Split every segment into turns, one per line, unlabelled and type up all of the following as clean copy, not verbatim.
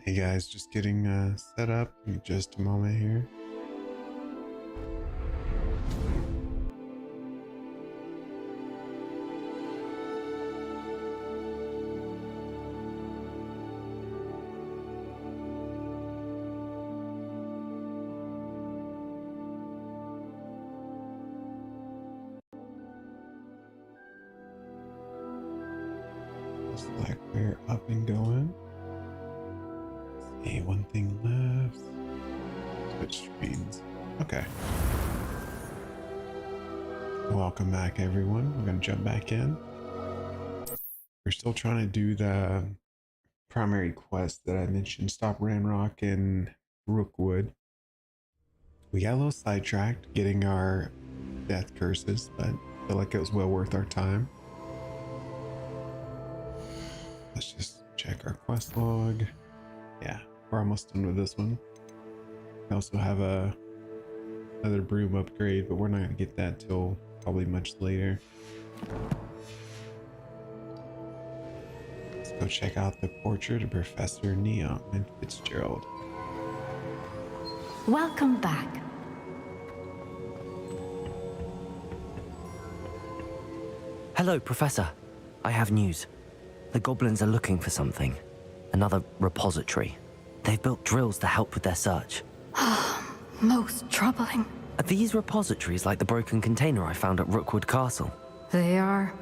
Hey guys, just getting set up in just a moment here. Looks like we're up and going. Hey, one thing left. Switch screens. Okay. Welcome back, everyone. We're gonna jump back in. We're still trying to do the primary quest that I mentioned. Stop Ranrock and Rookwood. We got a little sidetracked getting our death curses, but I feel like it was well worth our time. Let's just check our quest log. Yeah, we're almost done with this one. We also have another broom upgrade, but we're not going to get that till probably much later. Let's go check out the portrait of Professor Neon and Fitzgerald.
Welcome back.
Hello, Professor. I have news. The goblins are looking for something. Another repository. They've built drills to help with their search.
Most troubling.
Are these repositories like the broken container I found at Rookwood Castle?
They are.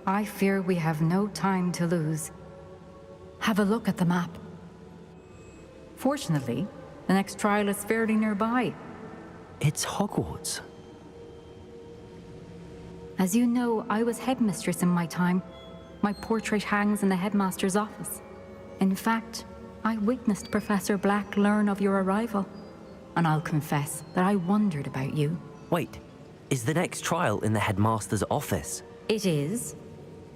I fear we have no time to lose. Have a look at the map. Fortunately, the next trial is fairly nearby.
It's Hogwarts.
As you know, I was headmistress in my time. My portrait hangs in the headmaster's office. In fact, I witnessed Professor Black learn of your arrival. And I'll confess that I wondered about you.
Wait, is the next trial in the headmaster's office?
It is.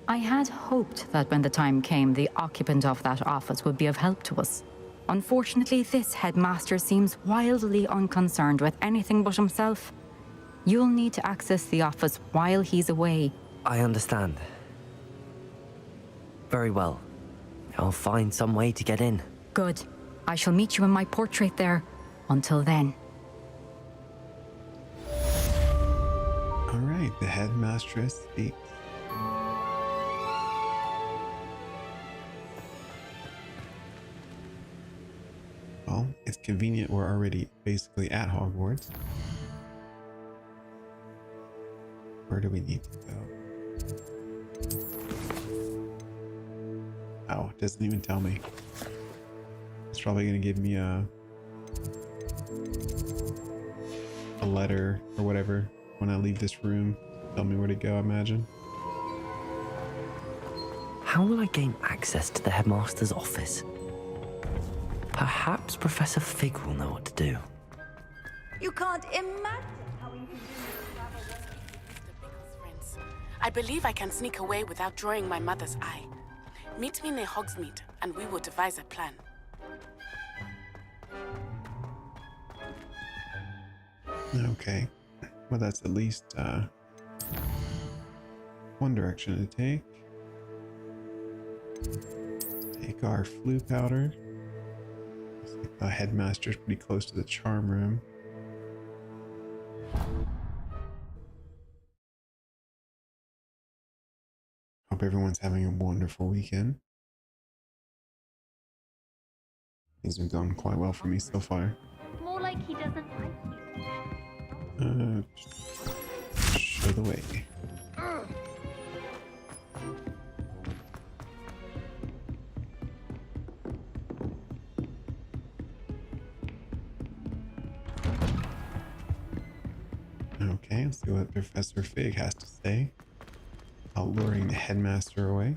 I had hoped that when the time came, the occupant of that office would be of help to us. Unfortunately, this headmaster seems wildly unconcerned with anything but himself. You'll need to access the office while he's away.
I understand. Very well. I'll find some way to get in.
Good. I shall meet you in my portrait there. Until then.
All right, the headmistress speaks. Well, it's convenient we're already basically at Hogwarts. Where do we need to go? Oh, it doesn't even tell me. It's probably going to give me a letter or whatever when I leave this room. Tell me where to go, I imagine.
How will I gain access to the headmaster's office? Perhaps Professor Fig will know what to do.
You can't imagine how inconvenient travel was.
Mr. Bickle's friends. I believe I can sneak away without drawing my mother's eye. Meet me near Hogsmeade, and we will devise a plan.
Okay. Well, that's at least one direction to take. Take our flu powder. Looks like the headmaster's pretty close to the charm room. Hope everyone's having a wonderful weekend. Things have gone quite well for me so far.
More like he doesn't like you.
Show the way. Okay, let's see what Professor Fig has to say about luring the headmaster away.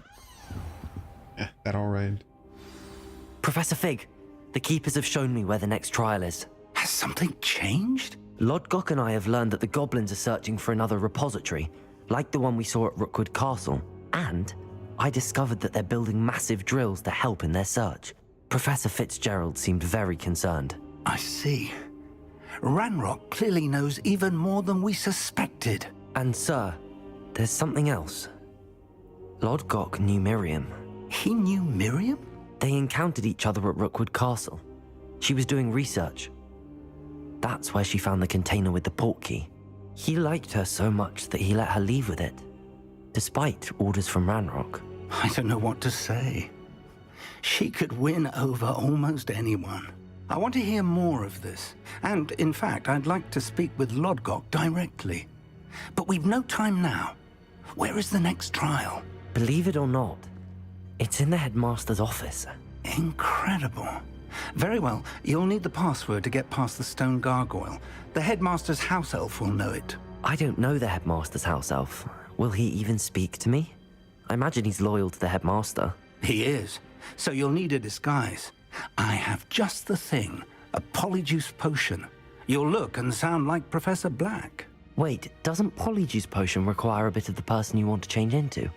Yeah, that all right.
Professor Fig, the keepers have shown me where the next trial is.
Has something changed?
Lodgok and I have learned that the goblins are searching for another repository, like the one we saw at Rookwood Castle. And I discovered that they're building massive drills to help in their search. Professor Fitzgerald seemed very concerned.
I see. Ranrock clearly knows even more than we suspected.
And sir, there's something else. Lodgok knew Miriam.
He knew Miriam?
They encountered each other at Rookwood Castle. She was doing research. That's where she found the container with the portkey. He liked her so much that he let her leave with it, despite orders from Ranrock.
I don't know what to say. She could win over almost anyone. I want to hear more of this. And, in fact, I'd like to speak with Lodgok directly. But we've no time now. Where is the next trial?
Believe it or not, it's in the headmaster's office.
Incredible. Very well. You'll need the password to get past the stone gargoyle. The headmaster's house elf will know it.
I don't know the headmaster's house elf. Will he even speak to me? I imagine he's loyal to the headmaster.
He is. So you'll need a disguise. I have just the thing. A polyjuice potion. You'll look and sound like Professor Black.
Wait, doesn't Polyjuice Potion require a bit of the person you want to change into?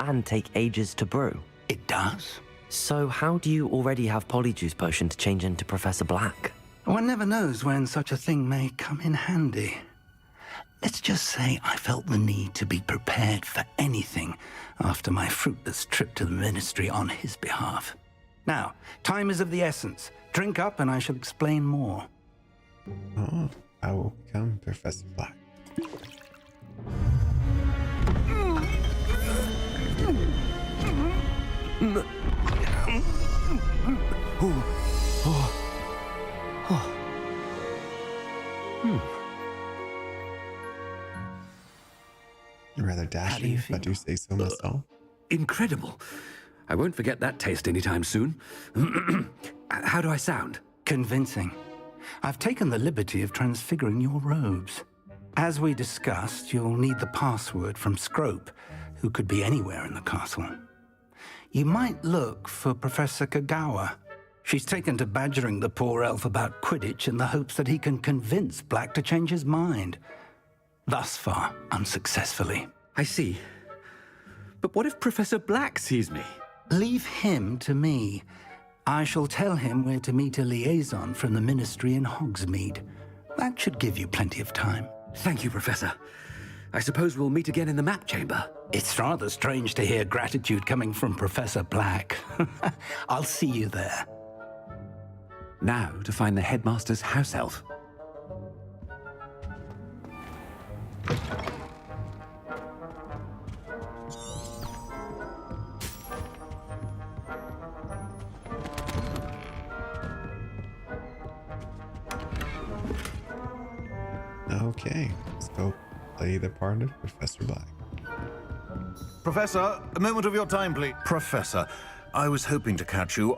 And take ages to brew?
It does.
So how do you already have Polyjuice Potion to change into Professor Black?
One never knows when such a thing may come in handy. Let's just say I felt the need to be prepared for anything after my fruitless trip to the Ministry on his behalf. Now, time is of the essence. Drink up and I shall explain more.
Oh, I will become Professor Black. Rather dashing, if I do say so myself.
Incredible. I won't forget that taste anytime soon. How do I sound?
Convincing. I've taken the liberty of transfiguring your robes. As we discussed, you'll need the password from Scrope, who could be anywhere in the castle. You might look for Professor Kagawa. She's taken to badgering the poor elf about Quidditch in the hopes that he can convince Black to change his mind. Thus far, unsuccessfully.
I see. But what if Professor Black sees me?
Leave him to me. I shall tell him where to meet a liaison from the Ministry in Hogsmeade. That should give you plenty of time.
Thank you, Professor. I suppose we'll meet again in the map chamber.
It's rather strange to hear gratitude coming from Professor Black. I'll see you there.
Now to find the headmaster's house elf.
Okay, let's go play the part of Professor Black.
Professor, a moment of your time, please. Professor, I was hoping to catch you.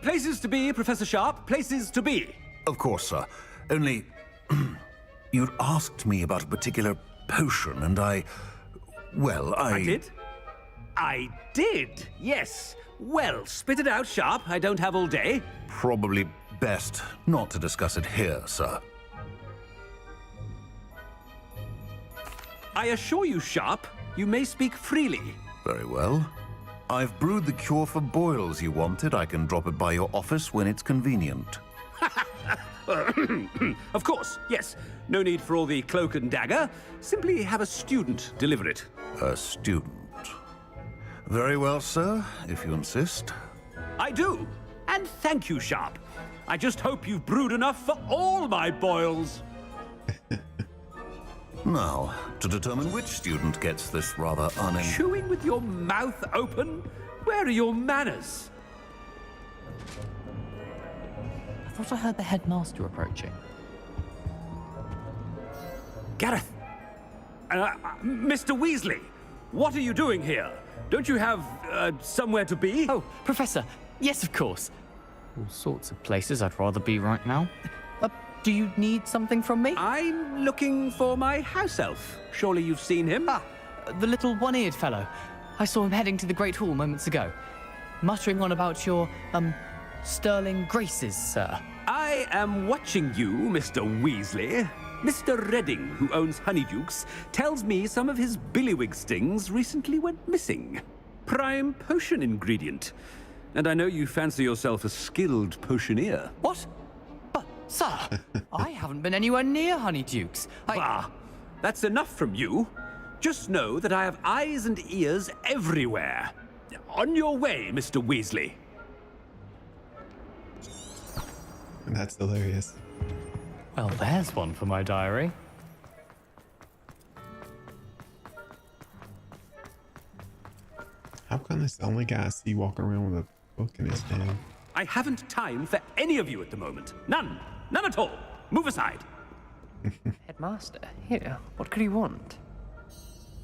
Places to be, Professor Sharp. Places to be.
Of course, sir. Only, you'd asked me about a particular potion, and I
did? I did, yes. Well, spit it out, Sharp. I don't have all day.
Probably best not to discuss it here, sir.
I assure you, Sharp, you may speak freely.
Very well. I've brewed the cure for boils you wanted. I can drop it by your office when it's convenient.
Of course, yes. No need for all the cloak and dagger. Simply have a student deliver it.
A student. Very well, sir, if you insist.
I do. And thank you, Sharp. I just hope you've brewed enough for all my boils.
Now, to determine which student gets this rather
Chewing with your mouth open? Where are your manners?
I thought I heard the headmaster approaching.
Gareth! Mr. Weasley, what are you doing here? Don't you have, somewhere to be?
Oh, Professor, yes, of course. All sorts of places I'd rather be right now. Do you need something from me?
I'm looking for my house elf. Surely you've seen him?
Ah, the little one-eared fellow. I saw him heading to the Great Hall moments ago, muttering on about your, sterling graces, sir.
I am watching you, Mr. Weasley. Mr. Redding, who owns Honeydukes, tells me some of his billywig stings recently went missing. Prime potion ingredient. And I know you fancy yourself a skilled potioneer.
What? But, sir, I haven't been anywhere near Honeydukes.
Bah! That's enough from you. Just know that I have eyes and ears everywhere. On your way, Mr. Weasley.
And that's hilarious.
Well, there's one for my diary.
How come this the only guy I see walking around with a book in his hand?
I haven't time for any of you at the moment. None. None at all. Move aside.
Headmaster, here, what could you want?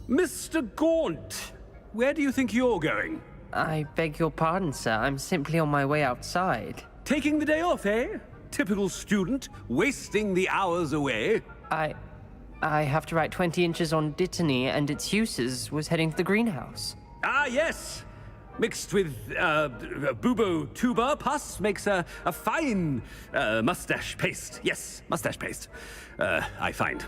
Mr. Gaunt, where do you think you're going?
I beg your pardon, sir. I'm simply on my way outside.
Taking the day off, eh? Typical student, wasting the hours away.
I have to write 20 inches on Dittany and its uses. Was heading to the greenhouse.
Ah, yes. Mixed with bubo tuber pus makes a fine mustache paste. Yes, mustache paste. I find.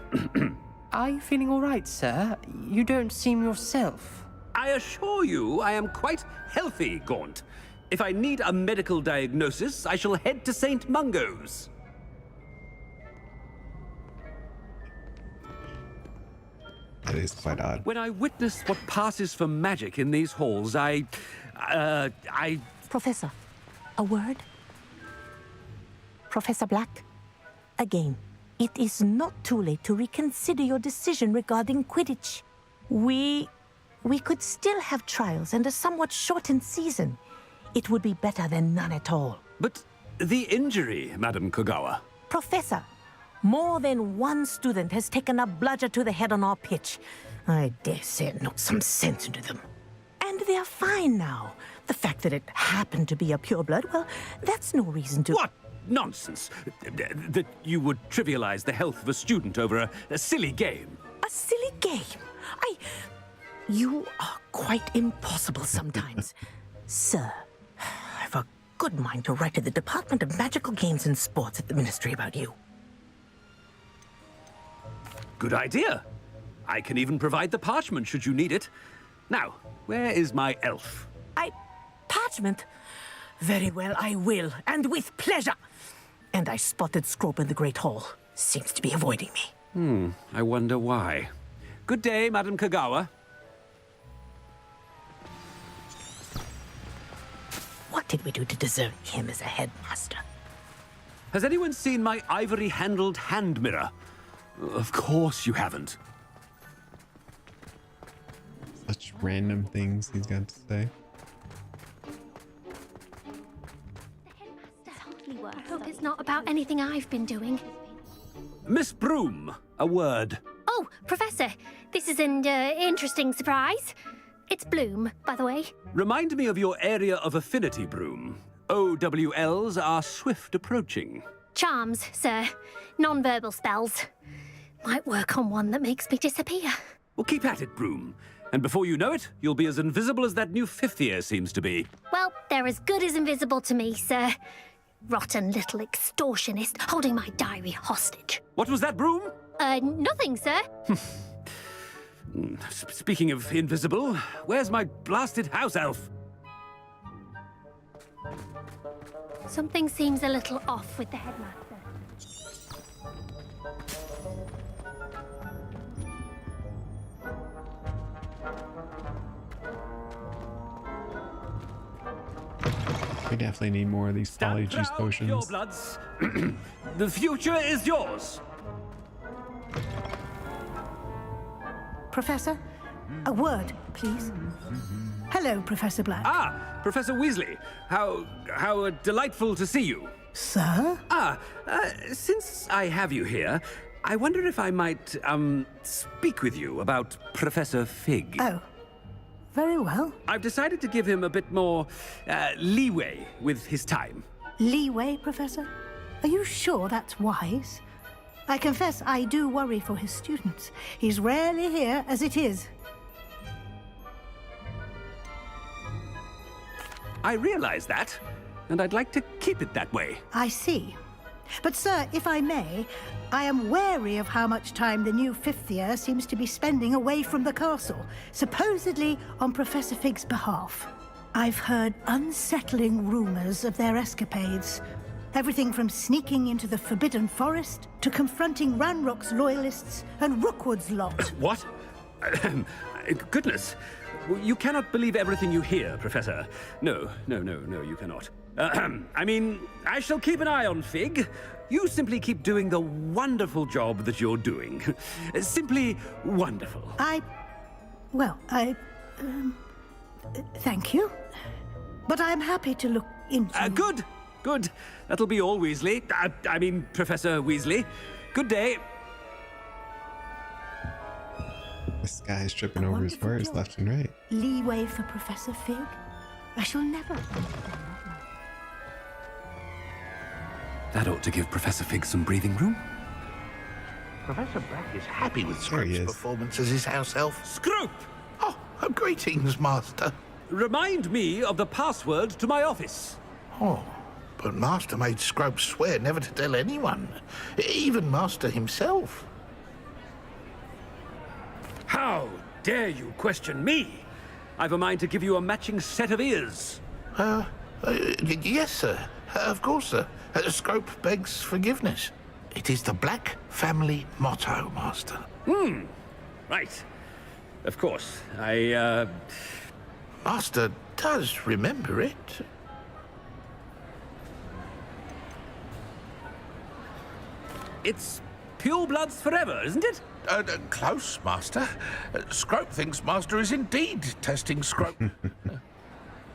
Are you feeling all right, sir? You don't seem yourself.
I assure you I am quite healthy, Gaunt. If I need a medical diagnosis, I shall head to St. Mungo's.
That is quite odd.
When I witness what passes for magic in these halls, I...
Professor, a word? Professor Black, again, it is not too late to reconsider your decision regarding Quidditch. We could still have trials and a somewhat shortened season. It would be better than none at all.
But the injury, Madam Kogawa.
Professor, more than one student has taken a bludger to the head on our pitch. I dare say it knocked some sense into them. And they're fine now. The fact that it happened to be a pureblood, well, that's no reason to...
What nonsense! That you would trivialize the health of a student over a silly game.
A silly game? You are quite impossible sometimes. Sir, I've a good mind to write to the Department of Magical Games and Sports at the Ministry about you.
Good idea. I can even provide the parchment should you need it. Now, where is my elf?
Parchment? Very well, I will, and with pleasure. And I spotted Scrope in the Great Hall. Seems to be avoiding me.
I wonder why. Good day, Madam Kogawa.
What did we do to deserve him as a headmaster?
Has anyone seen my ivory-handled hand mirror? Of course you haven't.
Such random things he's got to say.
I hope it's not about anything I've been doing.
Miss Broom, a word.
Oh, Professor, this is an interesting surprise. It's Bloom, by the way.
Remind me of your area of affinity, Broom. OWLs are swift approaching.
Charms, sir. Non-verbal spells. Might work on one that makes me disappear.
Well, keep at it, Broom. And before you know it, you'll be as invisible as that new fifth year seems to be.
Well, they're as good as invisible to me, sir. Rotten little extortionist holding my diary hostage.
What was that, Broom?
Nothing, sir.
Speaking of invisible, where's my blasted house elf?
Something seems a little off with the headmaster.
We definitely need more of these polyjuice potions.
Purebloods. The future is yours.
Professor, a word, please. Hello, Professor Black.
Ah, Professor Weasley. How delightful to see you.
Sir?
Since I have you here, I wonder if I might, speak with you about Professor Fig.
Oh, very well.
I've decided to give him a bit more, leeway with his time.
Leeway, Professor? Are you sure that's wise? I confess I do worry for his students. He's rarely here as it is.
I realize that, and I'd like to keep it that way.
I see. But, sir, if I may, I am wary of how much time the new fifth year seems to be spending away from the castle, supposedly on Professor Fig's behalf. I've heard unsettling rumors of their escapades. Everything from sneaking into the Forbidden Forest to confronting Ranrock's loyalists and Rookwood's lot.
What? Goodness. You cannot believe everything you hear, Professor. No, you cannot. I mean, I shall keep an eye on Fig. You simply keep doing the wonderful job that you're doing. Simply wonderful.
Thank you. But I'm happy to look into...
Good. That'll be all, Weasley. I mean, Professor Weasley. Good day.
This guy is tripping over his words left and right.
Leeway for Professor Fig? I shall never...
That ought to give Professor Fig some breathing room.
Professor Black is happy with Scrope's performance as his house elf.
Scrope!
Oh, greetings, Master.
Remind me of the password to my office.
Oh, but Master made Scrope swear never to tell anyone, even Master himself.
How dare you question me? I've a mind to give you a matching set of ears.
Yes, sir. Of course, sir. Scrope begs forgiveness. It is the Black family motto, Master.
Right. Of course.
Master does remember it.
It's pure bloods forever, isn't it?
Close, Master. Scrope thinks Master is indeed testing Scrope.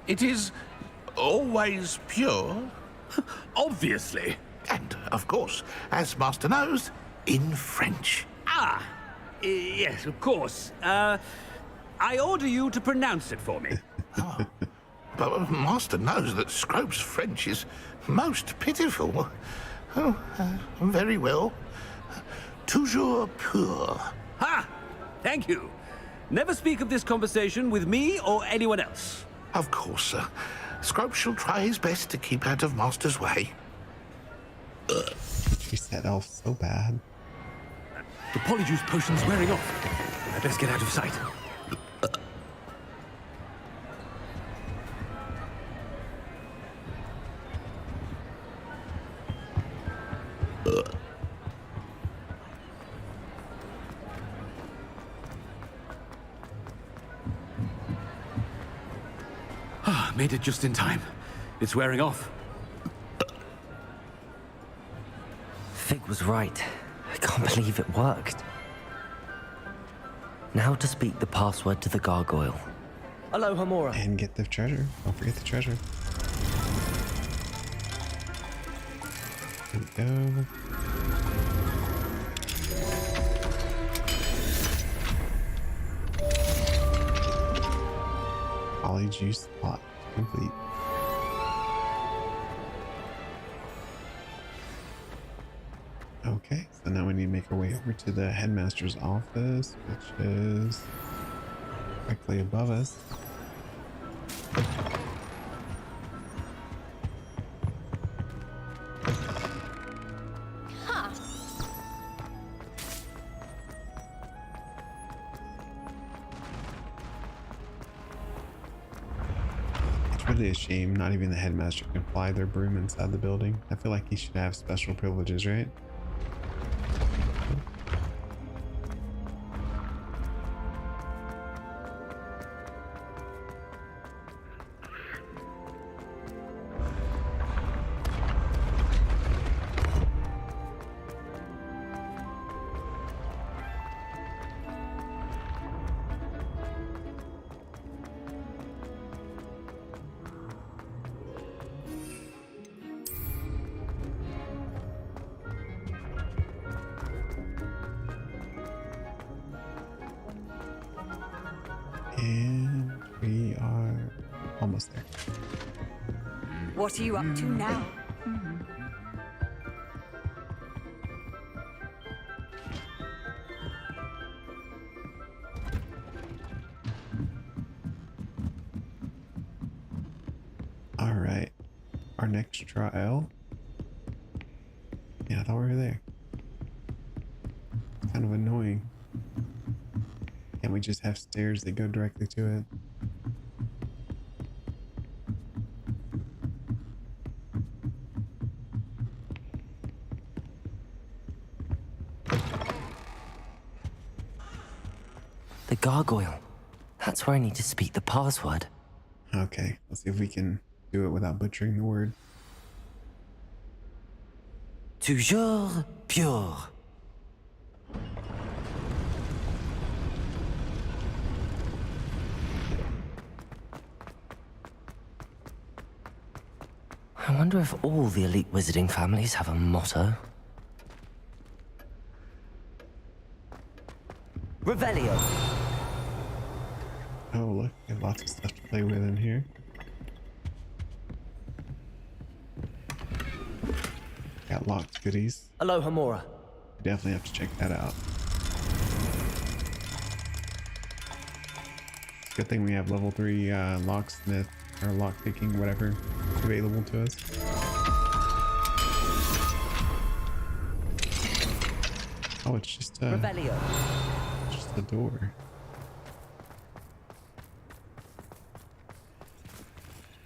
It is always pure.
Obviously.
And, of course, as Master knows, in French.
Yes, of course. I order you to pronounce it for me.
But Master knows that Scrope's French is most pitiful. Very well. Toujours pur.
Ha! Thank you. Never speak of this conversation with me or anyone else.
Of course, sir. Scrope shall try his best to keep out of Master's way.
Treats that elf so bad.
The polyjuice potion's wearing off. I best get out of sight. Made it just in time. It's wearing off.
Fig was right. I can't believe it worked. Now to speak the password to the gargoyle.
Hello, Hamora.
And get the treasure. Don't forget the treasure. There we go. Polyjuice pot complete. Okay, so now we need to make our way over to the headmaster's office, which is directly above us. Really a shame not even the headmaster can fly their broom inside the building. I feel like he should have special privileges, right? And we are almost there.
What are you up to now?
All right, our next trial. Yeah, I thought we were there. Kind of annoying. Can't we just have stairs that go directly to it?
The gargoyle. That's where I need to speak the password.
Okay, let's see if we can do it without butchering the word.
Toujours pure. I wonder if all the elite wizarding families have a motto. Revelio.
Oh, look, we have lots of stuff to play with in here. Got locked goodies.
Aloha Mora.
Definitely have to check that out. Good thing we have level 3 locksmith or lockpicking, whatever, available to us. Oh, it's just a door.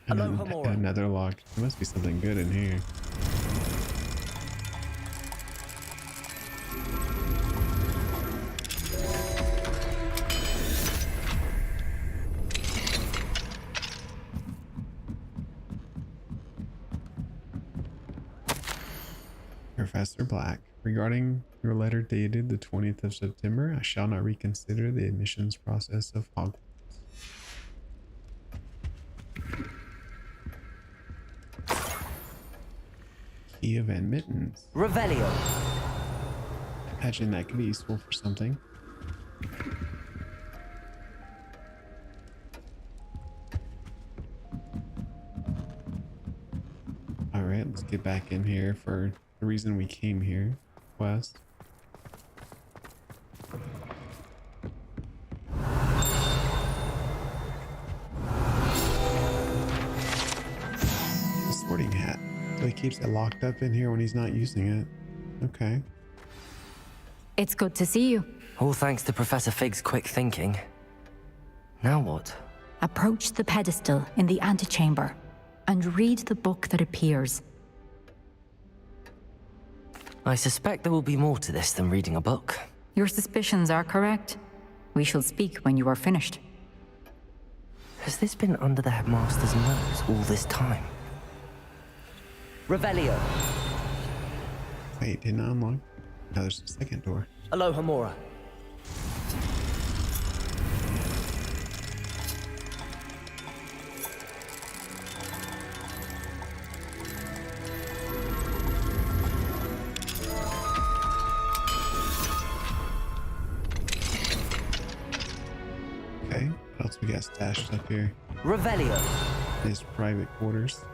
And another lock. There must be something good in here. Professor Black, regarding your letter dated the 20th of September, I shall not reconsider the admissions process of Hogwarts. Key of admittance.
Revelio.
Imagine that could be useful for something. Alright, let's get back in here for the reason we came here. Quest. The sorting hat. So he keeps it locked up in here when he's not using it. Okay.
It's good to see you.
All thanks to Professor Fig's quick thinking. Now what?
Approach the pedestal in the antechamber and read the book that appears.
I suspect there will be more to this than reading a book.
Your suspicions are correct. We shall speak when you are finished.
Has this been under the headmaster's nose all this time? Revelio.
Wait, didn't I unlock? Now there's a second door.
Aloha Mora.
Okay, what else we got stashed up here?
Revelio.
His private quarters.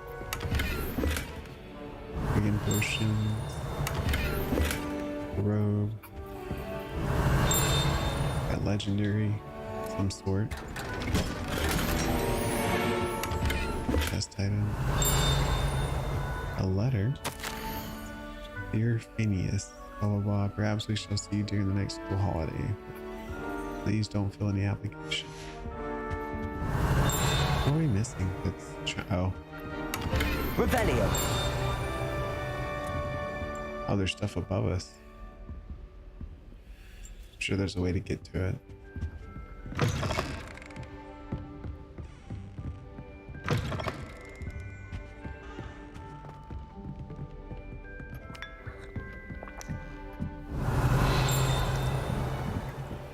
Friggin' potions. Robe. Got legendary, some sort. Chest item. A letter. Dear Phineas, blah blah blah. Perhaps we shall see you during the next school holiday. Please don't fill any application. What are we missing? Oh.
Revelio.
Oh, there's stuff above us. I'm sure there's a way to get to it.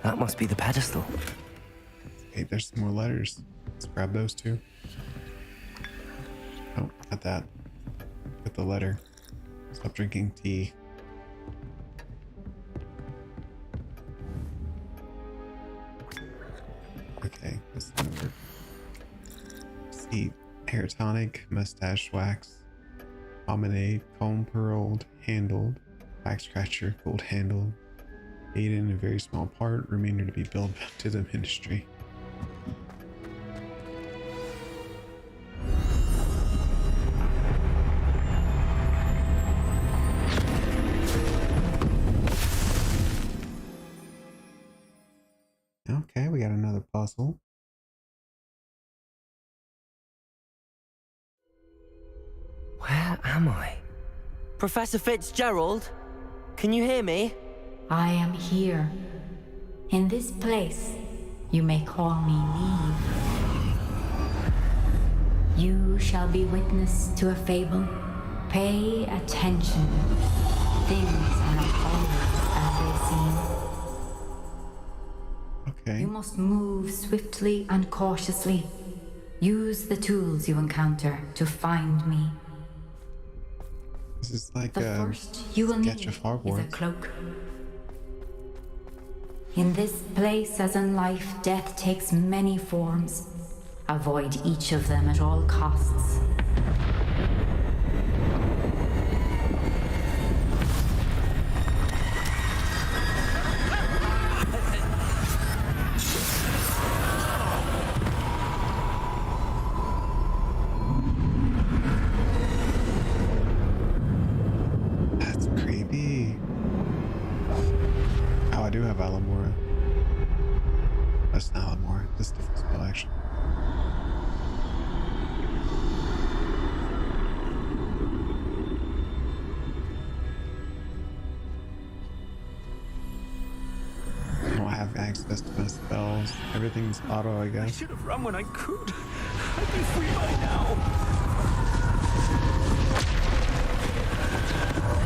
That must be the pedestal.
Hey, there's some more letters. Let's grab those two. Oh, not that. Get the letter. Stop drinking tea. Okay, this is gonna work. See, hair tonic, mustache wax, promenade, comb pearled, handled, wax scratcher, gold handled, aid in a very small part, remainder to be billed back to the ministry. Okay, we got another puzzle.
Where am I? Professor Fitzgerald? Can you hear me?
I am here. In this place, you may call me You shall be witness to a fable. Pay attention. Things are not always as they seem.
Okay.
You must move swiftly and cautiously. Use the tools you encounter to find me.
This is like
The
a
first you will
sketch
need
of
is a
Hogwarts.
cloak. In this place, as in life, death takes many forms. Avoid each of them at all costs.
That's creepy. Oh, I do have Alamora. That's not Alamora. That's a different spell, actually. I don't have access to my spells. Everything's auto, I
I
guess.
should have run when I could. I'd be free by now.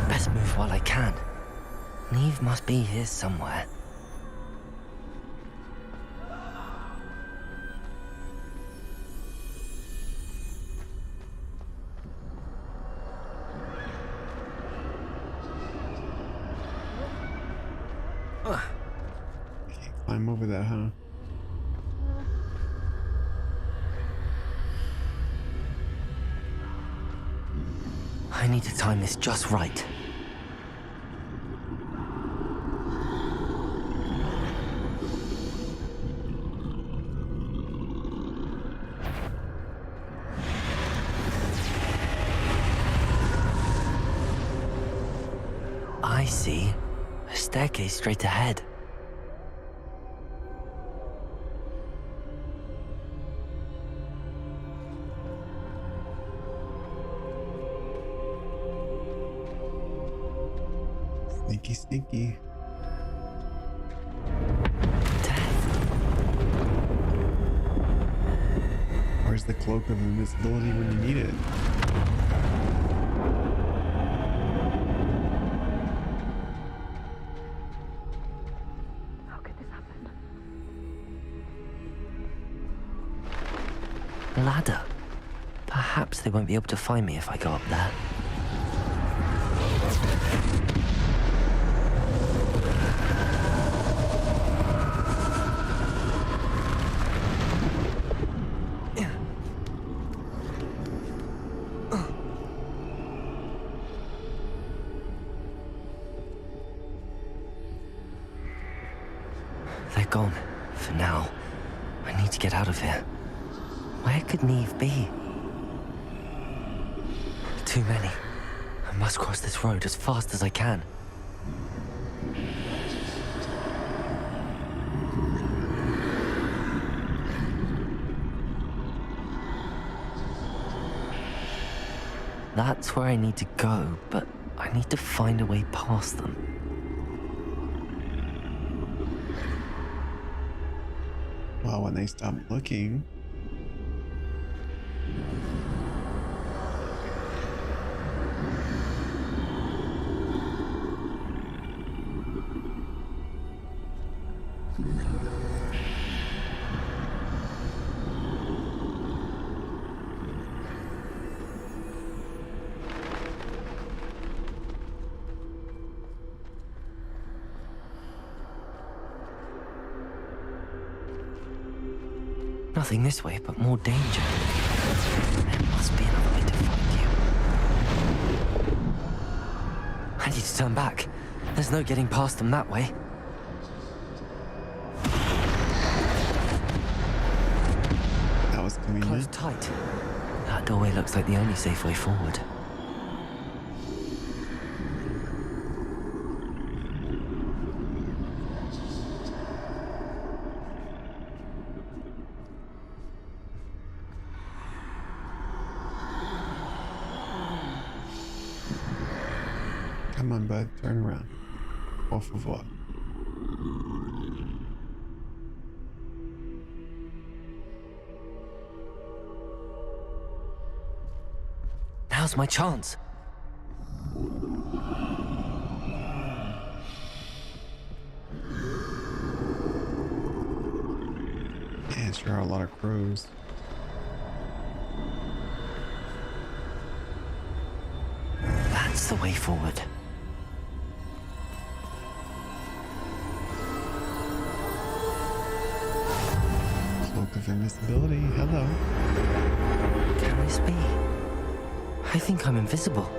Best move while I can. Neve must be here somewhere.
Can't climb over that, huh?
I need to time this just right. I see. A staircase straight ahead.
Sneaky, sneaky. Where's the cloak of invisibility when you need it?
How could this happen?
Ladder. Perhaps they won't be able to find me if I go up there. They're gone. For now. I need to get out of here. Where could Neve be? Too many. I must cross this road as fast as I can. That's where I need to go, but I need to find a way past them.
Well, when they stop looking.
Nothing this way, but more danger. There must be another way to find you. I need to turn back. There's no getting past them that way.
That was convenient.
Close tight. That doorway looks like the only safe way forward.
Come on, bud. Turn around. Off of what?
Now's my chance.
Yeah, sure are a lot of crows.
That's the way forward.
Cloak of invisibility. Hello.
Can this be? I think I'm invisible.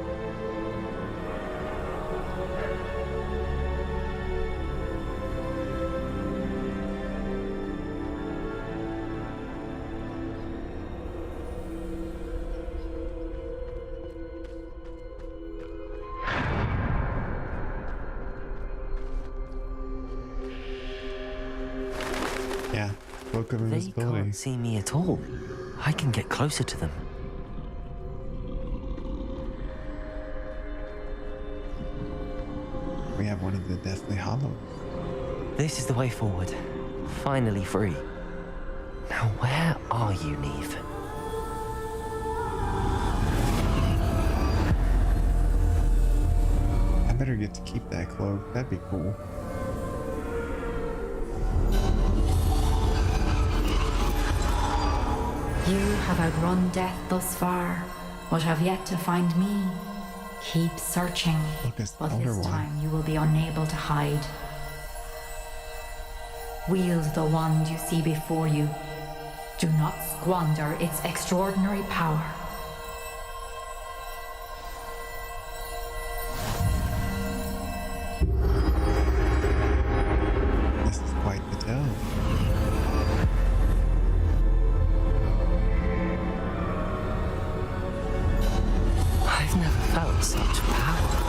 Yeah, cloak of
They
invisibility.
can't see me at all. I can get closer to them.
We have one of the Deathly Hollows.
This is the way forward. Finally free. Now where are you, Neve?
I better get to keep that cloak. That'd be cool.
You have outrun death thus far, but have yet to find me. Keep searching,
Look, it's the
but
older
this
one.
time you will be unable to hide. Wield the wand you see before you. Do not squander its extraordinary power.
This is quite the tale.
I've never felt such power.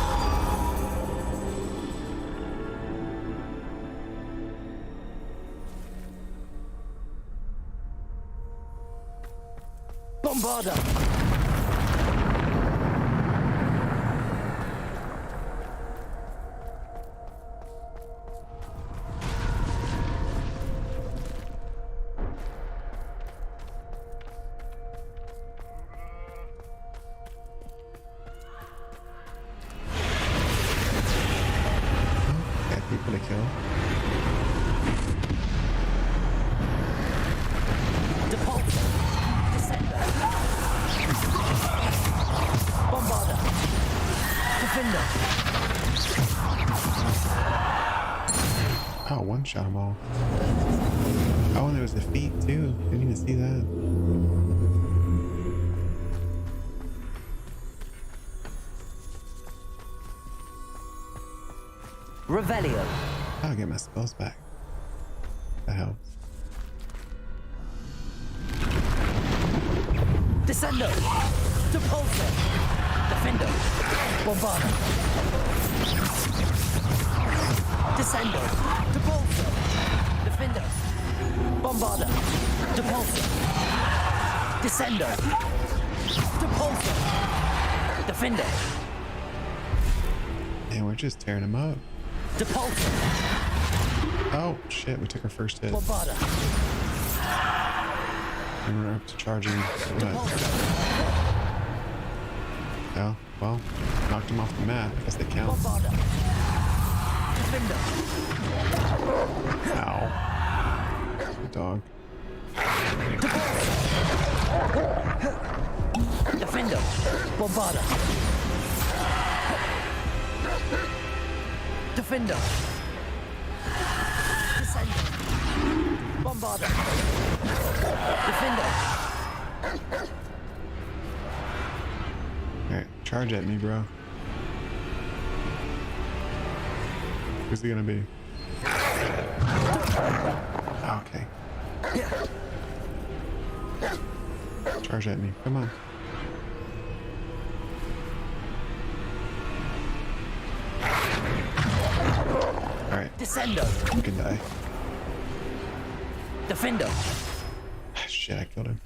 Bombarda!
Got people to kill.
Bombarda! Defender!
Oh, one shot them all. Oh, and there was the feet too. Didn't even see that.
Revelio!
I'll get my spells back. That helps.
Descendo! Depulso! Defendo! Bombarda! Descendo! Depulso! Defendo! Bombarda! Depulso! Descendo! Depulso! Defendo!
And we're just tearing them up.
Depulso!
Oh, shit. We took our first hit.
Bombarda!
And we're up to charging. Oh, well, knocked them off the map. I guess they count.
Bombarda! Defendo!
Ow. Good dog.
Defendo! Bombarda! Defendo! Descendo! Bombarda! Defendo!
Alright, charge at me, bro. Who's he gonna be? Okay. Charge at me. Come on. Alright.
Descendo!
You can die.
Defendo!
Shit, I killed him.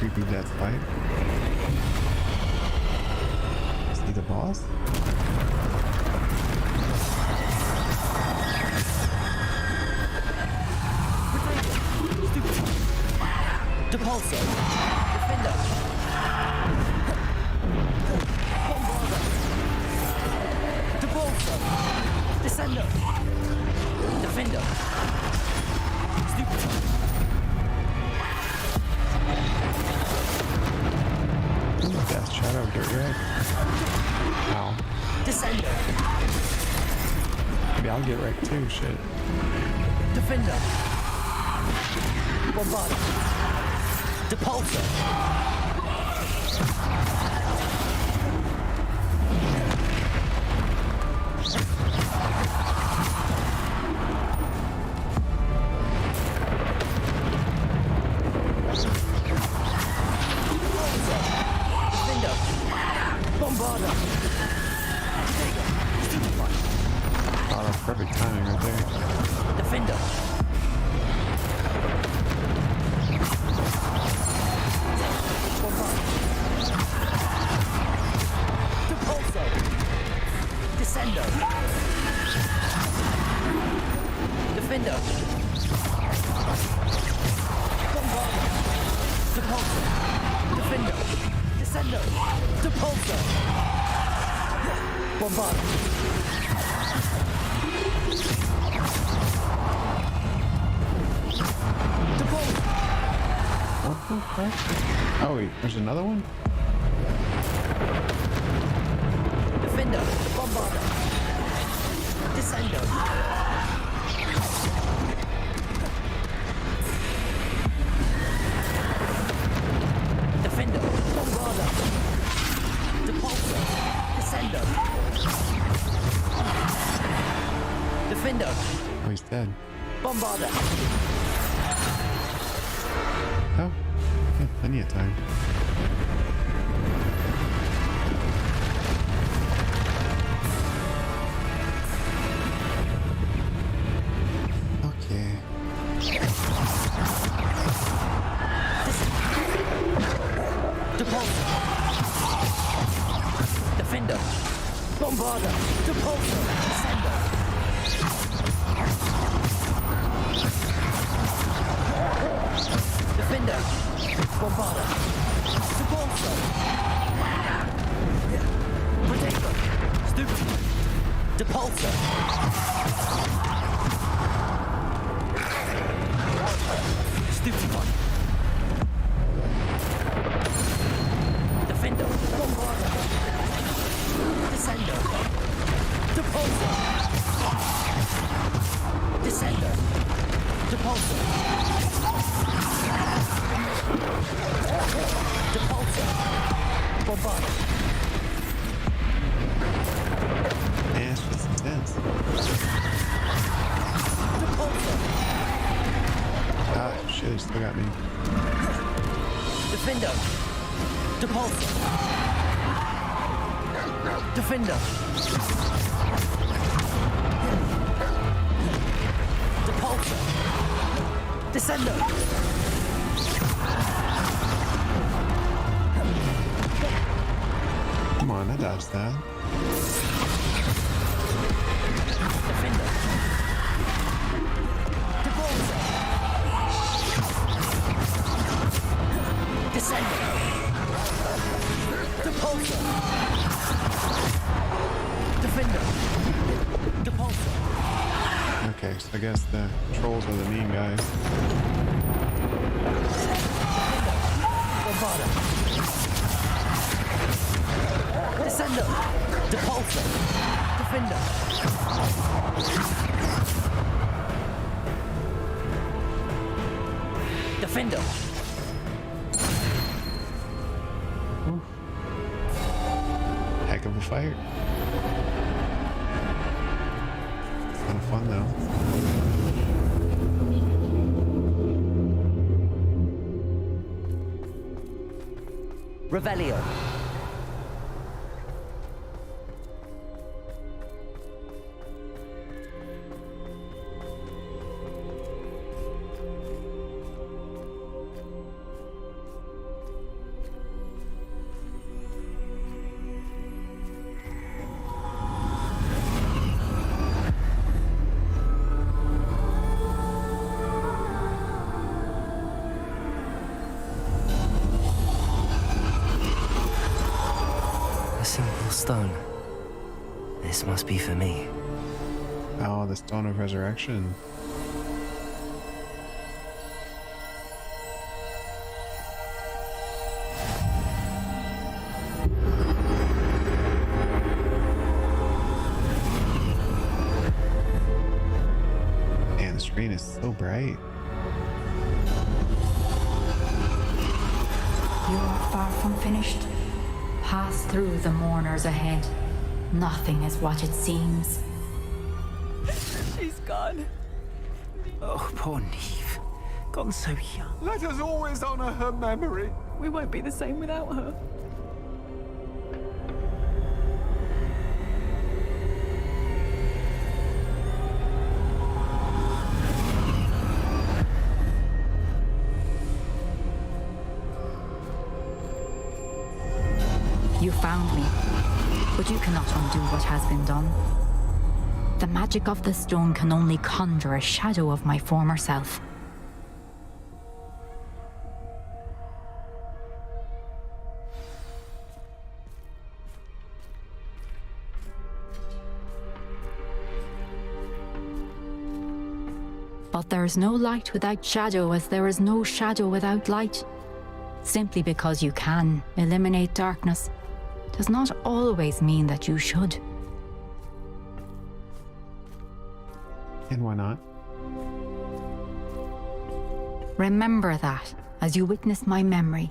creepy death fight. Is he the boss?
Depulso. Defender. Bombarda. Depulso. Descender. Defender. Stupid.
Death Shadow, get red. Ow.
Descender.
Maybe I'll get wrecked too, shit.
Defender. Bombarda. Depulso. Defender. Bombarda.
Oh, that's perfect timing right there.
Defender. Depulso. Descender. Defender. Bombarda. Depulso. Defender. Descender. Depulso. Bombarda.
What the fuck? Oh wait, there's another one?
Defender, Bombarda. Descender. Defender, Bombarda. Depulso. Descender. Defender.
Oh, he's dead.
Bombarda.
Oh, yeah, plenty of time. Okay.
Depulso. Defender. Bombarda. Depulso. Descender. Defender. Bombarda. Depulso. Protector. Stupid. Depulso. Stupid one. Defender. Bombarda. Descender. Depulso. Descender. Depulso. Depulso. Bombarda.
Man, it's just intense.
Depulso.
Ah, shit, he still got me.
Defender. Depulso. Defender. Depulso. Descender.
Come on, I dodged that.
Defender. Depulso. Descender. Depulso. Defender. Depulso.
Okay, so I guess the trolls are the mean guys.
Bombarda. Descender. Depulso. Defender. Defender.
Heck of a fight. Kind of fun though.
Revelio. stone. This must be for me.
Oh, the Stone of Resurrection. Man, the screen is so bright.
You are far from finished. Pass through the mourners ahead. Nothing is what it seems.
She's gone.
Oh, poor Neve. Gone so young.
Let us always honor her memory.
We won't be the same without her.
You found me, but you cannot undo what has been done. The magic of the stone can only conjure a shadow of my former self. But there is no light without shadow, as there is no shadow without light. Simply because you can eliminate darkness does not always mean that you should.
And why not?
Remember that as you witness my memory.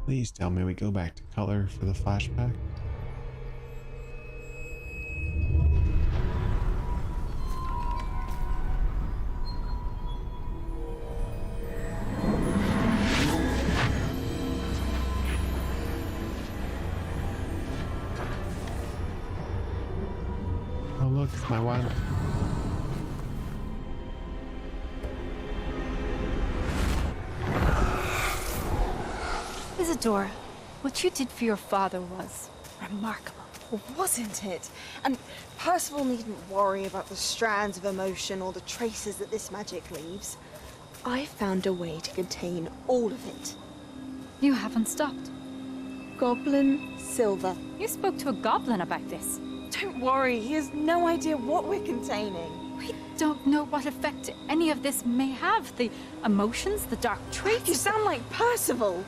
Please tell me we go back to color for the flashback. Oh look, it's my wild.
Isadora, what you did for your father was remarkable.
Wasn't it? And Percival needn't worry about the strands of emotion or the traces that this magic leaves. I found a way to contain all of it.
You haven't stopped.
Goblin Silver.
You spoke to a goblin about this.
Don't worry, he has no idea what we're containing.
We don't know what effect any of this may have. The emotions, the dark traits.
You sound like Percival.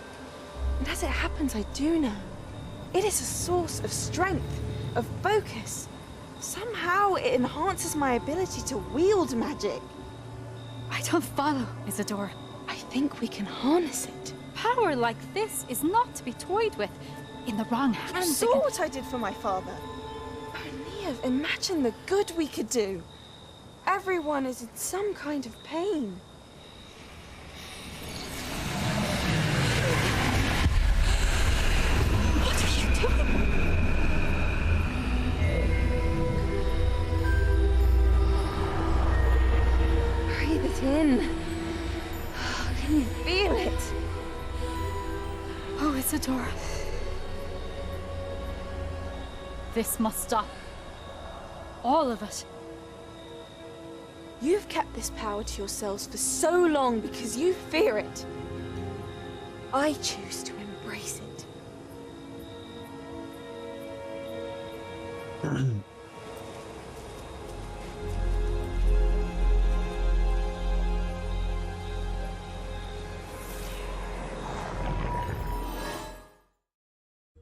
And as it happens, I do know. It is a source of strength, of focus. Somehow it enhances my ability to wield magic.
I don't follow, Isadora.
I think we can harness it.
Power like this is not to be toyed with. In the wrong hands.
You saw what I did for my father. Neve, imagine the good we could do. Everyone is in some kind of pain.
What are you doing?
Breathe it in. Can you feel it?
Oh, Isadora. This must stop. All of it.
You've kept this power to yourselves for so long because you fear it. I choose to embrace it.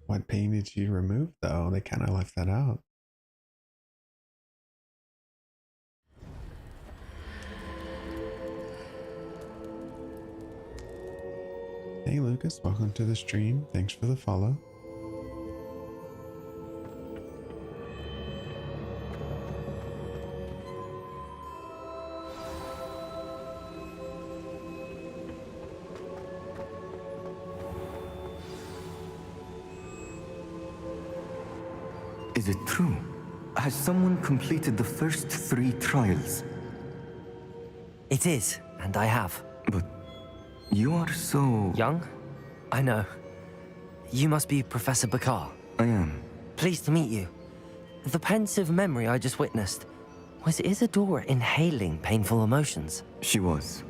What pain did you remove, though? They kind of left that out. Hey, Lucas. Welcome to the stream. Thanks for the follow.
Is it true? Has someone completed the first 3 trials?
It is, and I have.
But you are so...
young? I know. You must be Professor Bakar.
I am.
Pleased to meet you. The pensive memory I just witnessed. Was Isadora inhaling painful emotions?
She was.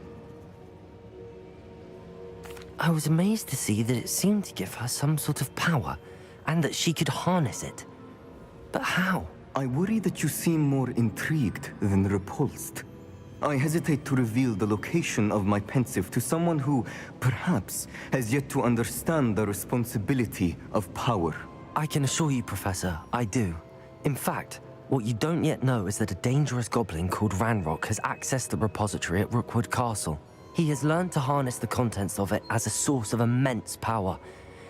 I was amazed to see that it seemed to give her some sort of power, and that she could harness it. But how?
I worry that you seem more intrigued than repulsed. I hesitate to reveal the location of my pensive to someone who, perhaps, has yet to understand the responsibility of power.
I can assure you, Professor, I do. In fact, what you don't yet know is that a dangerous goblin called Ranrock has accessed the repository at Rookwood Castle. He has learned to harness the contents of it as a source of immense power.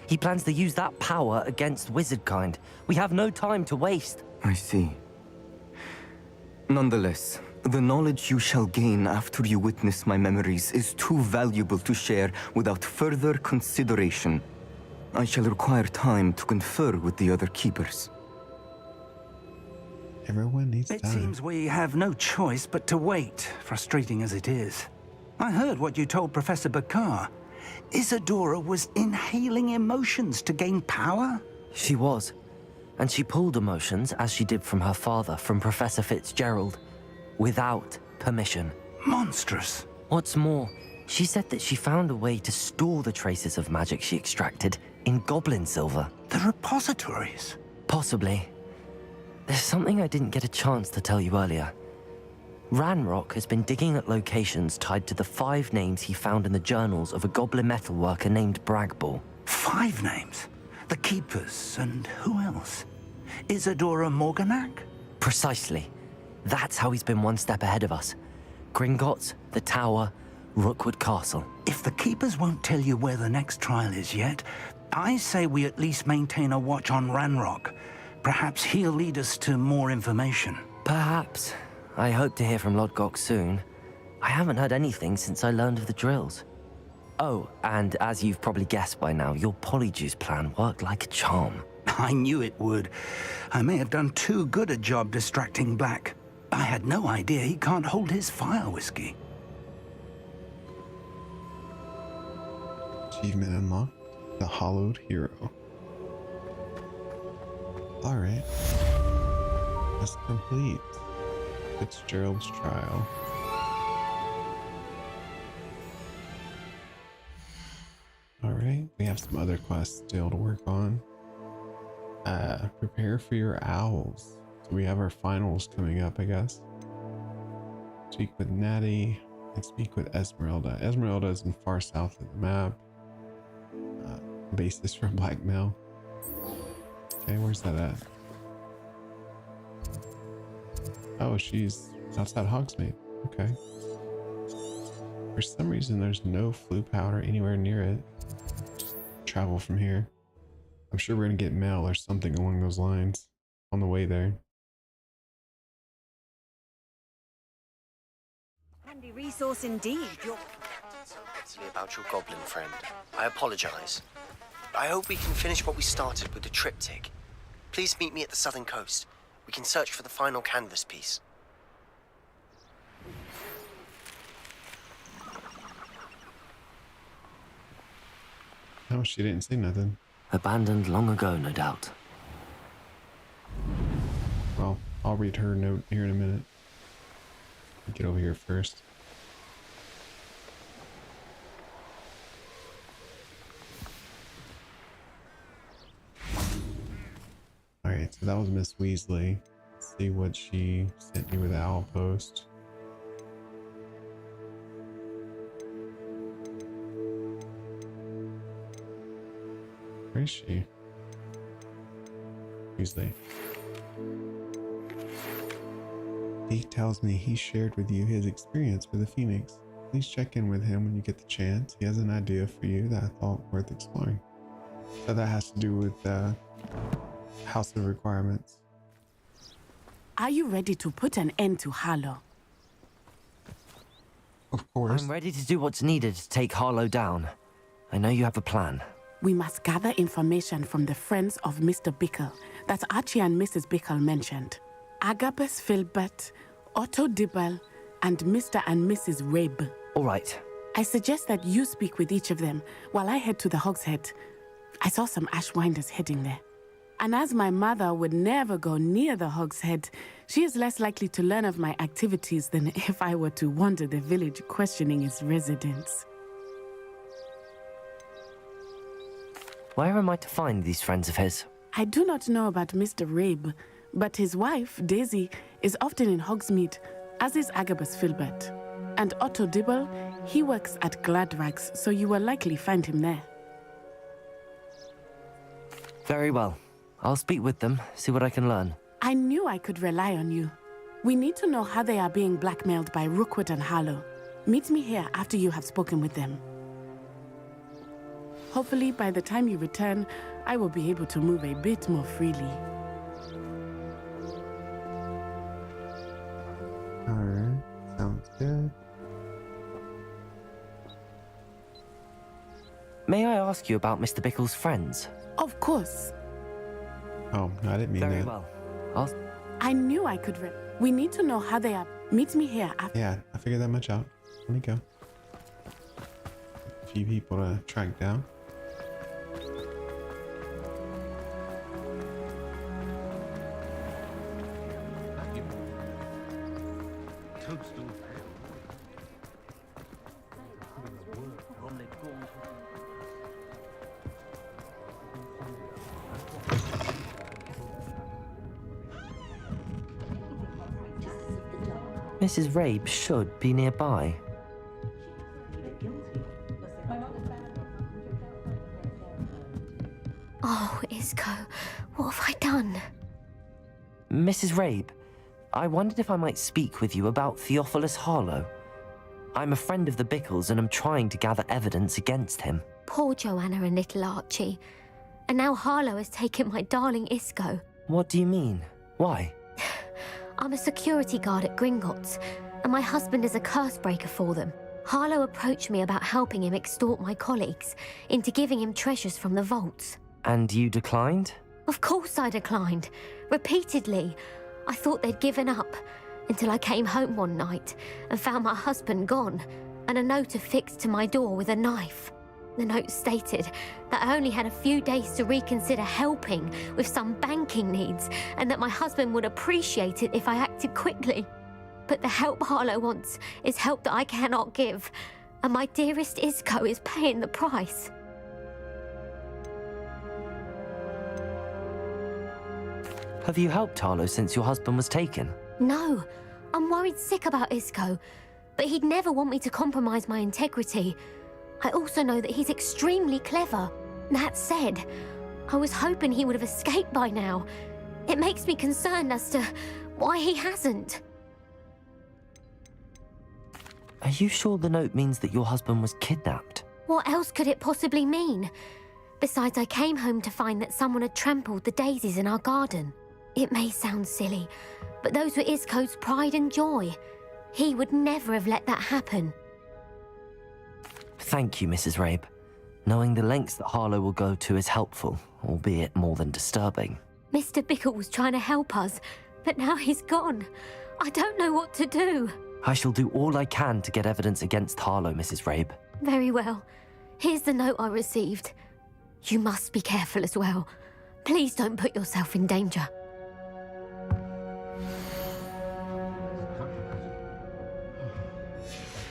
He plans to use that power against wizardkind. We have no time to waste.
I see. Nonetheless, the knowledge you shall gain after you witness my memories is too valuable to share without further consideration. I shall require time to confer with the other keepers.
Everyone needs time.
It seems we have no choice but to wait, frustrating as it is. I heard what you told Professor Bakar. Isadora was inhaling emotions to gain power?
She was. And she pulled emotions, as she did from her father, from Professor Fitzgerald, without permission.
Monstrous.
What's more, she said that she found a way to store the traces of magic she extracted in goblin silver.
The repositories?
Possibly. There's something I didn't get a chance to tell you earlier. Ranrock has been digging at locations tied to the 5 names he found in the journals of a goblin metalworker named Bragball.
5 names? The Keepers, and who else? Isadora Morganac?
Precisely. That's how he's been one step ahead of us. Gringotts, the Tower, Rookwood Castle.
If the Keepers won't tell you where the next trial is yet, I say we at least maintain a watch on Ranrock. Perhaps he'll lead us to more information.
Perhaps. I hope to hear from Lodgok soon. I haven't heard anything since I learned of the drills. Oh, and as you've probably guessed by now, your Polyjuice plan worked like a charm.
I knew it would. I may have done too good a job distracting Black. I had no idea he can't hold his fire whiskey.
Achievement unlocked. The Hollowed Hero. Alright. That's complete. Fitzgerald's trial. Alright, we have some other quests still to work on. Prepare for your owls. So we have our finals coming up, I guess. Speak with Natty and speak with Esmeralda. Esmeralda is in far south of the map. Basis for blackmail. Okay, where's that at? Oh, she's outside Hogsmeade. Okay. For some reason, there's no flu powder anywhere near it. Just travel from here. I'm sure we're gonna get mail or something along those lines on the way there.
Handy resource indeed.
So bitterly about your goblin friend. I apologize. I hope we can finish what we started with the triptych. Please meet me at the southern coast. We can search for the final canvas piece.
Oh, she didn't say nothing.
Abandoned long ago, no doubt.
Well, I'll read her note here in a minute. Get over here first. Alright, so that was Miss Weasley. Let's see what she sent me with the owl post. Where is she? Weasley. He tells me he shared with you his experience with the Phoenix. Please check in with him when you get the chance. He has an idea for you that I thought worth exploring. So that has to do with House of Requirements.
Are you ready to put an end to Harlow?
Of course.
I'm ready to do what's needed to take Harlow down. I know you have a plan.
We must gather information from the friends of Mr. Bickle that Archie and Mrs. Bickle mentioned. Agabus Filbert, Otto Dibble, and Mr. and Mrs. Rabe.
All right.
I suggest that you speak with each of them while I head to the Hogshead. I saw some Ashwinders heading there. And as my mother would never go near the Hog's Head, she is less likely to learn of my activities than if I were to wander the village questioning its residents.
Where am I to find these friends of his?
I do not know about Mr. Rabe, but his wife, Daisy, is often in Hogsmeade, as is Agabus Filbert. And Otto Dibble, he works at Gladrags, so you will likely find him there.
Very well. I'll speak with them, see what I can learn.
I knew I could rely on you. We need to know how they are being blackmailed by Rookwood and Harlow. Meet me here after you have spoken with them. Hopefully, by the time you return, I will be able to move a bit more freely.
Alright, sounds good.
May I ask you about Mr. Bickle's friends?
Of course.
Oh, no, I didn't mean
Very
that.
well.
I knew I could. We need to know how they are. Meet me here after.
Yeah, I figured that much out. Let me go. A few people to track down.
Mrs. Rabe should be nearby.
Oh, Isco, what have I done?
Mrs. Rabe, I wondered if I might speak with you about Theophilus Harlow. I'm a friend of the Bickles and I'm trying to gather evidence against him.
Poor Joanna and little Archie. And now Harlow has taken my darling Isco.
What do you mean? Why?
I'm a security guard at Gringotts, and my husband is a curse breaker for them. Harlow approached me about helping him extort my colleagues into giving him treasures from the vaults.
And you declined?
Of course I declined. Repeatedly. I thought they'd given up, until I came home one night and found my husband gone, and a note affixed to my door with a knife. The note stated that I only had a few days to reconsider helping with some banking needs, and that my husband would appreciate it if I acted quickly. But the help Harlow wants is help that I cannot give, and my dearest Isco is paying the price.
Have you helped Harlow since your husband was taken?
No, I'm worried sick about Isco, but he'd never want me to compromise my integrity. I also know that he's extremely clever. That said, I was hoping he would have escaped by now. It makes me concerned as to why he hasn't.
Are you sure the note means that your husband was kidnapped?
What else could it possibly mean? Besides, I came home to find that someone had trampled the daisies in our garden. It may sound silly, but those were Isco's pride and joy. He would never have let that happen.
Thank you, Mrs. Rabe. Knowing the lengths that Harlow will go to is helpful, albeit more than disturbing.
Mr. Bickle was trying to help us, but now he's gone. I don't know what to do.
I shall do all I can to get evidence against Harlow, Mrs. Rabe.
Very well. Here's the note I received. You must be careful as well. Please don't put yourself in danger.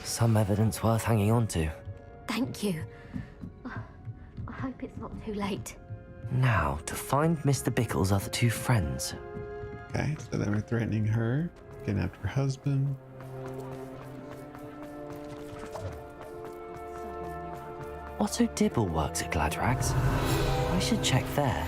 Some evidence worth hanging on to.
Thank you. I hope it's not too late.
Now, to find Mr. Bickle's other two friends.
Okay, so they were threatening her, getting after her husband.
Otto Dibble works at Gladrags. I should check there.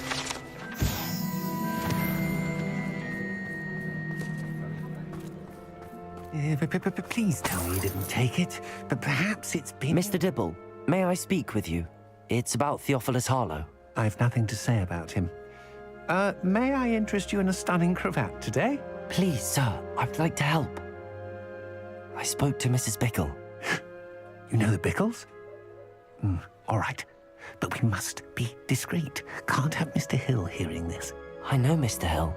Please tell me you didn't take it, but perhaps it's been...
Mr. Dibble, may I speak with you? It's about Theophilus Harlow.
I've nothing to say about him. May I interest you in a stunning cravat today?
Please, sir, I'd like to help. I spoke to Mrs. Bickle.
You know the Bickles? All right, but we must be discreet. Can't have Mr. Hill hearing this.
I know Mr. Hill.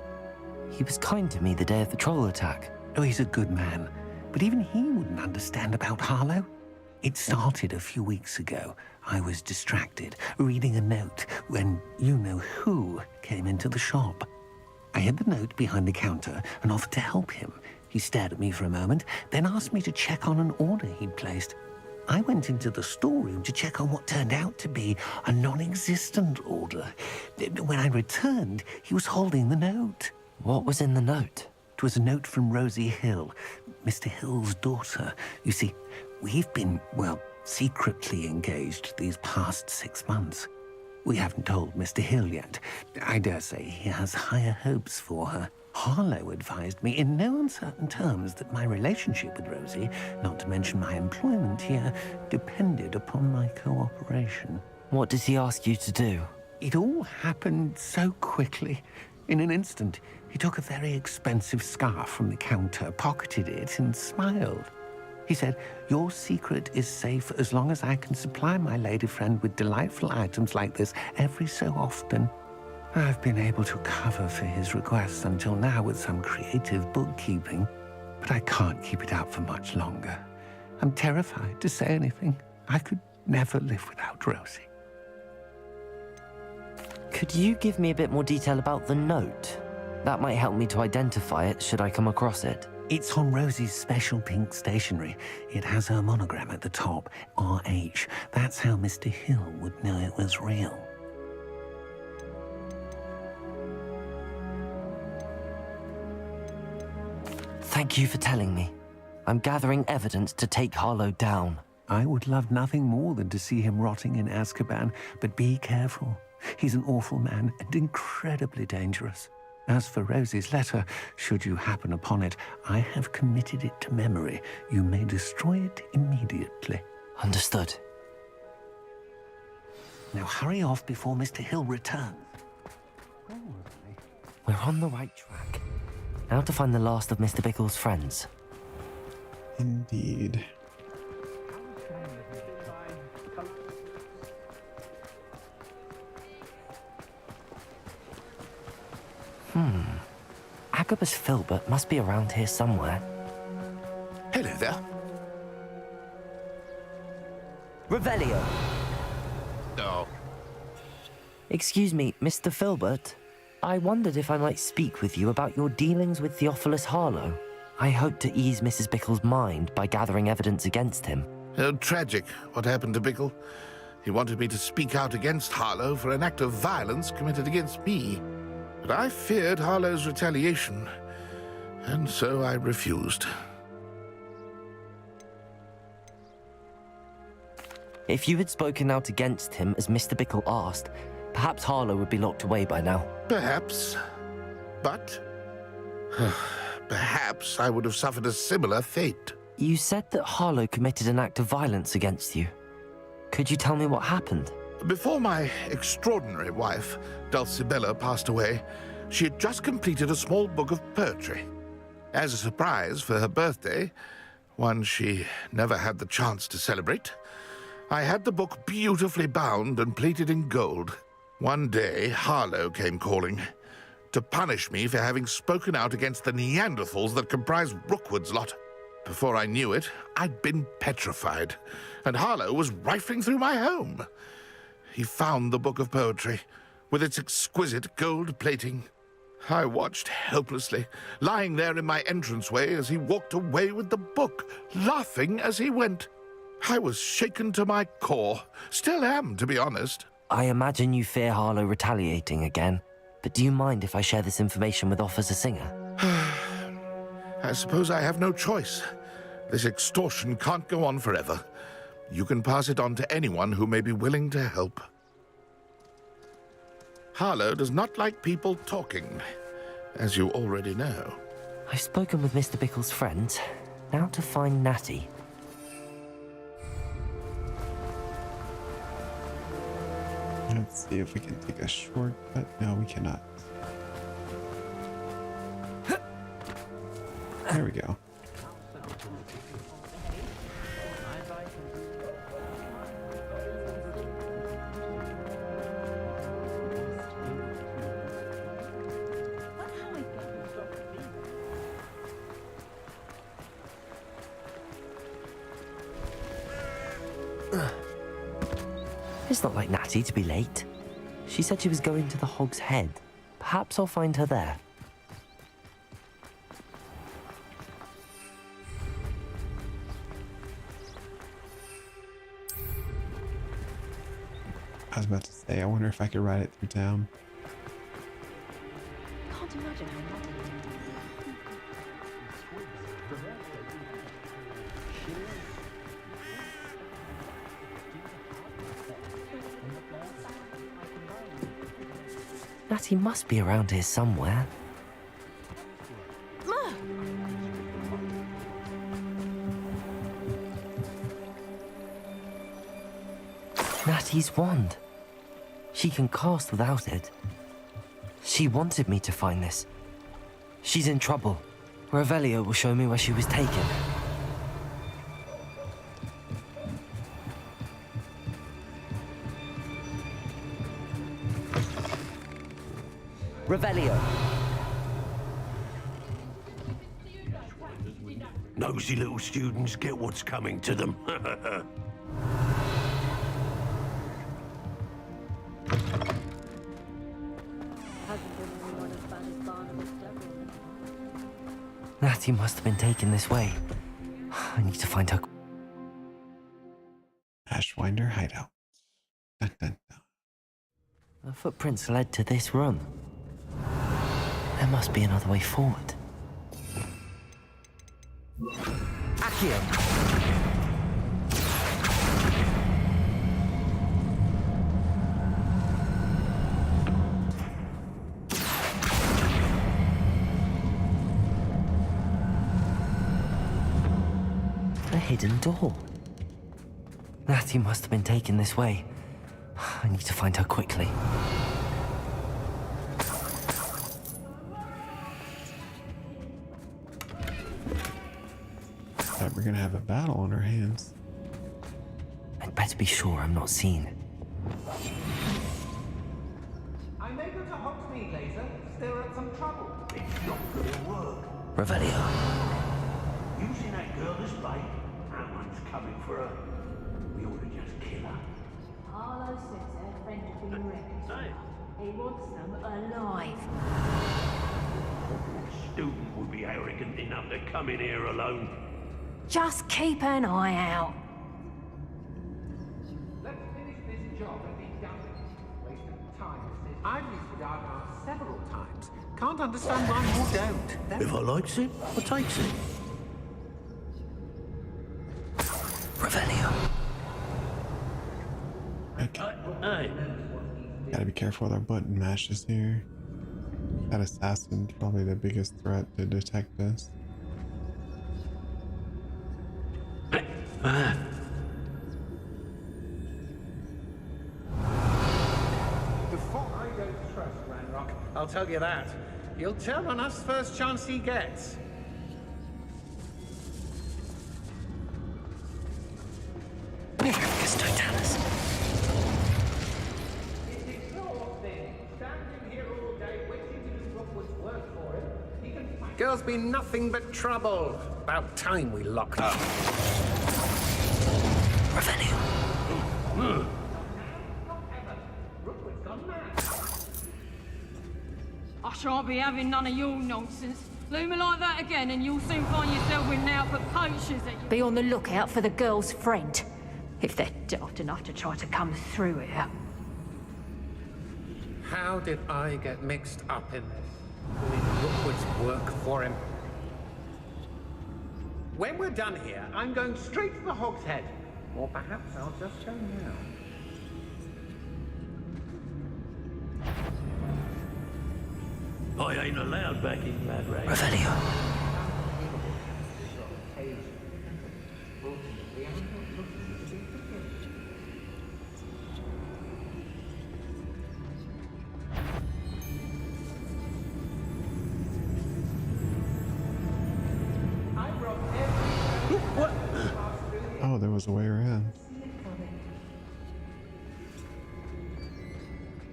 He was kind to me the day of the troll attack.
Oh, he's a good man, but even he wouldn't understand about Harlow. It started a few weeks ago. I was distracted, reading a note, when you-know-who came into the shop. I hid the note behind the counter and offered to help him. He stared at me for a moment, then asked me to check on an order he'd placed. I went into the storeroom to check on what turned out to be a non-existent order. When I returned, he was holding the note.
What was in the note?
It was a note from Rosie Hill, Mr. Hill's daughter. You see, we've been, well, secretly engaged these past 6 months. We haven't told Mr. Hill yet. I dare say he has higher hopes for her. Harlow advised me in no uncertain terms that my relationship with Rosie, not to mention my employment here, depended upon my cooperation.
What did he ask you to do?
It all happened so quickly. In an instant, he took a very expensive scarf from the counter, pocketed it, and smiled. He said, "Your secret is safe as long as I can supply my lady friend with delightful items like this every so often." I've been able to cover for his requests until now with some creative bookkeeping, but I can't keep it up for much longer. I'm terrified to say anything. I could never live without Rosie.
Could you give me a bit more detail about the note? That might help me to identify it should I come across it.
It's on Rosie's special pink stationery. It has her monogram at the top, RH. That's how Mr. Hill would know it was real.
Thank you for telling me. I'm gathering evidence to take Harlow down.
I would love nothing more than to see him rotting in Azkaban, but be careful. He's an awful man and incredibly dangerous. As for Rosie's letter, should you happen upon it, I have committed it to memory. You may destroy it immediately.
Understood.
Now hurry off before Mr. Hill returns.
We're on the right track. Now to find the last of Mr. Bickle's friends.
Indeed.
Agabus Filbert must be around here somewhere.
Hello there.
Revelio!
Oh.
Excuse me, Mr. Filbert. I wondered if I might speak with you about your dealings with Theophilus Harlow. I hope to ease Mrs. Bickle's mind by gathering evidence against him.
Tragic, what happened to Bickle. He wanted me to speak out against Harlow for an act of violence committed against me. But I feared Harlow's retaliation, and so I refused.
If you had spoken out against him as Mr. Bickle asked, perhaps Harlow would be locked away by now.
Perhaps. But perhaps I would have suffered a similar fate.
You said that Harlow committed an act of violence against you. Could you tell me what happened?
Before my extraordinary wife, Dulcibella, passed away, she had just completed a small book of poetry. As a surprise for her birthday, one she never had the chance to celebrate, I had the book beautifully bound and plated in gold. One day, Harlow came calling to punish me for having spoken out against the Neanderthals that comprise Rookwood's lot. Before I knew it, I'd been petrified, and Harlow was rifling through my home. He found the book of poetry, with its exquisite gold plating. I watched helplessly, lying there in my entranceway as he walked away with the book, laughing as he went. I was shaken to my core. Still am, to be honest.
I imagine you fear Harlow retaliating again, but do you mind if I share this information with Officer Singer?
I suppose I have no choice. This extortion can't go on forever. You can pass it on to anyone who may be willing to help. Harlow does not like people talking, as you already know.
I've spoken with Mr. Bickle's friends. Now to find Natty.
Let's see if we can take a shortcut. No, we cannot. There we go.
It's not like Natty to be late. She said she was going to the Hog's Head. Perhaps I'll find her there.
I was about to say, I wonder if I could ride it through town.
Can't imagine how much.
Natty must be around here somewhere. Natty's wand. She can cast without it. She wanted me to find this. She's in trouble. Revelio will show me where she was taken. Revelio.
Nosy little students get what's coming to them.
Natty must have been taken this way. I need to find her.
Ashwinder hideout. Dun, dun, dun.
The footprints led to this room. There must be another way forward. Accio! A hidden door. Natty must have been taken this way. I need to find her quickly.
We're gonna have a battle on our hands.
I'd better be sure I'm not seen.
I'm able to Hogsmeade later. Still at some trouble.
It's not gonna work.
Revelio.
You seen that girl this late? That one's coming for her. We ought to just kill her.
Harlow says her friend will be reconciled. He wants them alive.
A student would be arrogant enough to come in here alone.
Just keep an eye out.
Let's finish this job and be done with it. Waste of time, this is. I've used the garden arm several times. Can't understand why you don't.
If I likes it, I takes it.
Revelio.
Okay. Gotta be careful with our button mashes here. That assassin's probably the biggest threat to detect us.
The fool I don't trust, Ranrock. I'll tell you that. He'll turn on us first chance he gets.
It's Titanus.
It's exhausting. Standing here all day waiting to do Rookwood's work for him. He can find... Girls be nothing but trouble. About time we locked up.
Revelio.
Rookwood's gone mad.
I shan't be having none of your nonsense. Leave me like that again and you'll soon find yourself with now for poachers at you.
Be on the lookout for the girl's friend. If they're daft enough to try to come through here.
How did I get mixed up in this? Doing Rookwood's work for him. When we're done here, I'm going straight to the Hog's Head. Or perhaps I'll just go now.
I ain't allowed back in Mad Rag.
Revelio.
Oh, there was a way around.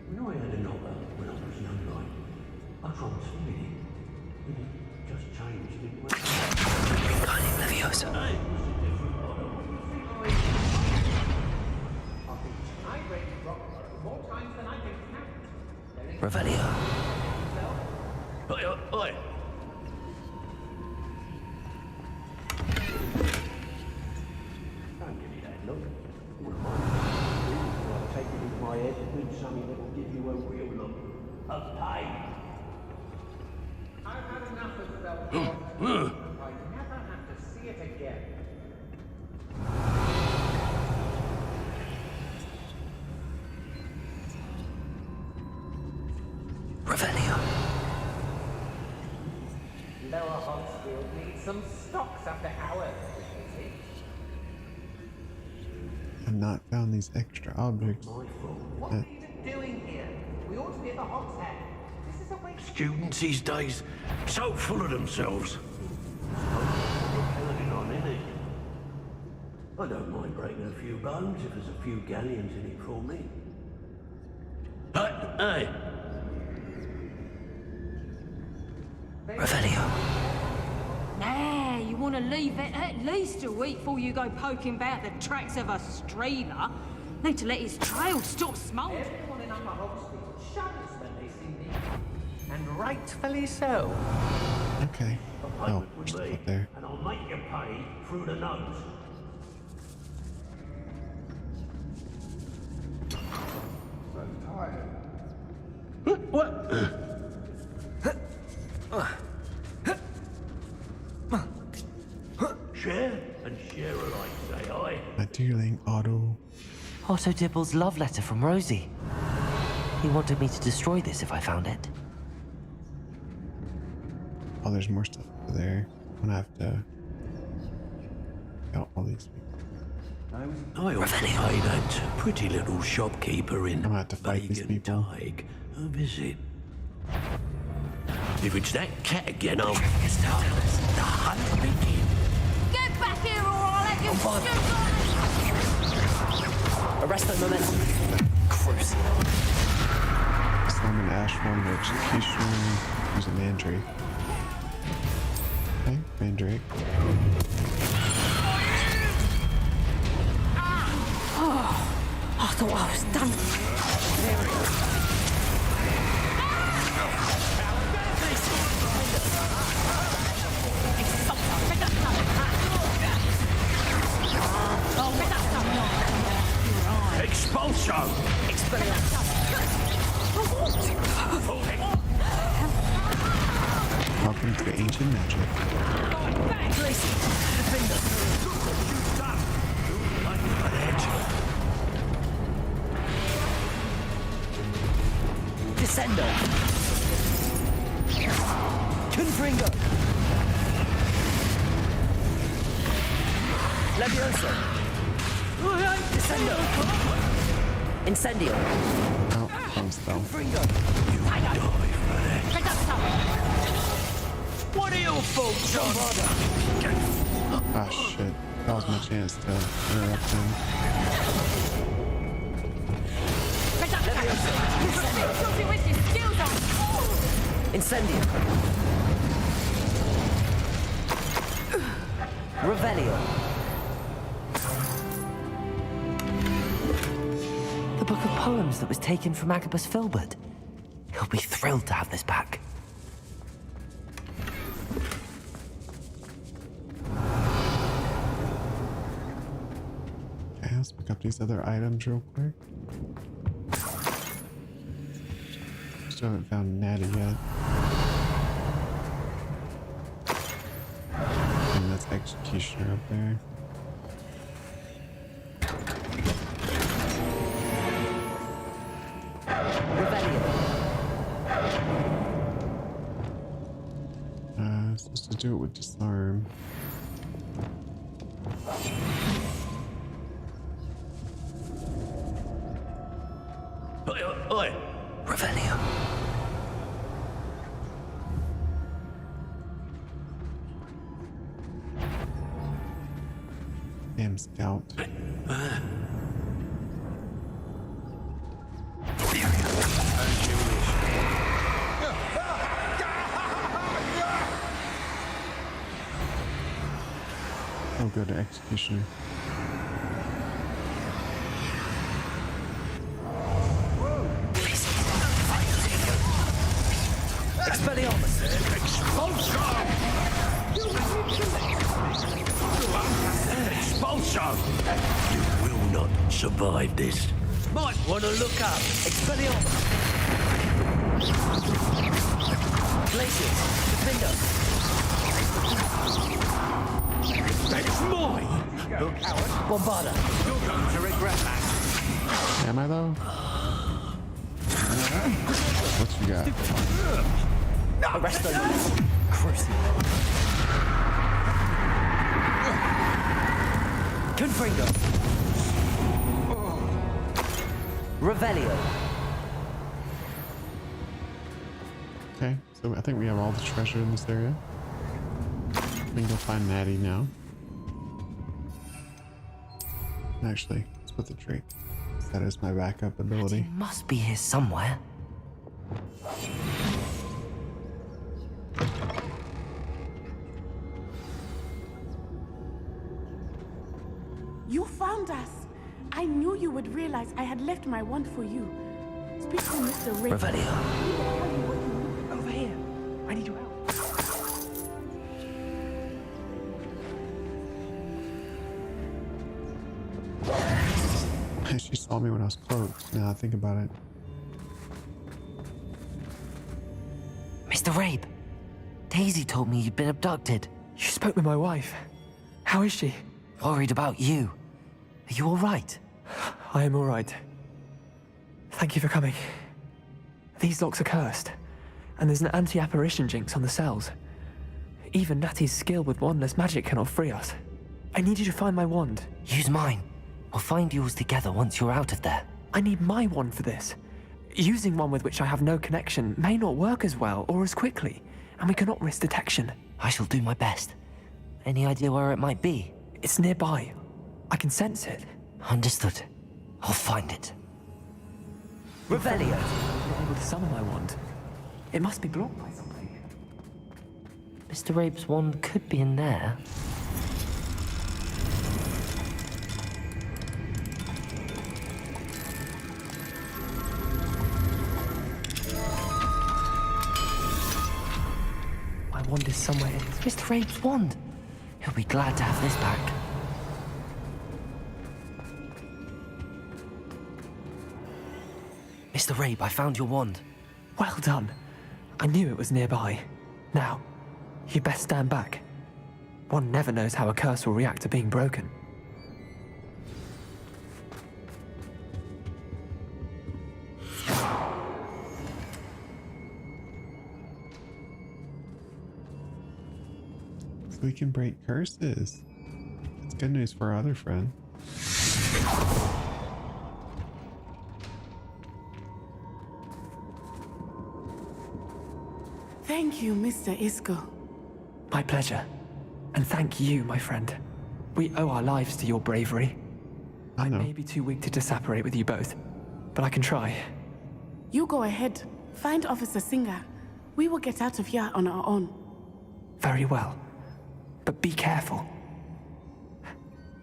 When I had a knocker when I was young, I tried swimming it. It just changed. It went...
Wingardium Leviosa.
Oi. Don't give me that look. Wouldn't mind I'll take it into my head to do something that will give you a real look. A pain.
I've had enough of Belfort. I never have to see it again.
Revelio.
Lower Hogsfield needs some stocks after hours.
I've not found these extra objects.
What are you even doing here? We ought to be at the Hog's Head. This is a waste.
Students these days, so full of themselves. Counting on, innit? I don't mind breaking a few bones if there's a few galleons in it for me. Hey!
Revelio.
Nah, you want to leave it at least a week before you go poking about the tracks of a streamer. Need to let his trail stop smouldering.
Everyone in Upper Hogsfield shudders when they see me. And rightfully so.
Okay. Oh, we're still up there.
And I'll make you pay through the nose.
So tired.
What? Share and share alike, say I.
My dearling Otto.
Otto Dibble's love letter from Rosie. He wanted me to destroy this if I found it.
Oh, there's more stuff over there. I'm gonna have to kill all these people.
I ought to pay that pretty little shopkeeper in
I'm gonna have to fight these people.
Tig a visit. If it's that cat again, I'll... The hunt begin.
Get back here or I'll let you shoot
Arresto momentum. Cruise.
Summon Ashmore, the Executioner, use a Mandrake. Okay, Mandrake.
Oh, I thought I was done.
Expulso!
Welcome to ancient magic.
Descendo. Confringo. Levioso. Descendo. Incendio.
Oh, wrong spell.
Confringo.
What are your faults, John?
Ah, shit. That was my chance to interrupt him.
Incendio. Revelio. The book of poems that was taken from Agabus Filbert. He'll be thrilled to have this back.
Okay, let's pick up these other items real quick. Still haven't found Natty yet. And that's Executioner up there. Supposed to do it with disarm.
Oi!
Revelio.
Damn scout. Oh, go to Executioner.
Expelliarmus!
Expulsion! Expulsion! You will not survive this.
Might want to look up. Expelliarmus! Glacius! Defender!
That's mine!
Bombarda!
You're going to regret that.
Am I though? What you got?
Arresto! Crucible! Confringo! Revelio!
Okay, so I think we have all the treasure in this area. We can go find Natty now. Actually, let's put the Drake. That is my backup ability.
He must be here somewhere.
You found us. I knew you would realize I had left my wand for you. Speak to Mr. Ray.
Revelio.
Over here. I need your help.
She saw me when I was cloaked. Now I think about it.
Mr. Rabe, Daisy told me you'd been abducted.
You spoke with my wife. How is she?
Worried about you. Are you all right?
I am all right. Thank you for coming. These locks are cursed, and there's an anti-apparition jinx on the cells. Even Natty's skill with wandless magic cannot free us. I need you to find my wand.
Use mine. We'll find yours together once you're out of there.
I need my wand for this. Using one with which I have no connection may not work as well or as quickly, and we cannot risk detection.
I shall do my best. Any idea where it might be?
It's nearby. I can sense it.
Understood. I'll find it. Revelio!
I'm not able to summon my wand. It must be blocked by something.
Mr. Rabe's wand could be in there.
My wand is somewhere in this.
Mr. Rabe's wand! He'll be glad to have this back. Mr. Rabe, I found your wand.
Well done. I knew it was nearby. Now, you best stand back. One never knows how a curse will react to being broken.
So we can break curses. It's good news for our other friend.
Thank you, Mr. Isco.
My pleasure. And thank you, my friend. We owe our lives to your bravery. I may be too weak to disapparate with you both, but I can try.
You go ahead. Find Officer Singer. We will get out of here on our own.
Very well. But be careful.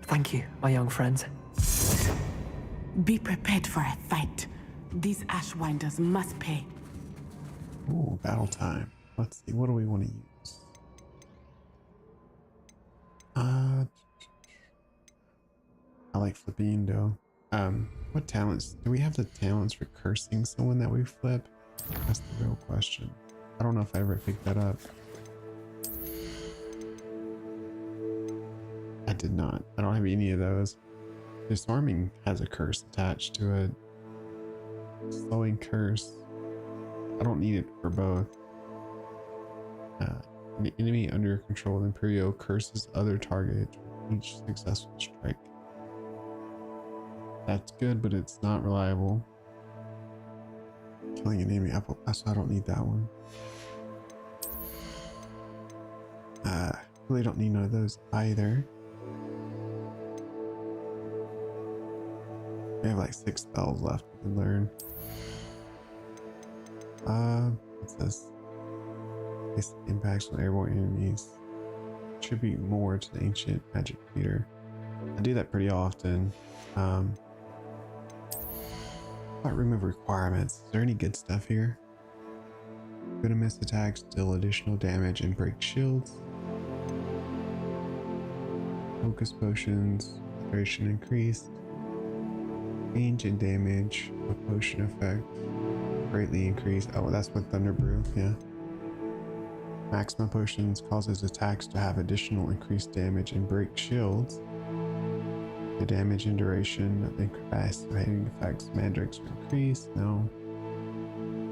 Thank you, my young friends.
Be prepared for a fight. These Ashwinders must pay.
Ooh, battle time. Let's see, what do we want to use? I like flipping though. What talents? Do we have the talents for cursing someone that we flip? That's the real question. I don't know if I ever picked that up. I did not. I don't have any of those. Disarming has a curse attached to it. Slowing curse. I don't need it for both. An enemy under control of Imperio curses other target each successful strike. That's good, but it's not reliable. Killing an enemy apple. So I don't need that one. Really don't need none of those either. We have like 6 spells left we can learn. What's this? This impacts on airborne enemies. Attribute more to the ancient magic meter. I do that pretty often. What room of requirements? Is there any good stuff here? Venomous attacks deal additional damage and break shields. Focus potions, duration increased. Range and damage with potion effect greatly increased. Oh, that's with Thunder Brew, yeah. Maximum potions causes attacks to have additional increased damage and break shields. The damage and duration of incapacitating effects mandrakes increase. No.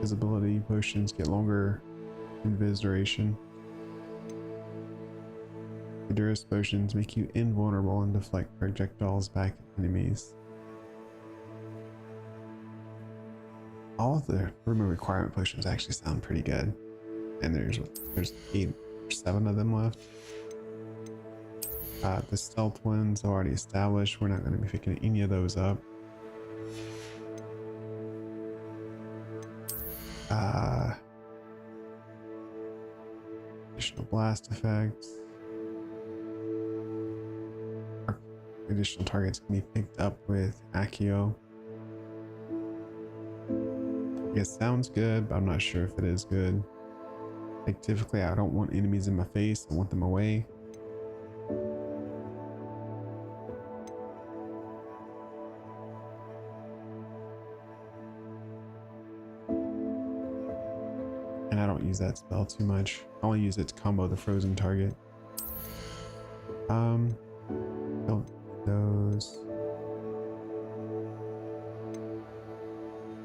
Visibility potions get longer invis duration. The Durist potions make you invulnerable and deflect projectiles back at enemies. All of the rumor requirement potions actually sound pretty good. And there's 8 or 7 of them left. The stealth ones already established. We're not going to be picking any of those up. Additional blast effects. Additional targets can be picked up with Accio. It sounds good, but I'm not sure if it is good. Like, typically I don't want enemies in my face, I want them away. And I don't use that spell too much. I only use it to combo the frozen target. Don't need those.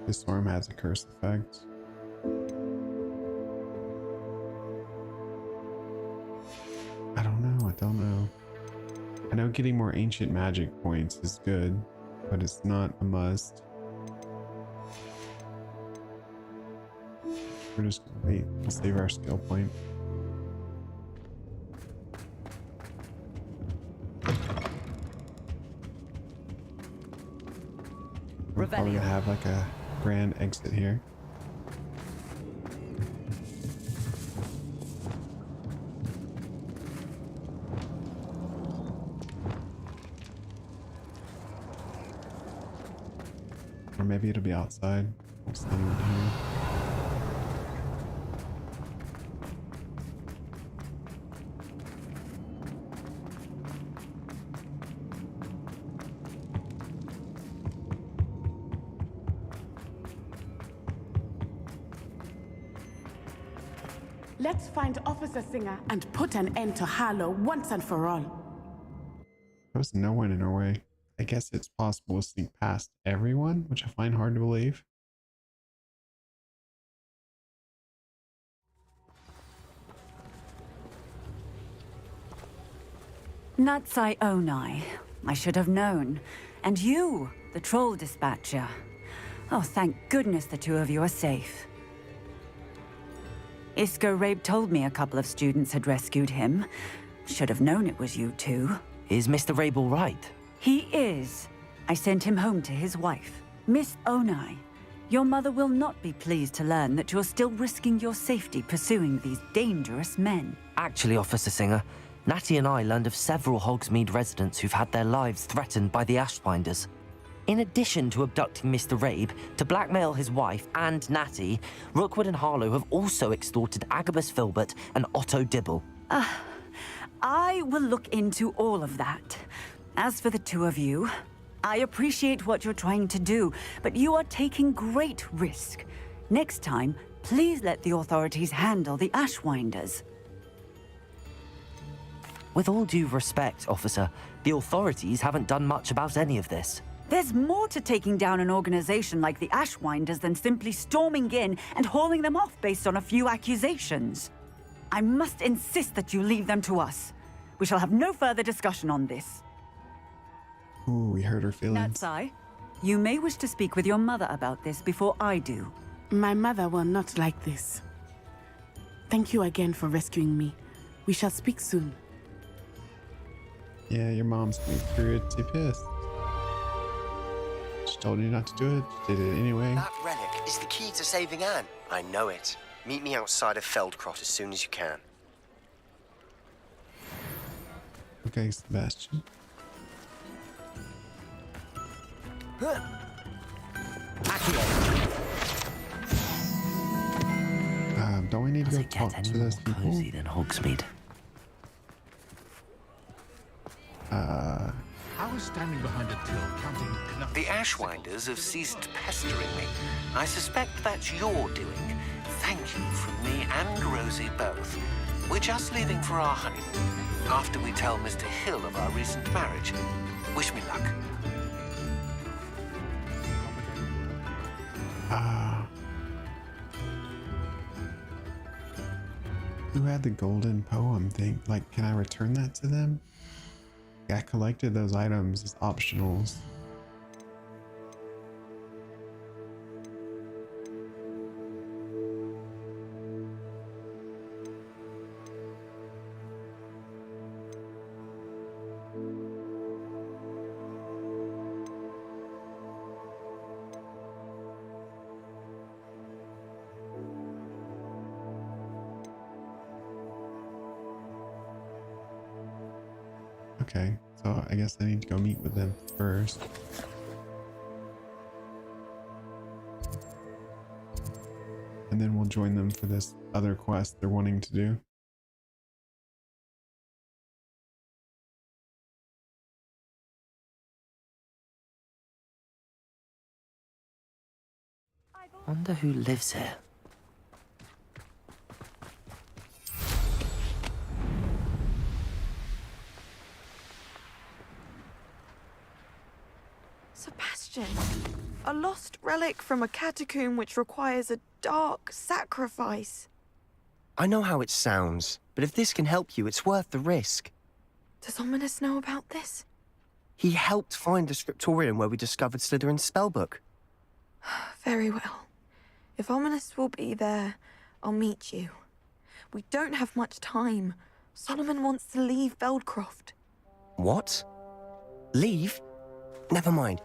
This storm has a curse effect. I don't know. I know getting more ancient magic points is good, but it's not a must. We're just gonna wait. We'll save our skill point. We're probably gonna have like a grand exit here. Or maybe it'll be outside. We'll see anyone here.
Let's find Officer Singer and put an end to Harlow once and for all.
There was no one in our way. I guess it's possible to sneak past everyone, which I find hard to believe.
Natsai Onai. I should have known. And you, the troll dispatcher. Oh, thank goodness the two of you are safe. Isco Rabe told me a couple of students had rescued him. Should have known it was you two.
Is Mr. Rabe all right?
He is. I sent him home to his wife. Miss Onai, your mother will not be pleased to learn that you're still risking your safety pursuing these dangerous men.
Actually, Officer Singer, Natty and I learned of several Hogsmeade residents who've had their lives threatened by the Ashbinders. In addition to abducting Mr. Rabe to blackmail his wife and Natty, Rookwood and Harlow have also extorted Agabus Filbert and Otto Dibble.
I will look into all of that. As for the two of you, I appreciate what you're trying to do, but you are taking great risk. Next time, please let the authorities handle the Ashwinders.
With all due respect, officer, the authorities haven't done much about any of this.
There's more to taking down an organization like the Ashwinders than simply storming in and hauling them off based on a few accusations. I must insist that you leave them to us. We shall have no further discussion on this.
Ooh, we hurt her feelings.
Natsai, you may wish to speak with your mother about this before I do.
My mother will not like this. Thank you again for rescuing me. We shall speak soon.
Yeah, your mom's gonna be pretty pissed. She told you not to do it, she did it anyway.
That relic is the key to saving Anne. I know it. Meet me outside of Feldcrot as soon as you can.
Okay, Sebastian. don't we need to
Does
go
it get
talk
any
to
more
those people?
cozy than Hogsmeade?
I was standing behind a till counting nuts.
The Ashwinders have ceased pestering me. I suspect that's your doing. Thank you from me and Rosie both. We're just leaving for our honeymoon, after we tell Mr. Hill of our recent marriage. Wish me luck.
Who had the golden poem thing? Like, can I return that to them? Yeah, I collected those items as optionals. Okay, so I guess I need to go meet with them first. And then we'll join them for this other quest they're wanting to do.
Wonder who lives here.
Sebastian, a lost relic from a catacomb which requires a dark sacrifice.
I know how it sounds, but if this can help you, it's worth the risk.
Does Ominous know about this?
He helped find the scriptorium where we discovered Slytherin's spellbook.
Very well. If Ominous will be there, I'll meet you. We don't have much time. Solomon wants to leave Feldcroft.
What? Leave? Never mind.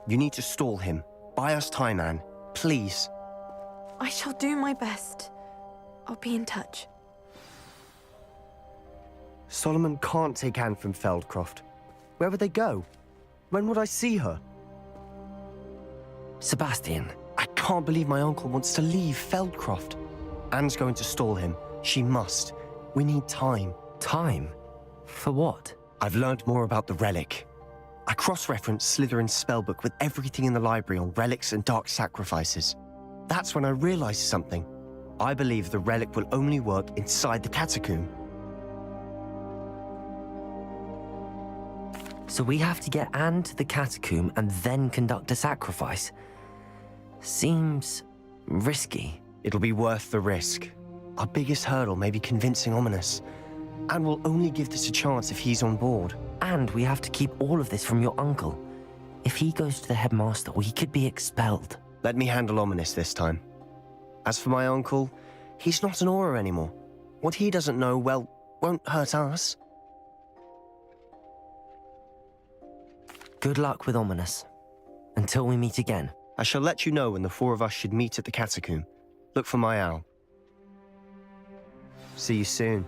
You need to stall him. Buy us time, Anne. Please.
I shall do my best. I'll be in touch.
Solomon can't take Anne from Feldcroft. Where would they go? When would I see her?
Sebastian.
I can't believe my uncle wants to leave Feldcroft. Anne's going to stall him. She must. We need time.
Time? For what?
I've learned more about the relic. I cross-referenced Slytherin's spellbook with everything in the library on relics and dark sacrifices. That's when I realized something. I believe the relic will only work inside the catacomb.
So we have to get Anne to the catacomb and then conduct a sacrifice. Seems risky.
It'll be worth the risk. Our biggest hurdle may be convincing Ominous. And we'll only give this a chance if he's on board.
And we have to keep all of this from your uncle. If he goes to the headmaster, we could be expelled.
Let me handle Ominous this time. As for my uncle, he's not an Auror anymore. What he doesn't know, well, won't hurt us.
Good luck with Ominous. Until we meet again.
I shall let you know when the four of us should meet at the catacomb. Look for my owl. See you soon.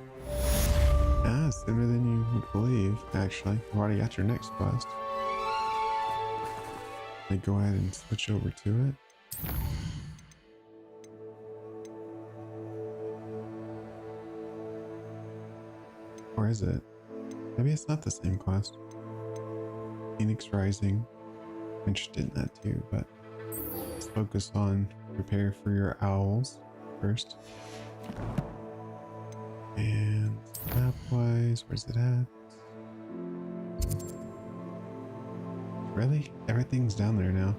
Ah, sooner than you would believe, actually. I've already got your next quest. Let me go ahead and switch over to it. Or is it? Maybe it's not the same quest. Phoenix Rising. I'm interested in that too, but let's focus on prepare for your owls first. And map-wise, where's it at? Really? Everything's down there now.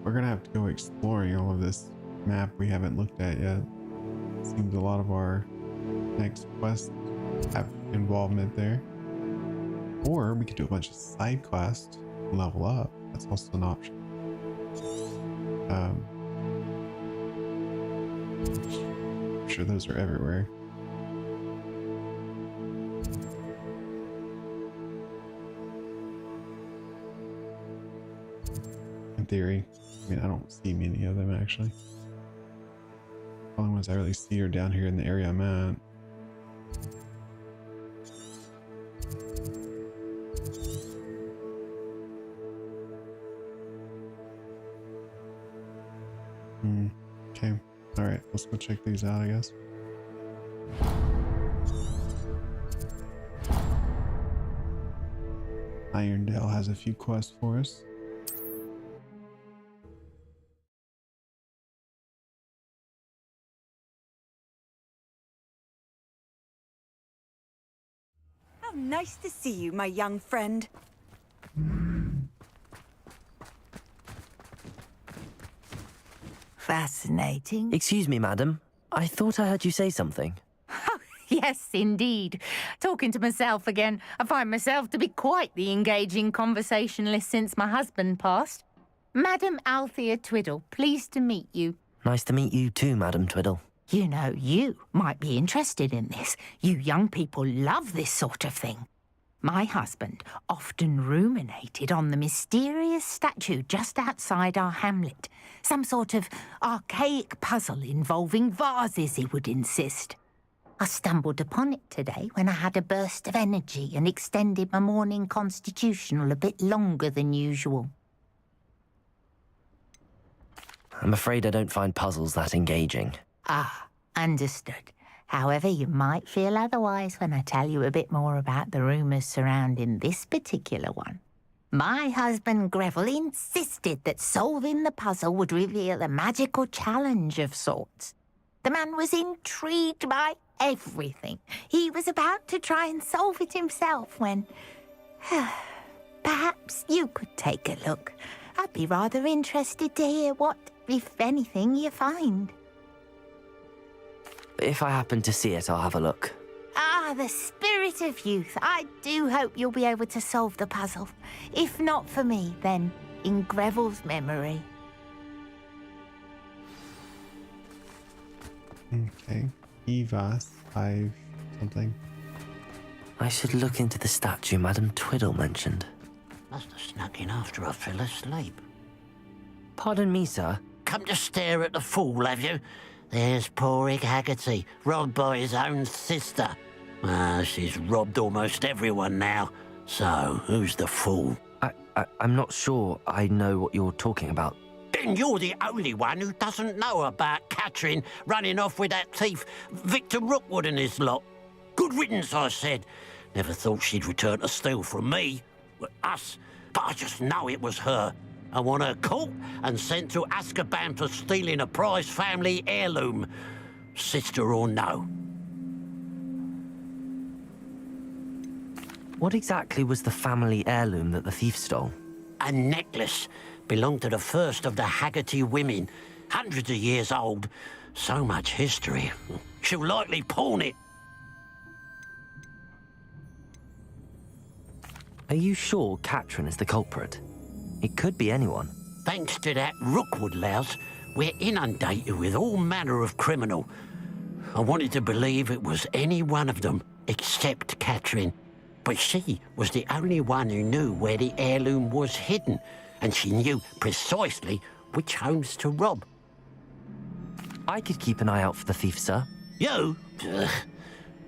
We're gonna have to go exploring all of this map we haven't looked at yet. Seems a lot of our next quests have involvement there. Or we could do a bunch of side quests and level up. That's also an option. I'm sure those are everywhere. In theory. I mean, I don't see many of them actually. The only ones I really see are down here in the area I'm at. Okay. Alright, let's go go check these out, I guess. Irondale has a few quests for us.
How nice to see you, my young friend.
Fascinating.
Excuse me, madam. I thought I heard you say something.
Yes, indeed. Talking to myself again. I find myself to be quite the engaging conversationalist since my husband passed. Madam Althea Twiddle, pleased to meet you.
Nice to meet you too, Madam Twiddle.
You know, you might be interested in this. You young people love this sort of thing. My husband often ruminated on the mysterious statue just outside our hamlet. Some sort of archaic puzzle involving vases, he would insist. I stumbled upon it today when I had a burst of energy and extended my morning constitutional a bit longer than usual.
I'm afraid I don't find puzzles that engaging.
Ah, understood. However, you might feel otherwise when I tell you a bit more about the rumours surrounding this particular one. My husband Greville insisted that solving the puzzle would reveal a magical challenge of sorts. The man was intrigued by everything. He was about to try and solve it himself when... Perhaps you could take a look. I'd be rather interested to hear what, if anything, you find.
If I happen to see it, I'll have a look.
Ah, the spirit of youth. I do hope you'll be able to solve the puzzle. If not for me, then in Greville's memory.
Okay. Evas 5 something.
I should look into the statue Madam Twiddle mentioned.
Must have snuck in after I fell asleep.
Pardon me, sir.
Come to stare at the fool, have you? There's poor Ig Haggerty, robbed by his own sister. She's robbed almost everyone now. So, who's the fool?
I'm not sure I know what you're talking about.
Then you're the only one who doesn't know about Catherine running off with that thief, Victor Rookwood and his lot. Good riddance, I said. Never thought she'd return to steal from me, us, but I just know it was her. I want her caught and sent to Azkaban for stealing a prized family heirloom, sister or no.
What exactly was the family heirloom that the thief stole?
A necklace. Belonged to the first of the Haggerty women. Hundreds of years old. So much history. She'll likely pawn it.
Are you sure Catherine is the culprit? It could be anyone.
Thanks to that Rookwood louse, we're inundated with all manner of criminal. I wanted to believe it was any one of them, except Catherine. But she was the only one who knew where the heirloom was hidden, and she knew precisely which homes to rob.
I could keep an eye out for the thief, sir.
You? Ugh.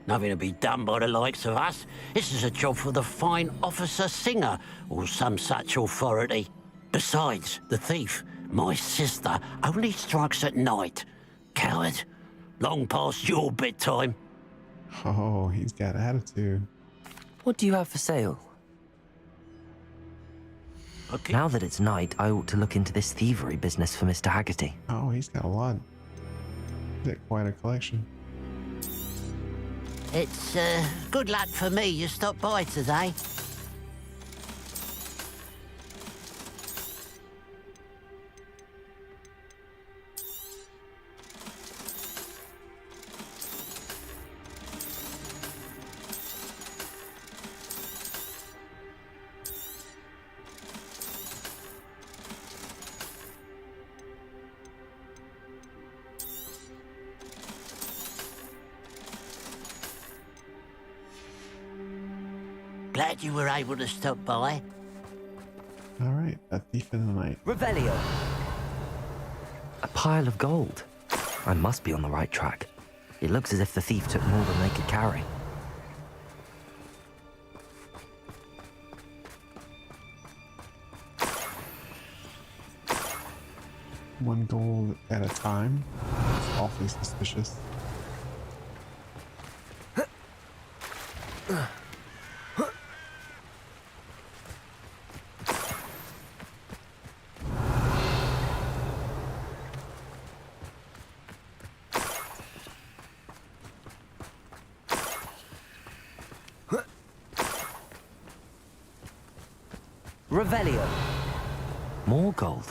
Nothing to be done by the likes of us. This is a job for the fine officer Singer, or some such authority. Besides, the thief, my sister, only strikes at night. Coward. Long past your bedtime.
Oh, he's got attitude.
What do you have for sale?
Okay.
Now that it's night, I ought to look into this thievery business for Mr. Haggerty.
Oh, he's got a lot. He's got quite a collection.
It's good luck for me you stopped by today. Glad you were able to stop by.
All right, a thief in the night.
Revelio. A pile of gold. I must be on the right track. It looks as if the thief took more than they could carry.
One gold at a time. awfully suspicious.
Revelio. More gold.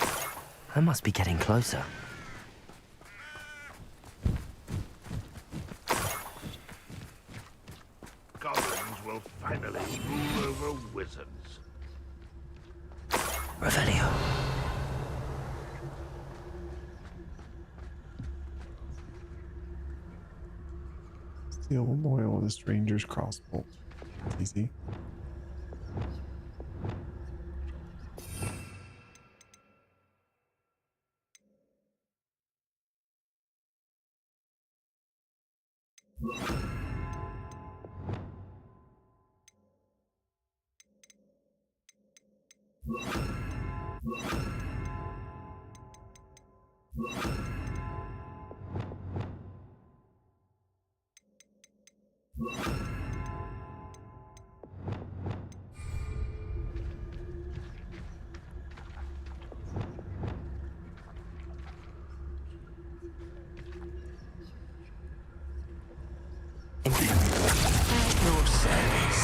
I must be getting closer.
Goblins will finally rule over wizards.
Revelio.
Steal loyal the stranger's crossbolt. Easy.
Your service.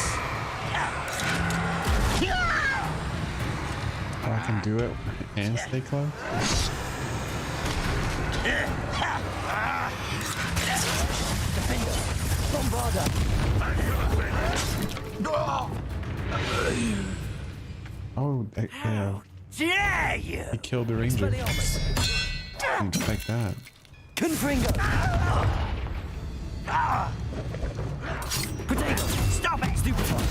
Oh, I can do it and stay close.
Bombarda.
Oh,
Dare you!
he killed the ranger. Didn't expect that.
Confringo.
Potato! Stop it! Stupefy!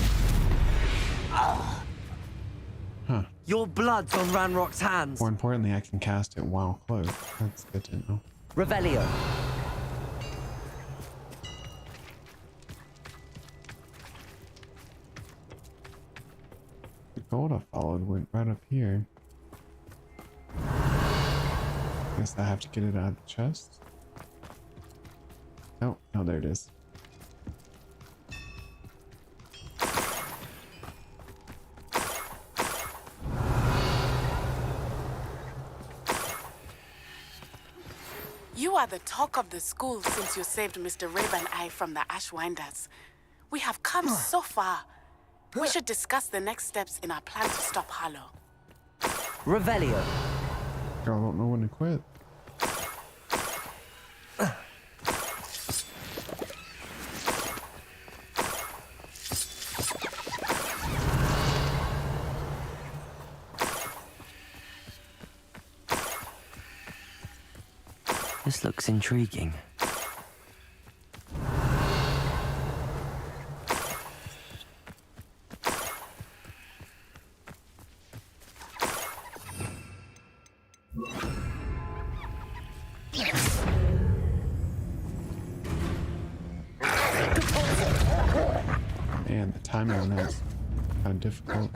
Huh.
Your blood's on Ranrock's hands.
More importantly, I can cast it while close. That's good to know.
Revelio.
The gold I followed went right up here. Guess I have to get it out of the chest. Oh, no, there it is.
You are the talk of the school since you saved Mr. Rib and I from the Ashwinders. We have come so far. We should discuss the next steps in our plan to stop Harlow.
Revelio.
Girl, I don't know when to quit.
This looks intriguing.
Man, the timing on that's kind of difficult.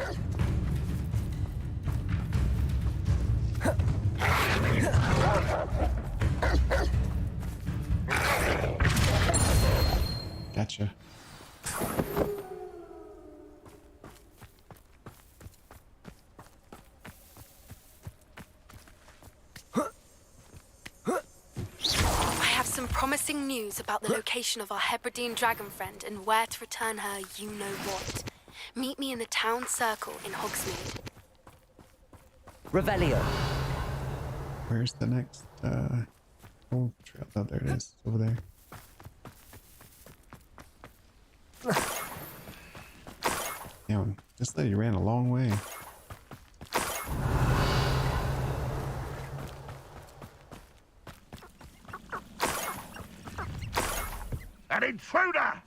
Gotcha.
I have some promising news about the location of our Hebridean dragon friend and where to return her you-know-what. Meet me in the town circle in Hogsmeade.
Revelio.
Where's the next old trail? Oh, there it is. It's over there. Damn, this lady ran a long way.
An intruder!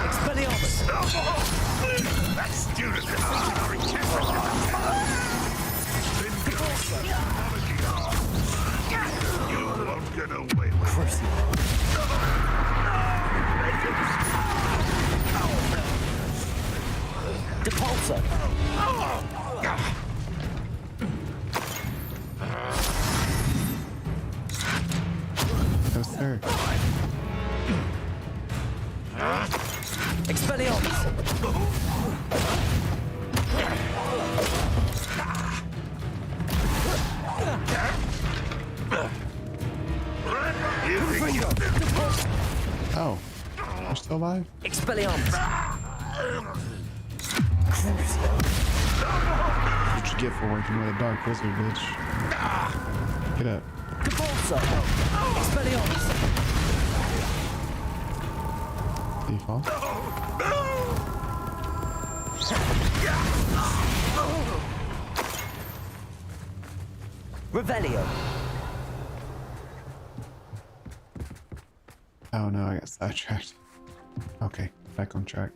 Expelliarmus!
That student is our integrity. You won't get away with it.
Depulsor!
No, sir.
Expelliarmus!
Oh, you're still alive?
Expelliarmus!
What you get for working with a dark wizard, bitch? Get up.
Depulsor! Expelliarmus!
Default.
Revelio!
Oh no, I got sidetracked. Okay, back on track.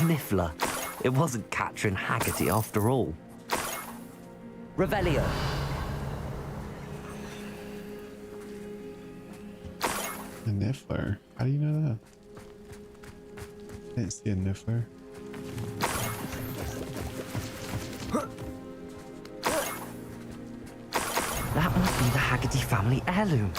Niffler. It wasn't Catherine Haggerty after all. Revelio.
A Niffler? How do you know that? I didn't see a Niffler.
That must be the Haggerty family heirloom.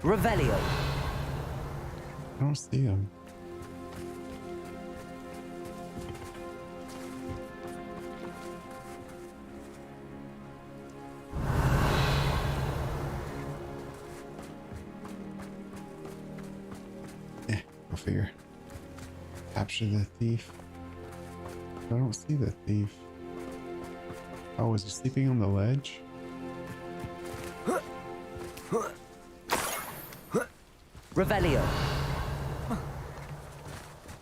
Revelio.
I don't see him. Go figure. Capture the thief. I don't see the thief. Oh, is he sleeping on the ledge?
Revelio.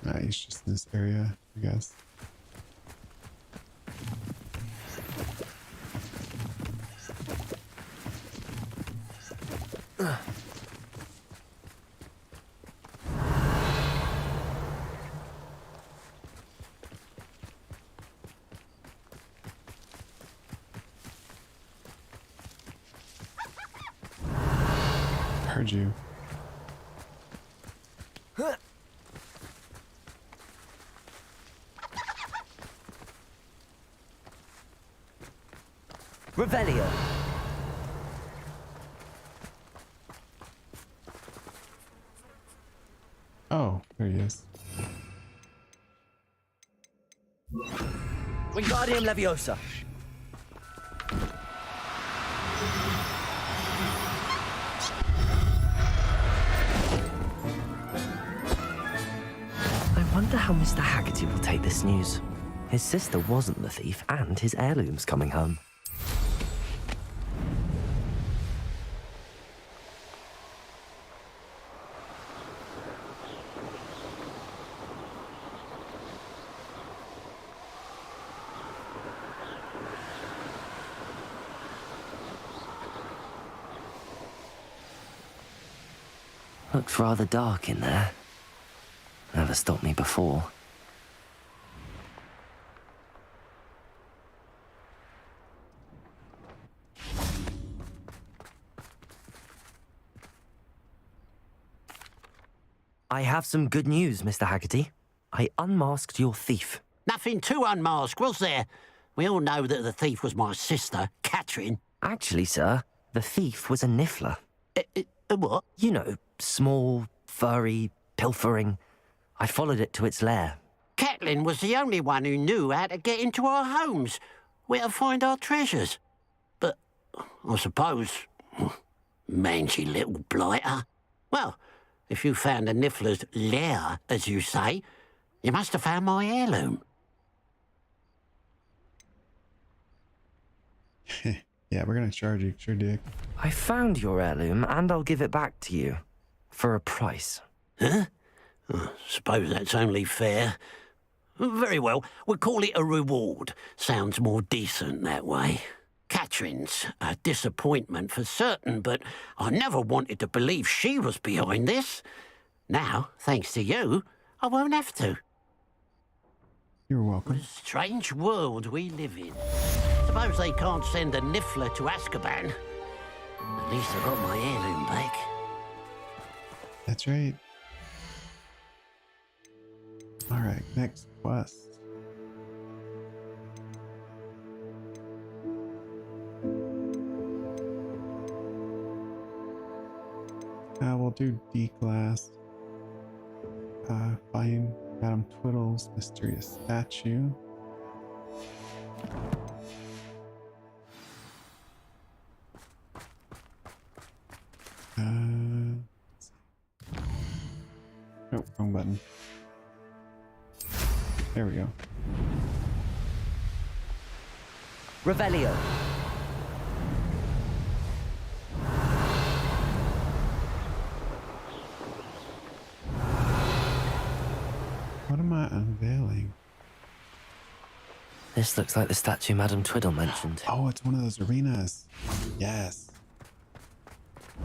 Nah, he's just in this area, I guess. Heard you.
Revelio.
Oh, there he is.
Wingardium Leviosa. I wonder how Mr. Haggerty will take this news. His sister wasn't the thief, and his heirloom's coming home. Looks rather dark in there. Never stopped me before. I have some good news, Mr. Haggerty. I unmasked your thief.
Nothing to unmask, was there? We all know that the thief was my sister, Catherine.
Actually, sir, the thief was a Niffler.
A what?
You know, small, furry, pilfering. I followed it to its lair.
Catelyn was the only one who knew how to get into our homes. where to find our treasures. But I suppose, mangy little blighter. Well, if you found the Niffler's lair, as you say, you must have found my heirloom.
Yeah, we're gonna charge you, sure dick.
I found your heirloom and I'll give it back to you. For a price.
Huh? Suppose that's only fair. Very well, we'll call it a reward. Sounds more decent that way. Catherine's a disappointment for certain, but I never wanted to believe she was behind this. Now, thanks to you, I won't have to.
You're welcome.
What a strange world we live in. Suppose they can't send a Niffler to Azkaban. At least I got my heirloom back.
That's right. Alright, next quest. We'll do D class. Find Madame Twiddle's mysterious statue. Nope, wrong button. There we go.
Revelio.
What am I unveiling?
This looks like the statue Madame Twiddle mentioned.
Oh, it's one of those arenas. Yes.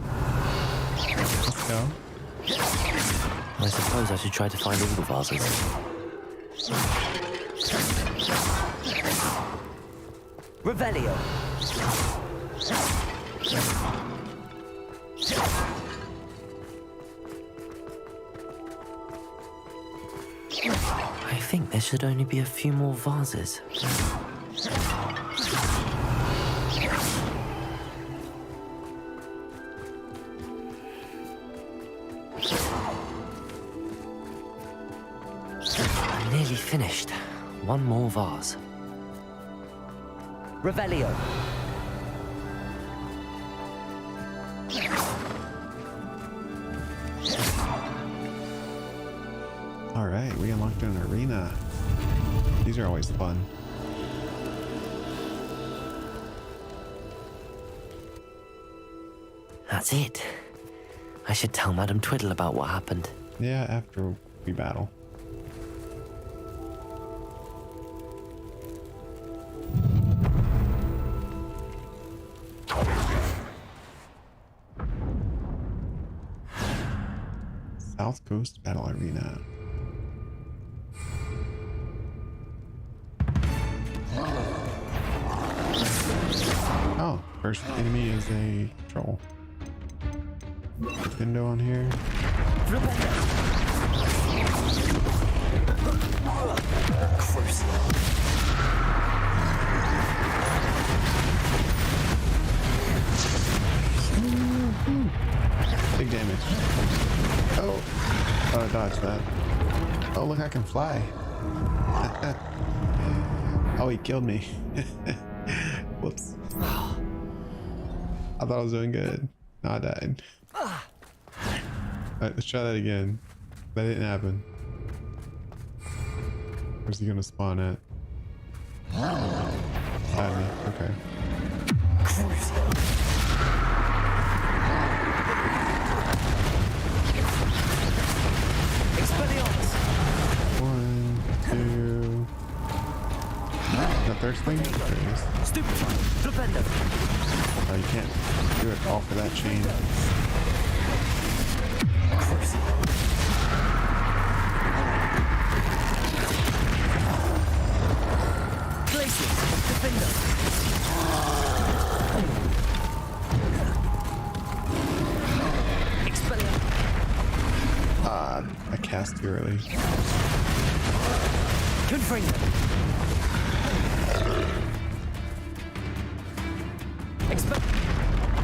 Let's go.
I suppose I should try to find all the vases. Revelio. I think there should only be a few more vases. I'm nearly finished. One more vase. Revelio.
Alright, we unlocked an arena. These are always fun.
That's it. I should tell Madame Twiddle about what happened.
Yeah, after we battle. South Coast Battle Arena. Oh, first enemy is a troll. Window on here. Big damage. Oh, thought I dodged that. Oh, look, I can fly. Oh, he killed me. Whoops. I thought I was doing good. No, I died. Alright, let's try that again. That didn't happen. Where's he gonna spawn at? At me. Okay. One, two. The third thing? There it is. Oh, you can't do it all for that chain. I cast too early.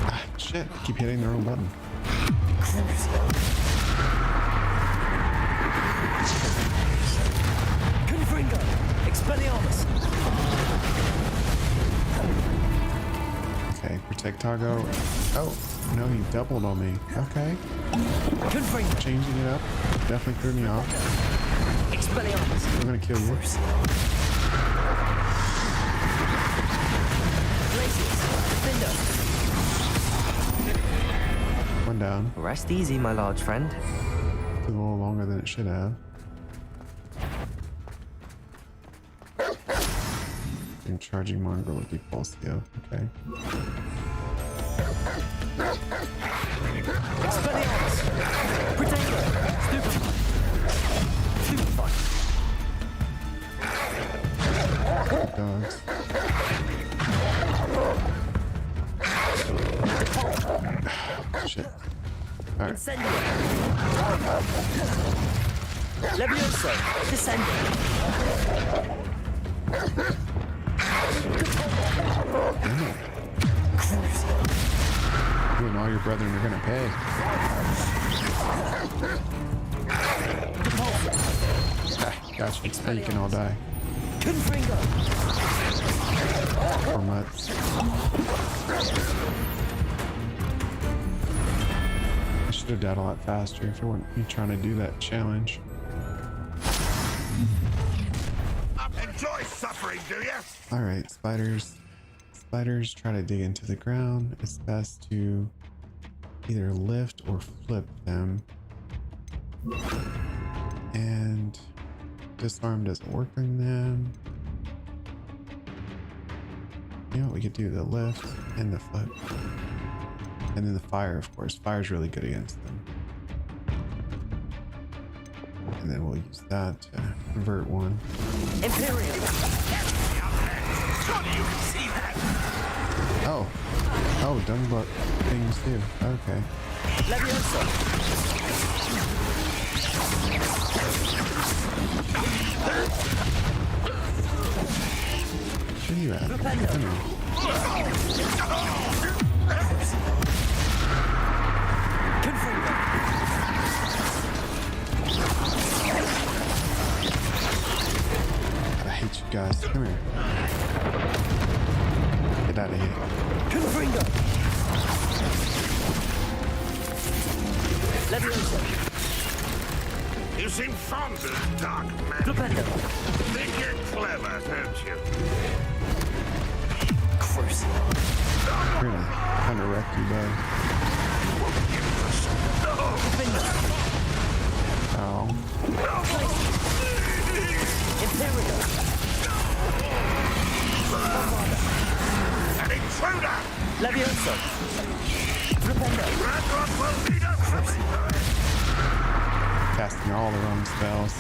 Ah, shit, I keep hitting the wrong button. Okay, protect Tago. Oh, no, he doubled on me. Okay. Changing it up. Definitely threw me off. We're gonna kill you. One down.
Rest easy, my large friend.
Took a little longer than it should have. I'm charging Mongrel with Repulsio. Okay. Dogs. Shit. Alright.
Levioso, descending.
You and all your brethren are gonna pay. Gotcha. Now you can all die. Poor mutts. I should have died a lot faster if it weren't me trying to do that challenge.
Enjoy suffering, do you?
Alright, spiders. Spiders try to dig into the ground. It's best to either lift or flip them. And disarm doesn't work on them. You know what we could do? The lift and the flip. And then the fire, of course. Fire's really good against them. And then we'll use that to convert one.
Imperium.
Oh. Oh, Dungbot things too. Okay.
Levioso.
Where are you at? Come here. God, I hate you guys. Come here. Get out of here.
You seem fond of dark magic. Think you're clever, don't you?
We're gonna kind of wreck you, bud. Oh.
An intruder!
Levioso.
Casting all the wrong spells.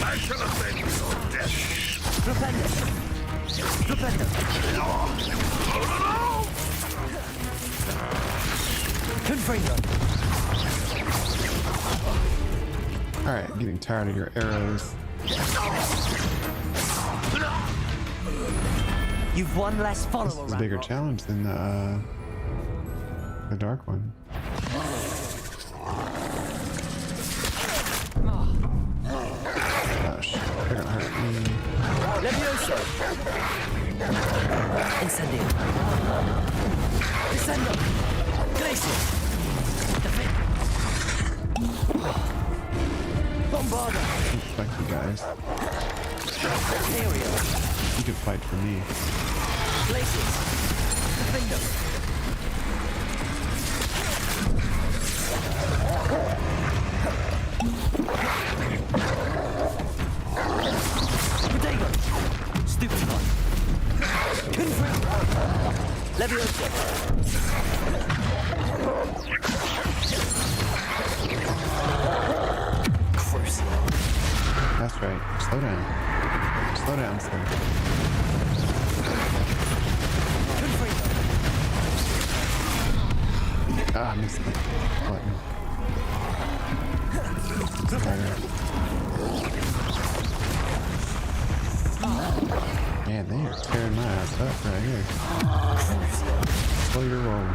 I shall avenge your death.
Alright, I'm getting tired of your arrows.
You've one less follower.
This is a bigger challenge than the dark one. Oh shit, they're gonna hurt me.
Levioso. Incendio. Descendo. Glacier. Bombarda.
Fuck you guys. You can fight for me.
Glaciers. Defendo. Potato. Stupid one. Confront. Levioso.
That's right. Slow down. Slow down, sir. Ah, I missed the button. Man, they are tearing my ass up right here. Slow your roll.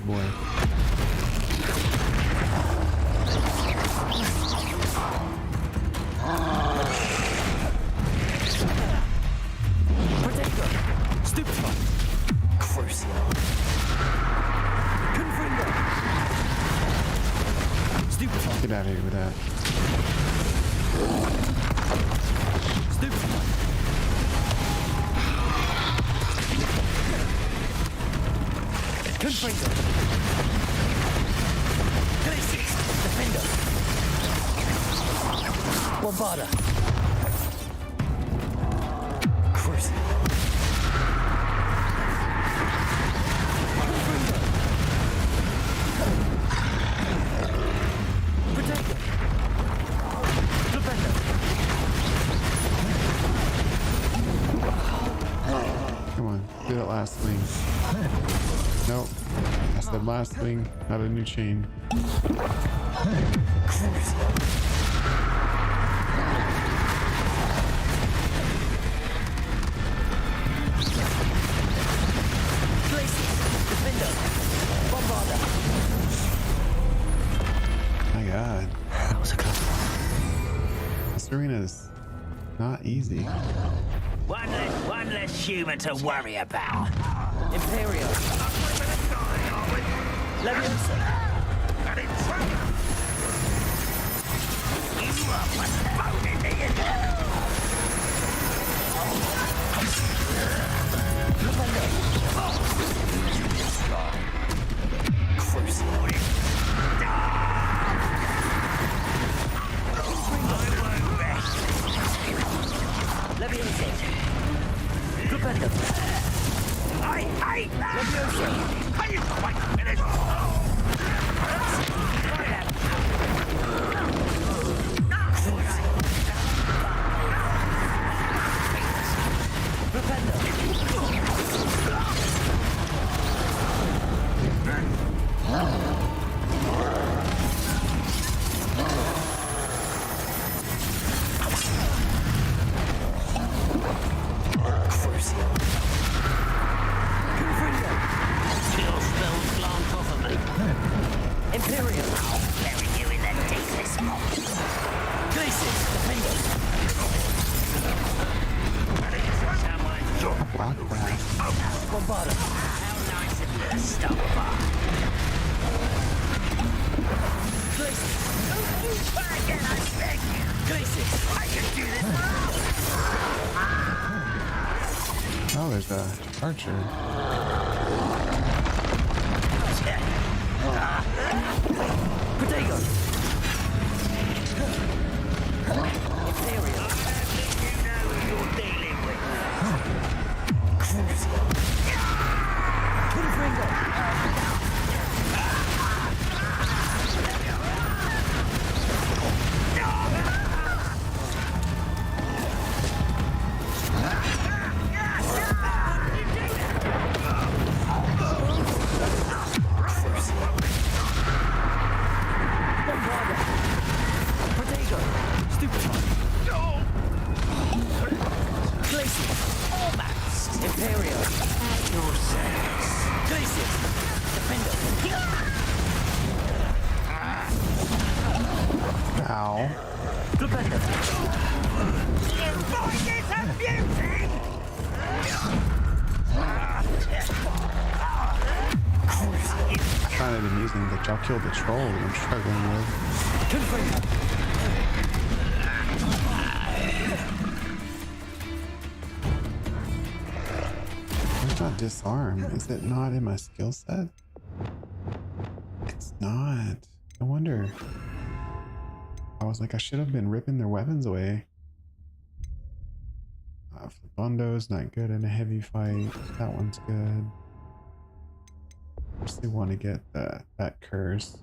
boy.
Stupefy. Crucio. Confringo. Stupefy.
Get out of here with that.
Stupefy. Confringo. Glacius. Defender. Bombarda. Crucio.
Come on, do that last swing. Nope. I said last swing, not a new chain. My God.
That was a close one.
This arena's not easy.
One less human to worry about.
Imperio. Leviosa.
You are what's phoning me in there. I hate that! Can you quite finish?
Imperial.
Bury you in the deepest mold.
Glacius. Defender. Bombarda.
How nice of you to stop by.
Glacius.
Don't you try again, I beg you.
Glacius.
I can do this now.
Oh, there's a archer.
Protego. Imperial.
I think you know who you're dealing with.
Crucio. Confringo. Imperial.
At your service.
Glacius. Defender.
Ow.
Defender.
You find this amusing?
I find it amusing that y'all killed the troll that I'm struggling with.
Confringo.
Where's my disarm? Is it not in my skill set? It's not. No wonder. I was like, I should have been ripping their weapons away. Flibundo's not good in a heavy fight. That one's good. Mostly want to get that curse.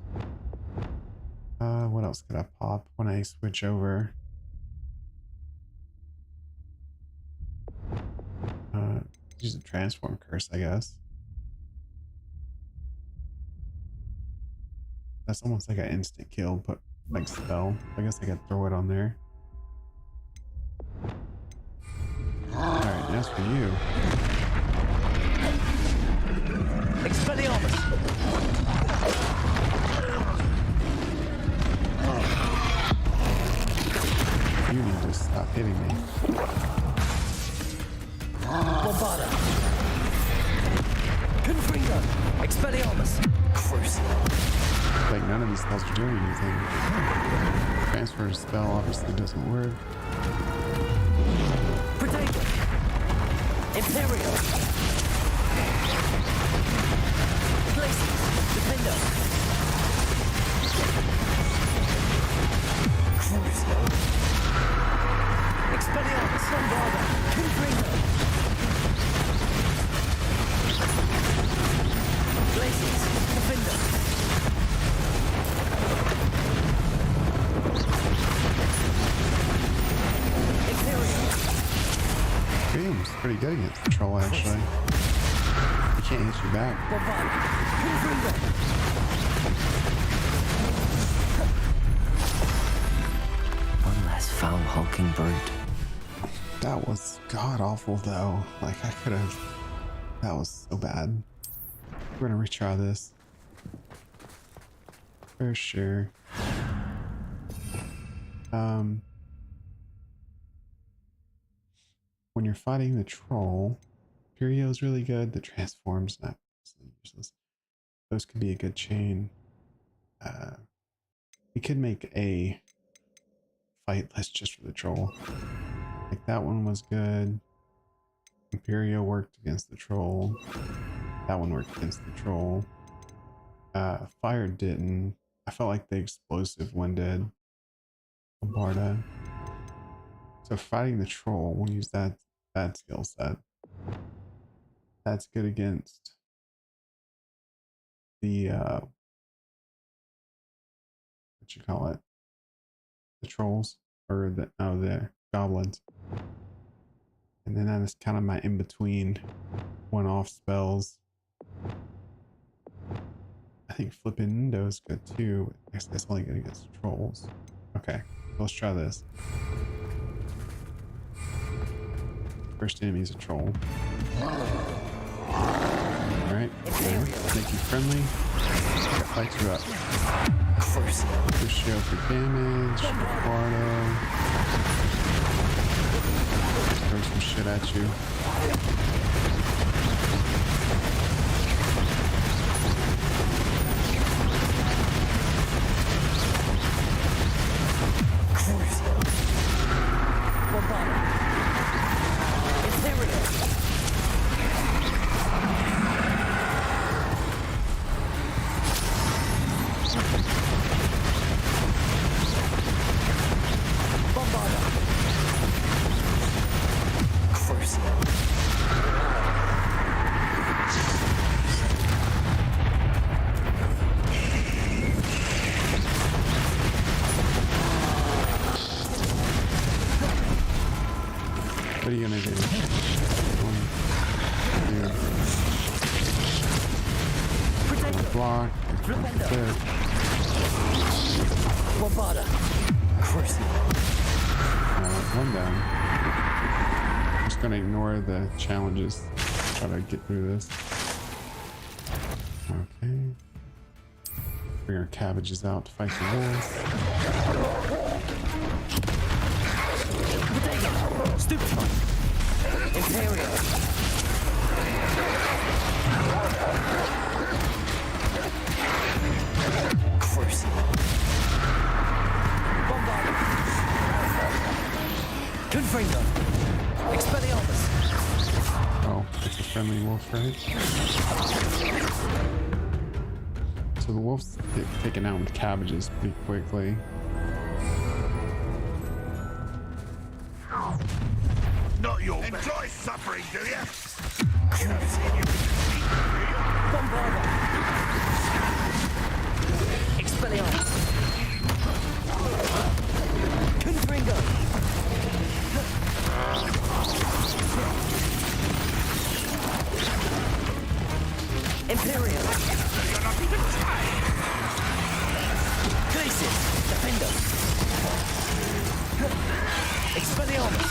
What else could I pop when I switch over? Use a transform curse, I guess. That's almost like an instant kill, but like spell. I guess I could throw it on there. Alright, as for you.
Expelliarmus!
You need to stop hitting me.
Bombarda! Confringo! Expelliarmus! Crucible!
Like, none of these spells are doing anything. Transfer spell obviously doesn't work.
Protego! Imperio! Glacius! Defender! Crucible! Expelliarmus! Bombarda! Confringo! Glacius! Defender!
Game's pretty good against the troll, actually. He can't hit you back.
One less foul hulking brute.
That was god awful, though. Like, I could have. That was so bad. We're gonna retry this. For sure. When you're fighting the troll, Imperio is really good. The transforms, not useless. Those could be a good chain. We could make a fight list just for the troll. Like, that one was good. Imperio worked against the troll. That one worked against the troll. Fire didn't. I felt like the explosive one did. Bombarda. So fighting the troll, we'll use that skill set. That's good against the what you call it? The trolls, or the goblins. And then that is kind of my in-between one-off spells. I think Flipendo is good too. I guess that's only good against trolls. Okay, let's try this. First enemy is a troll. Alright, make you friendly. Fight you up. Push you up for damage. Bardo. Throw some shit at you. What are you gonna do? Block.
Bombarda.
One down. Just gonna ignore the challenges. Try to get through this. Okay. Bring our cabbages out to fight the wolves.
Stupefy! Imperio! Crucible! Bombarda! Confringo! Expelliarmus!
Oh, it's a friendly wolf, right? So the wolves get taken out with cabbages pretty quickly.
Not your enjoy suffering, do you?
Bombarda! Expelliarmus! Confringo! Imperio!
You're not even trying!
Glacius! Defender! Expelliarmus!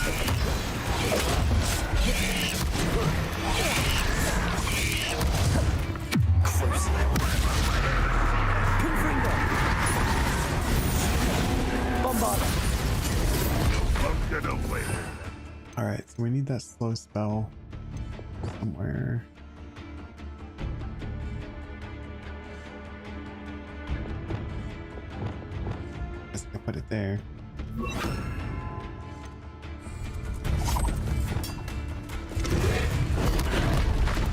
Alright, so we need that slow spell somewhere. Guess I put it there.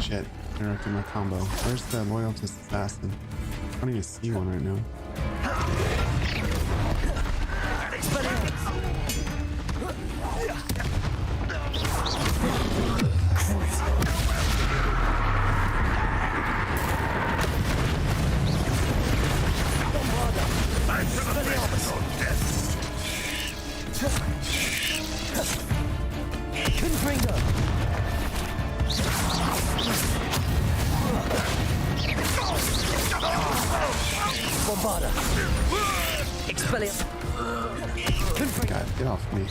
Shit, interrupting my combo. Where's the loyalist assassin? I don't even see one right now. God, get off me.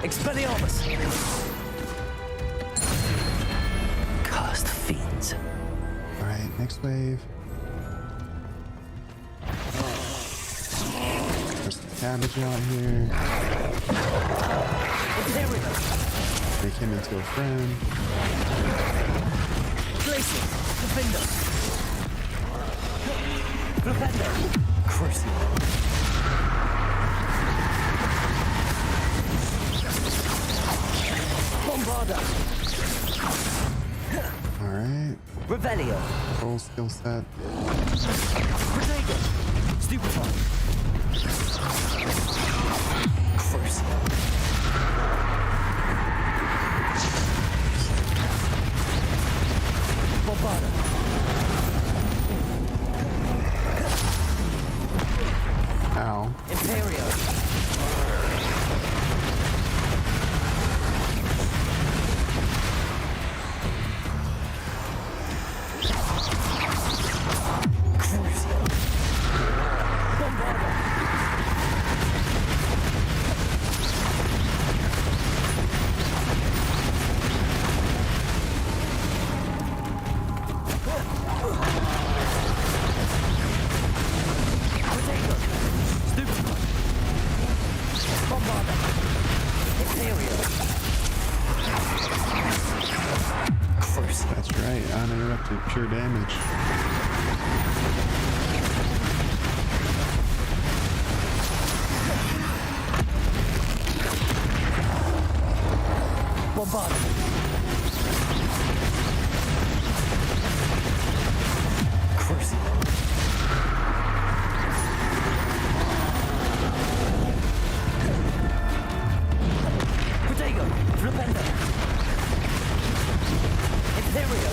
Expelliarmus! Cursed fiends.
Alright, next wave. There's some cabbage out here. Make him into a friend.
Glacier! Defender! Defender! Crucible!
Alright.
Revelio.
Full skill set.
Protego. Stupefy. Crucible. Bombada.
Ow.
Imperio.
That's right, uninterrupted pure damage.
Bombard. Crucible. Protego. Flipendo. Imperio.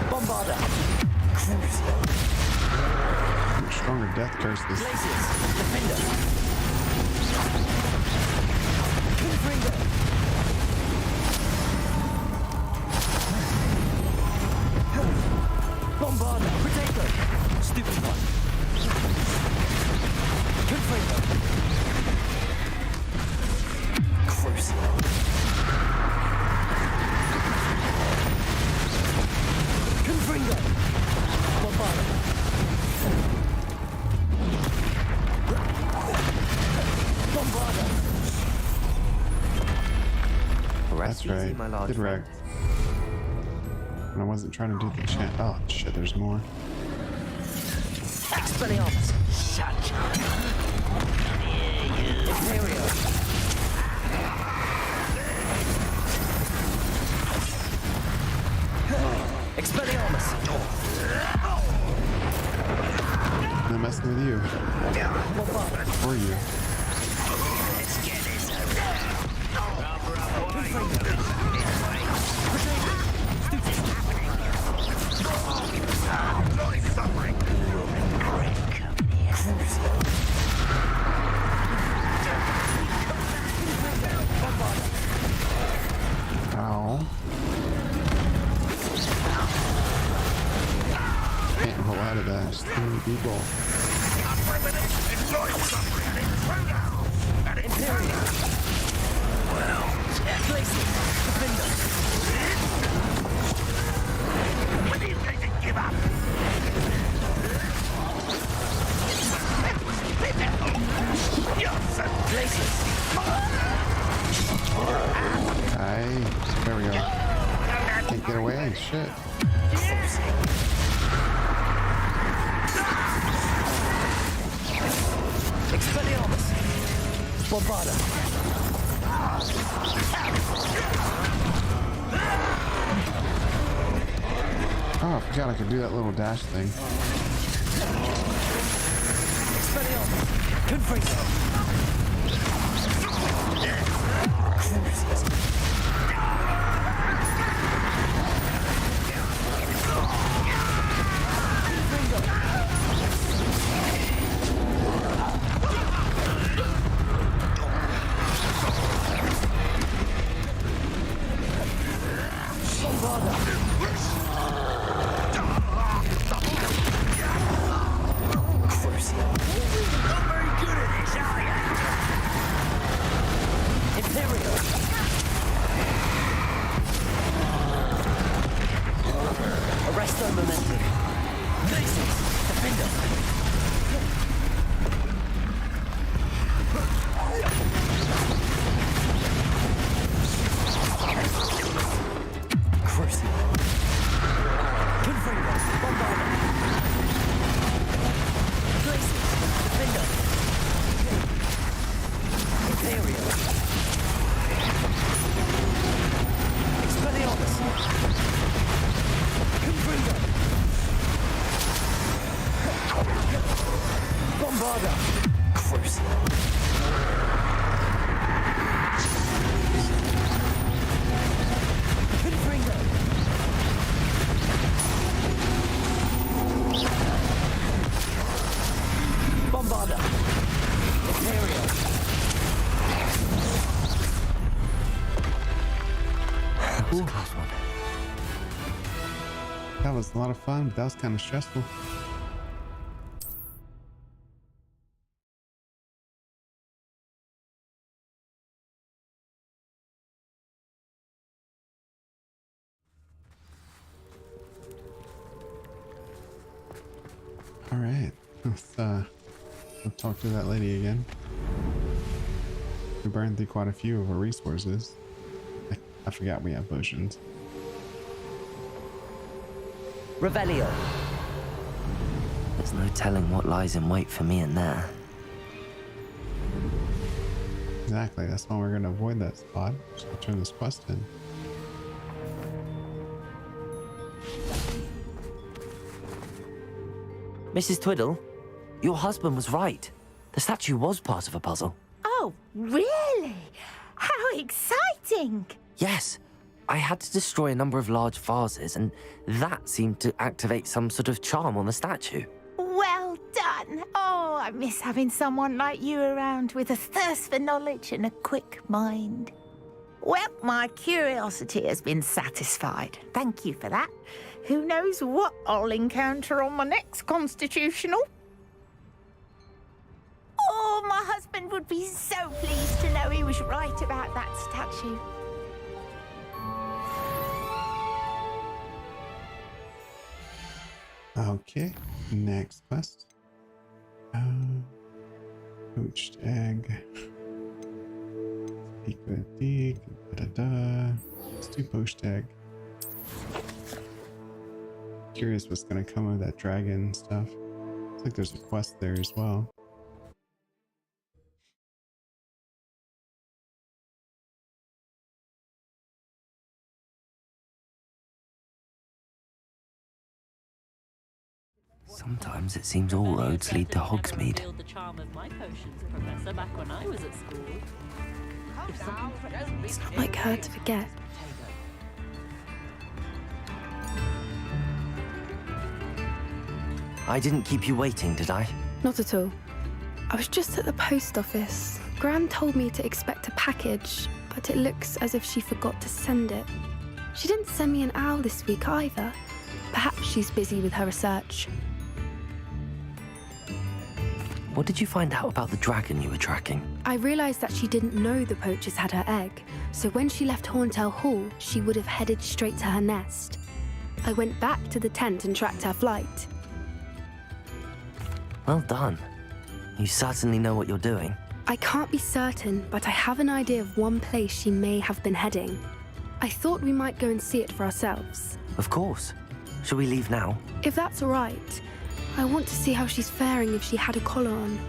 Bombarda.
Stronger death curses.
Glaciers. Defender. Confringo. Bombarda. Protego. Stupid one. Confringo. Crucible. Confringo. Bombarda. Bombarda.
That's right. Did wreck. And I wasn't trying to do the chant. Oh shit, there's more.
Expelliarmus. Shut up. Imperio. Expelliarmus.
I'm not messing with you. Or you.
Let's get this over.
Ow. Can't roll out of that. Just too many people. Aye. There we go. Can't get away. Shit.
Expelliarmus! Bombarda!
Oh, I forgot I could do that little dash thing.
Expelliarmus! Confringo!
That was a lot of fun, but that was kind of stressful. All right, let's talk to that lady again. We burned through quite a few of our resources. I forgot we have potions.
Revelio. There's no telling what lies in wait for me in there.
Exactly, that's why we're gonna avoid that spot. Just gonna turn this quest in.
Mrs. Twiddle, your husband was right. The statue was part of a puzzle.
Oh, really? How exciting!
Yes, I had to destroy a number of large vases, and that seemed to activate some sort of charm on the statue.
Well done. Oh, I miss having someone like you around with a thirst for knowledge and a quick mind. Well, my curiosity has been satisfied. Thank you for that. Who knows what I'll encounter on my next constitutional? Oh, my husband would be so pleased to know he was right about that statue.
Okay, next quest. Poached egg. Peek with a deek. Let's do poached egg. Curious what's gonna come of that dragon stuff. Looks like there's a quest there as well.
Sometimes it seems all roads lead to Hogsmeade.
The charm of my potions, Professor, back when I was at school.
It's not like her to forget.
I didn't keep you waiting, did I?
Not at all. I was just at the post office. Gran told me to expect a package, but it looks as if she forgot to send it. She didn't send me an owl this week either. Perhaps she's busy with her research.
What did you find out about the dragon you were tracking?
I realized that she didn't know the poachers had her egg, so when she left Horntail Hall, she would have headed straight to her nest. I went back to the tent and tracked her flight.
Well done. You certainly know what you're doing.
I can't be certain, but I have an idea of one place she may have been heading. I thought we might go and see it for ourselves.
Of course. Shall we leave now?
If that's all right. I want to see how she's faring if she had a collar on.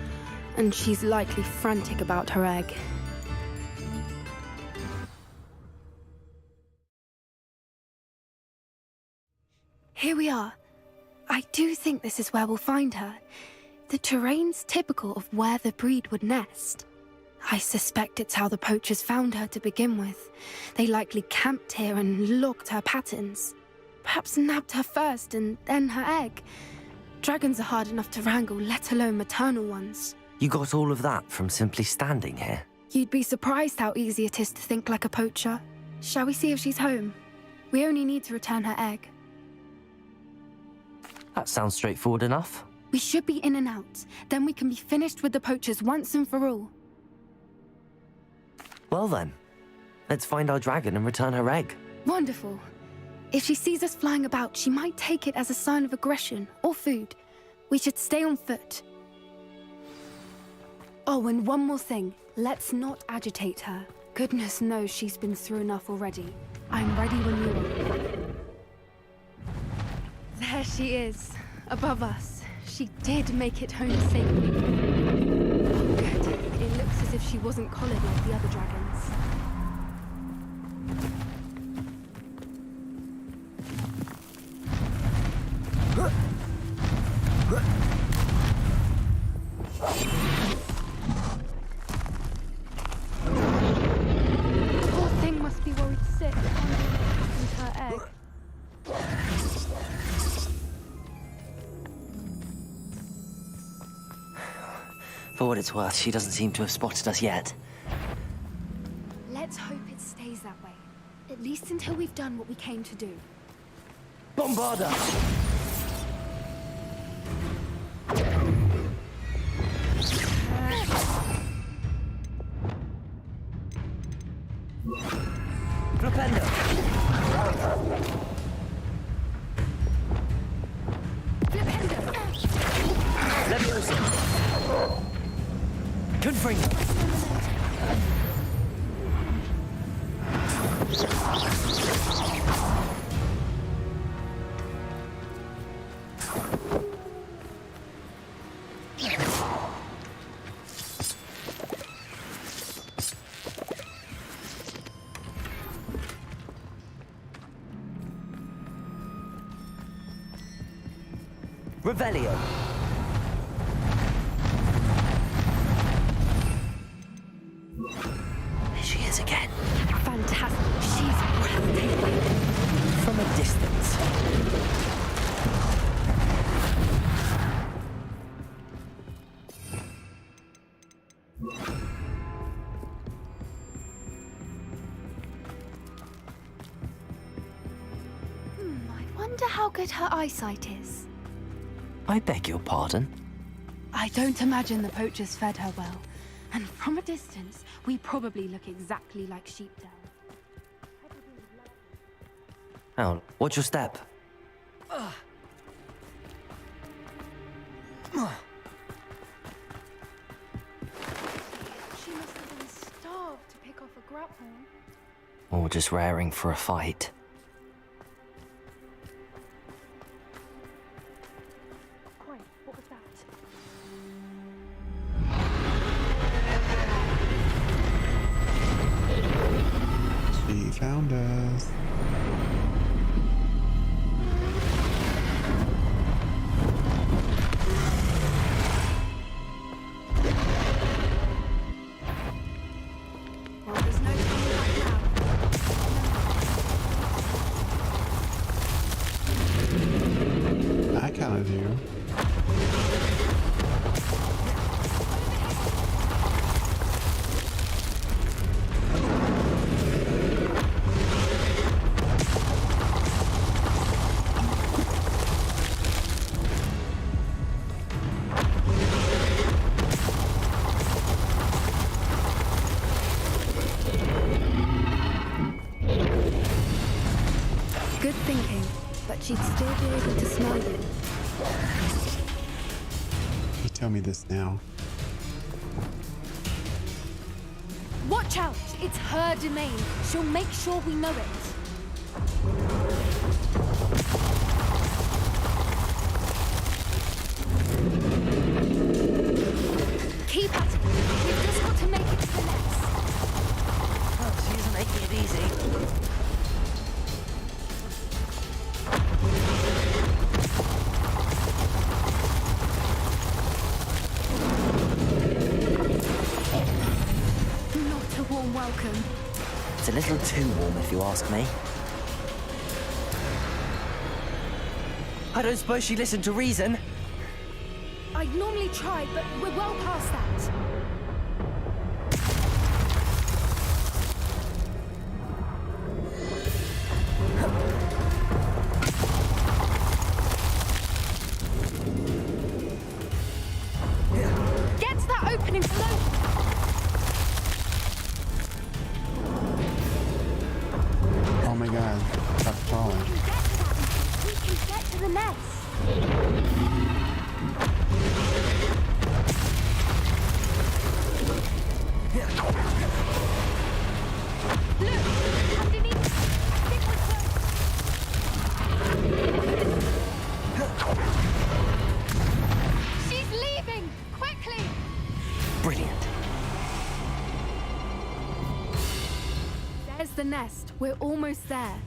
And she's likely frantic about her egg. Here we are. I do think this is where we'll find her. The terrain's typical of where the breed would nest. I suspect it's how the poachers found her to begin with. They likely camped here and logged her patterns. Perhaps nabbed her first and then her egg. Dragons are hard enough to wrangle, let alone maternal ones.
You got all of that from simply standing here?
You'd be surprised how easy it is to think like a poacher. Shall we see if she's home? We only need to return her egg.
That sounds straightforward enough.
We should be in and out. Then we can be finished with the poachers once and for all.
Well then, let's find our dragon and return her egg.
Wonderful. If she sees us flying about, she might take it as a sign of aggression or food. We should stay on foot. Oh, and one more thing. Let's not agitate her. Goodness knows she's been through enough already. I'm ready when you are. There she is, above us. She did make it home safely. Oh, good. It looks as if she wasn't collared like the other dragons. Poor thing must be worried sick. And her egg.
For what it's worth, she doesn't seem to have spotted us yet.
Let's hope it stays that way. At least until we've done what we came to do.
Bombarda! Flipendo! Leviosa! Confringo! Revelio. There she is again.
Fantastic. She's breathtaking.
From a distance.
I wonder how good her eyesight is.
I beg your pardon?
I don't imagine the poachers fed her well. And from a distance, we probably look exactly like sheepdale.
Hang on, watch your step.
She must have been starved to pick off a grapple.
Or just raring for a fight.
Quiet, what was that?
She found us.
Well, there's no time right now.
I kind of do.
Good thinking, but she'd still be able to smell you.
You tell me this now.
Watch out! It's her domain. She'll make sure we know it. Keep at it. We've just got to make it to the nest.
Oh, she isn't making it easy.
Not a warm welcome.
It's a little too warm, if you ask me. I don't suppose she listened to reason.
I'd normally try, but we're well past that. Get to that opening below.
Oh my god, stop falling.
We can get to the nest. She's leaving! Quickly!
Brilliant.
There's the nest. We're almost there.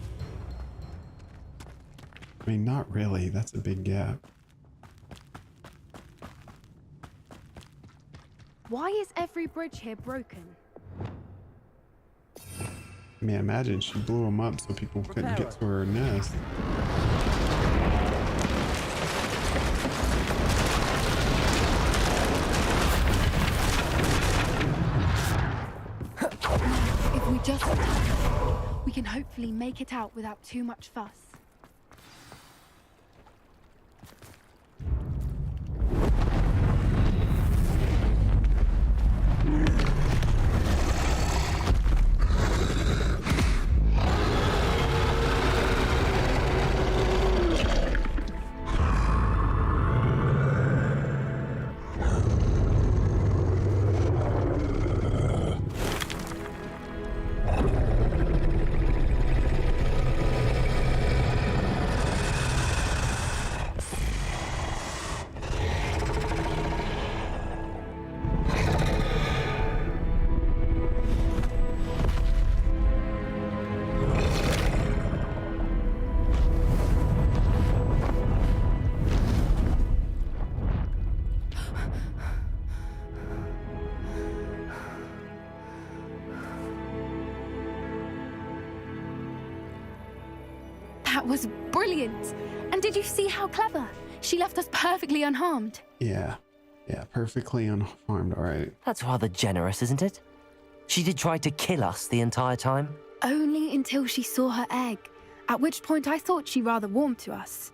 I mean, not really. That's a big gap.
Why is every bridge here broken?
I mean, imagine she blew them up so people couldn't get to her nest.
If we just attack, we can hopefully make it out without too much fuss. That was brilliant! And did you see how clever? She left us perfectly unharmed.
Yeah. Yeah, perfectly unharmed, alright.
That's rather generous, isn't it? She did try to kill us the entire time.
Only until she saw her egg, at which point I thought she rather warmed to us.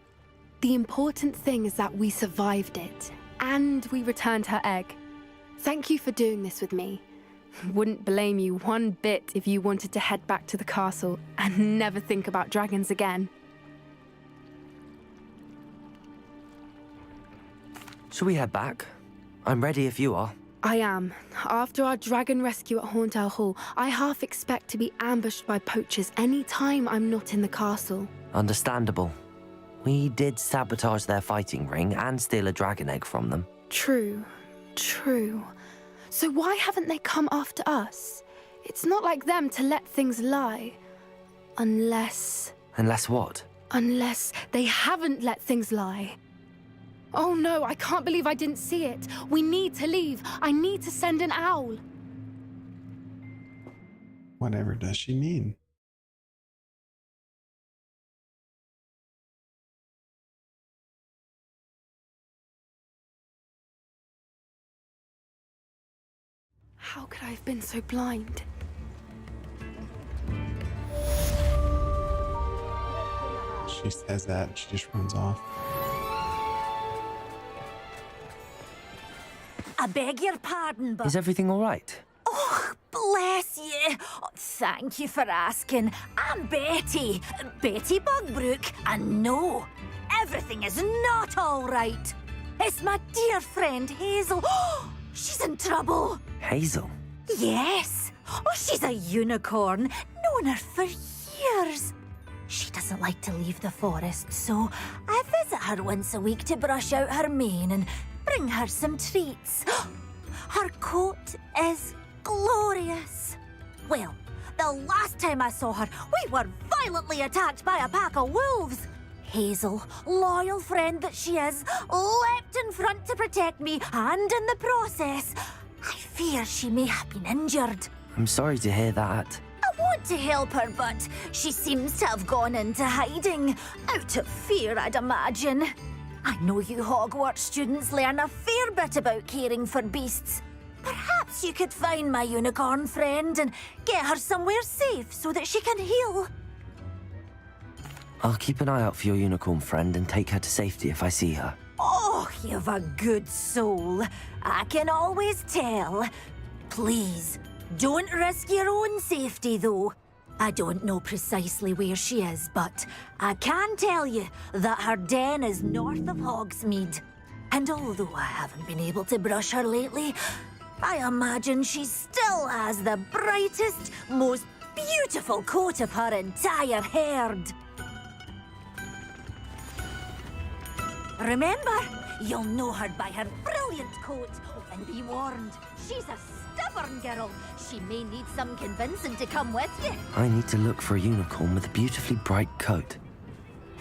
The important thing is that we survived it, and we returned her egg. Thank you for doing this with me. Wouldn't blame you one bit if you wanted to head back to the castle and never think about dragons again.
Shall we head back? I'm ready if you are.
I am. After our dragon rescue at Hauntow Hall, I half expect to be ambushed by poachers any time I'm not in the castle.
Understandable. We did sabotage their fighting ring and steal a dragon egg from them.
True. So why haven't they come after us? It's not like them to let things lie. Unless
what?
Unless they haven't let things lie. Oh no, I can't believe I didn't see it. We need to leave. I need to send an owl.
Whatever does she mean?
How could I have been so blind?
She says that, she just runs off.
I beg your pardon, but...
Is everything all right?
Oh, bless you. Oh, thank you for asking. I'm Betty. Betty Bugbrook. And no, everything is not all right. It's my dear friend Hazel. Oh, she's in trouble.
Hazel?
Yes. Oh, she's a unicorn. Known her for years. She doesn't like to leave the forest, so I visit her once a week to brush out her mane and bring her some treats. Her coat is glorious. Well, the last time I saw her, we were violently attacked by a pack of wolves. Hazel, loyal friend that she is, leapt in front to protect me, and in the process, I fear she may have been injured.
I'm sorry to hear that.
I want to help her, but she seems to have gone into hiding. Out of fear, I'd imagine. I know you Hogwarts students learn a fair bit about caring for beasts. Perhaps you could find my unicorn friend and get her somewhere safe so that she can heal.
I'll keep an eye out for your unicorn friend and take her to safety if I see her.
Oh, you've a good soul. I can always tell. Please, don't risk your own safety, though. I don't know precisely where she is, but I can tell you that her den is north of Hogsmeade. And although I haven't been able to brush her lately, I imagine she still has the brightest, most beautiful coat of her entire herd. Remember, you'll know her by her brilliant coat. And be warned, she's a stubborn girl. She may need some convincing to come with you.
I need to look for a unicorn with a beautifully bright coat.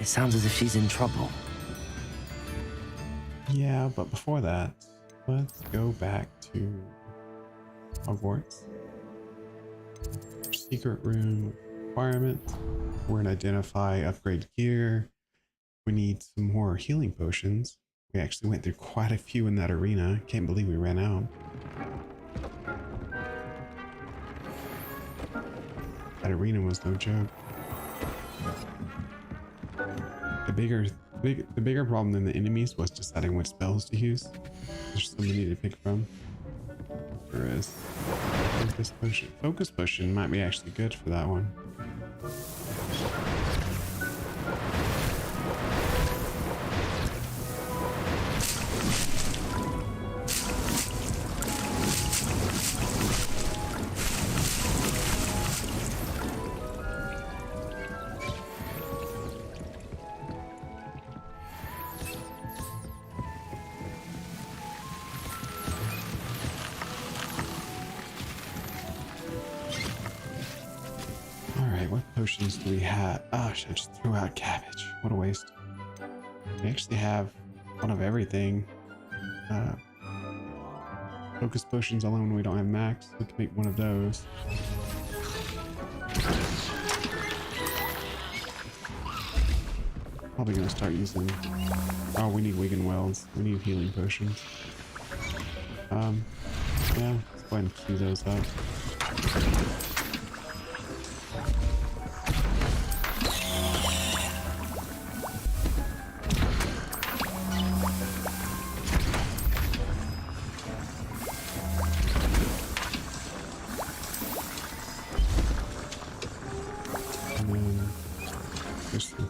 It sounds as if she's in trouble.
Yeah, but before that, let's go back to Hogwarts. Secret room requirement. We're gonna identify upgrade gear. We need some more healing potions. We actually went through quite a few in that arena. Can't believe we ran out. That arena was no joke. The bigger problem than the enemies was deciding what spells to use. There's so many to pick from. There is. Focus potion. Focus potion might be actually good for that one. Potions do we have? Oh, I just threw out cabbage. What a waste. We actually have one of everything. Focus potions alone we don't have max. We can make one of those. Probably gonna start using. Oh, we need Wigan Wells. We need healing potions. Yeah, let's go ahead and queue those up.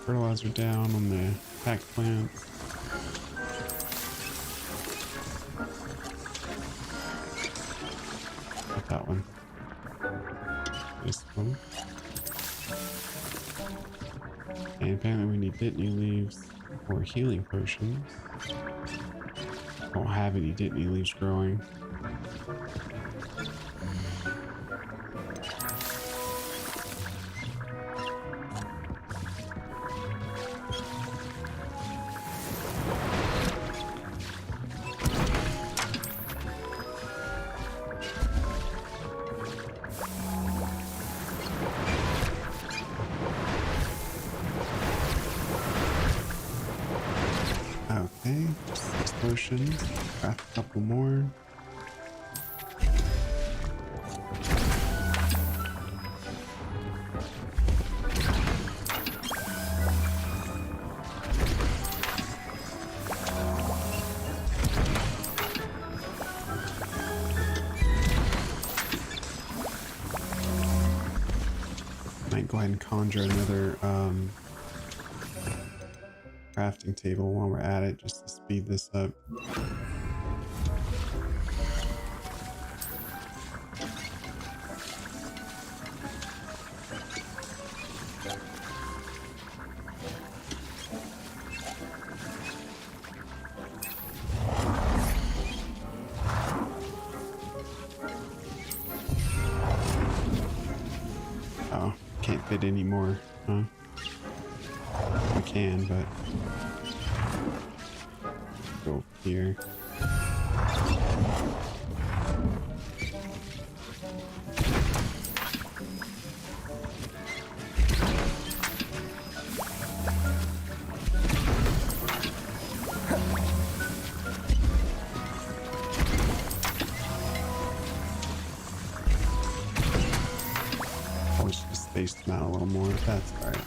Fertilizer down on the pack plants. Not that one. This one. And apparently we need Dittany leaves for healing potions. Don't have any Dittany leaves growing. Okay, 6 potions. Craft a couple more. Might go ahead and conjure another crafting table while we're at it, just to speed this up. Oh, can't fit anymore, huh? We can, but go here. Spaced them out a little more. That's all right.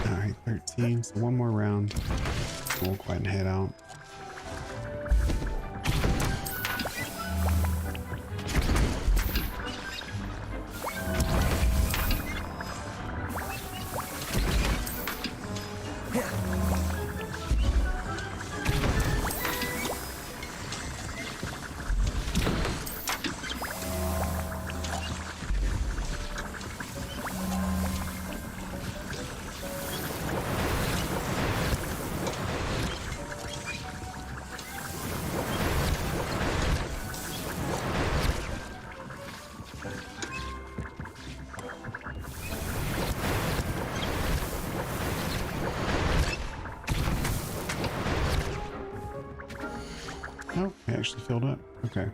All right, 13. So one more round. We'll go ahead and head out. Oh, we actually filled up. Okay.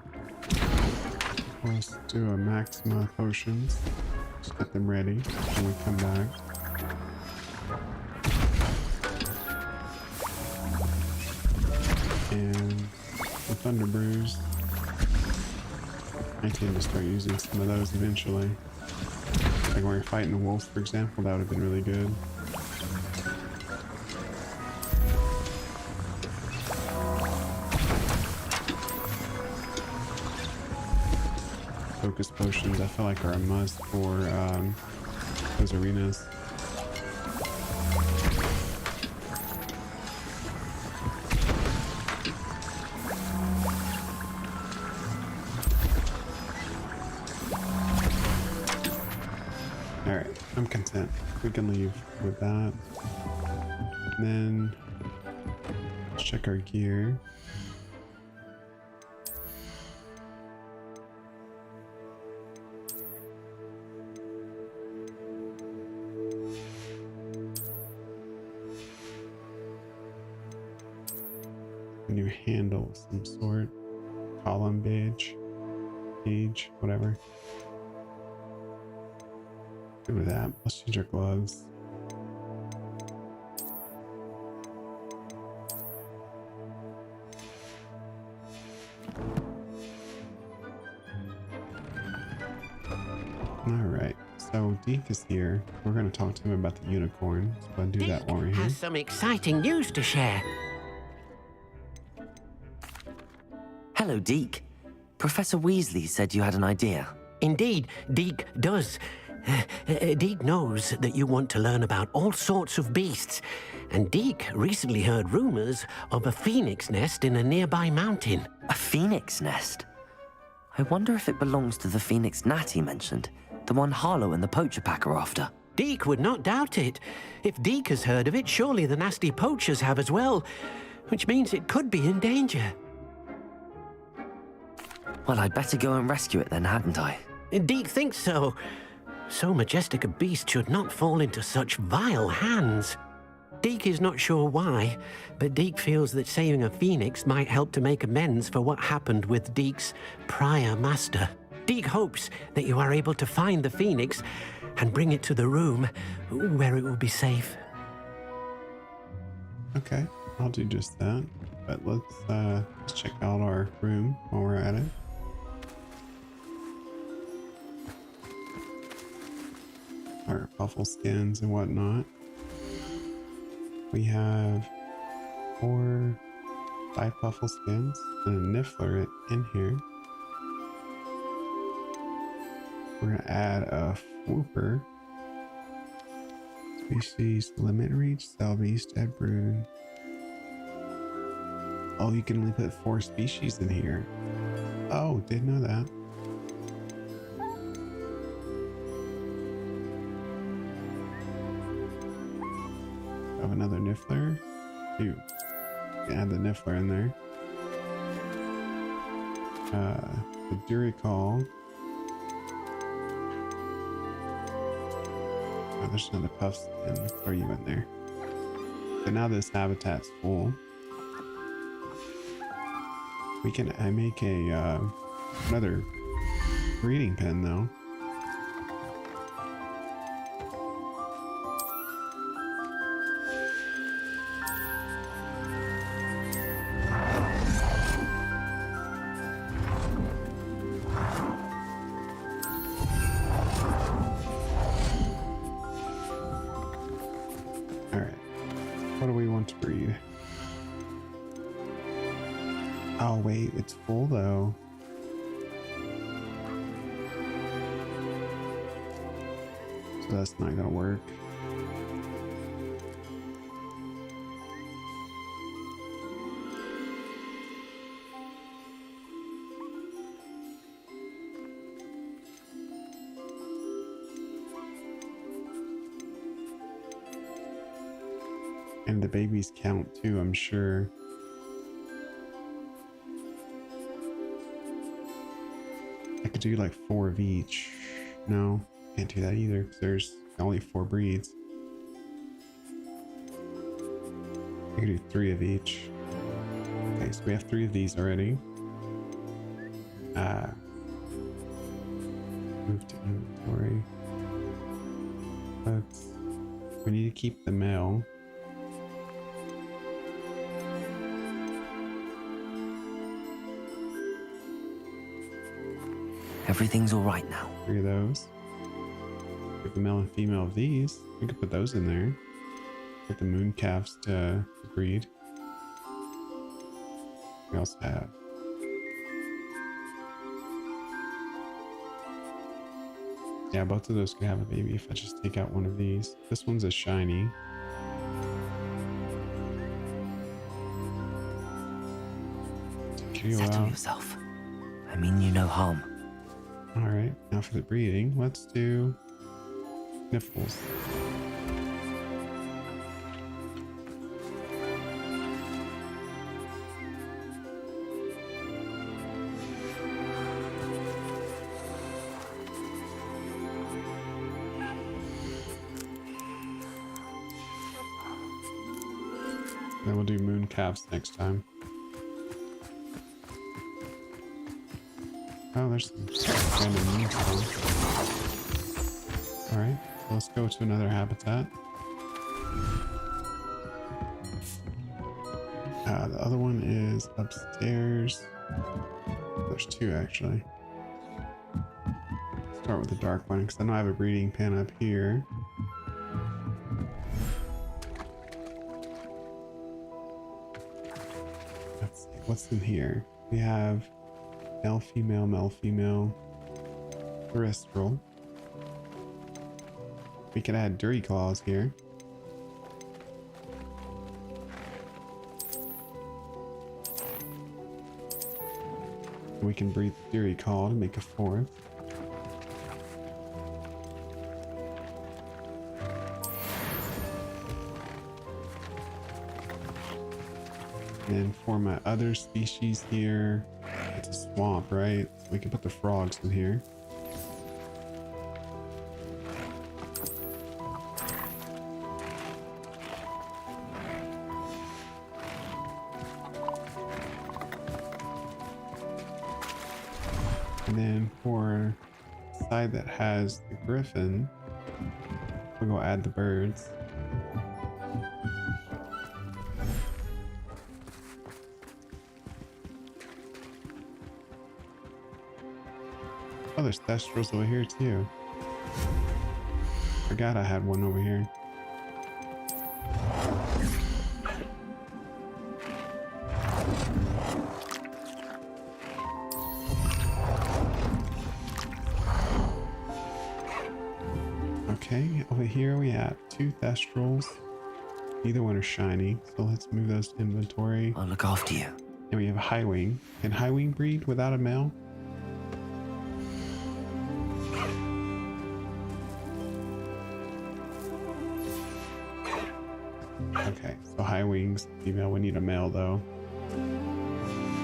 Let's do a maxima of potions. Just get them ready when we come back. And the Thunder Brews. I tend to start using some of those eventually. Like when we're fighting a wolf, for example, that would have been really good. Focus potions, I feel like, are a must for those arenas. Alright, I'm content. We can leave with that. And then let's check our gear. A new handle of some sort. Column badge. Page, whatever. Good with that. Let's change our gloves. Alright, so Deke is here. We're going to talk to him about the unicorn. So I'll do that while we're here.
Has some exciting news to share.
Hello, Deke. Professor Weasley said you had an idea.
Indeed, Deke does. Deke knows that you want to learn about all sorts of beasts, and Deke recently heard rumors of a phoenix nest in a nearby mountain.
A phoenix nest? I wonder if it belongs to the phoenix gnat he mentioned, the one Harlow and the poacher pack are after.
Deke would not doubt it. If Deke has heard of it, surely the nasty poachers have as well, which means it could be in danger.
Well, I'd better go and rescue it then, hadn't I?
Deke thinks so. So majestic a beast should not fall into such vile hands. Deke is not sure why, but Deke feels that saving a phoenix might help to make amends for what happened with Deke's prior master. Deke hopes that you are able to find the phoenix and bring it to the room where it will be safe.
Okay, I'll do just that. But let's check out our room while we're at it. Our puffle skins and whatnot. We have 5 puffle skins and a niffler in here. We're gonna add a whooper. Species limit reach, Southeast Dead Brood. Oh, you can only put 4 species in here. Oh, didn't know that. have another niffler. Two. Add the niffler in there. The Duricol. Oh, there's another puffskin. Throw you in there. So now this habitat's full. We can make a another breeding pen though. Alright. What do we want to breed? Oh wait, it's full though. So that's not gonna work. And the babies count too, I'm sure. I could do like 4 of each. No, can't do that either because there's only 4 breeds. I could do 3 of each. Okay, so we have 3 of these already. Move to inventory. We need to keep the male.
Everything's all right now.
3 of those. Get the male and female of these. We could put those in there. Get the moon calves to breed. We also have yeah, both of those could have a baby if I just take out one of these. This one's a shiny.
Settle yourself. I mean you no harm.
Alright, now for the breeding, let's do nipples. Then we'll do moon calves next time. Oh, there's some random moon calves. Alright, let's go to another habitat. The other one is upstairs. There's 2 actually. Start with the dark one because I know I have a breeding pen up here. Let's see, what's in here? We have male, female, terrestrial. We can add dirty claws here. We can breed the Fury Call to make a 4th. And for my other species here, it's a swamp, right? So we can put the frogs in here. And then for the side that has the griffin, we'll go add the birds. Oh, there's thestrals over here too. Forgot I had one over here. Okay, over here we have 2 thestrals. Neither one are shiny, so let's move those to inventory.
I'll look after you.
And we have a high wing. Can high wing breed without a male? Okay, so high wings, female. We need a male though.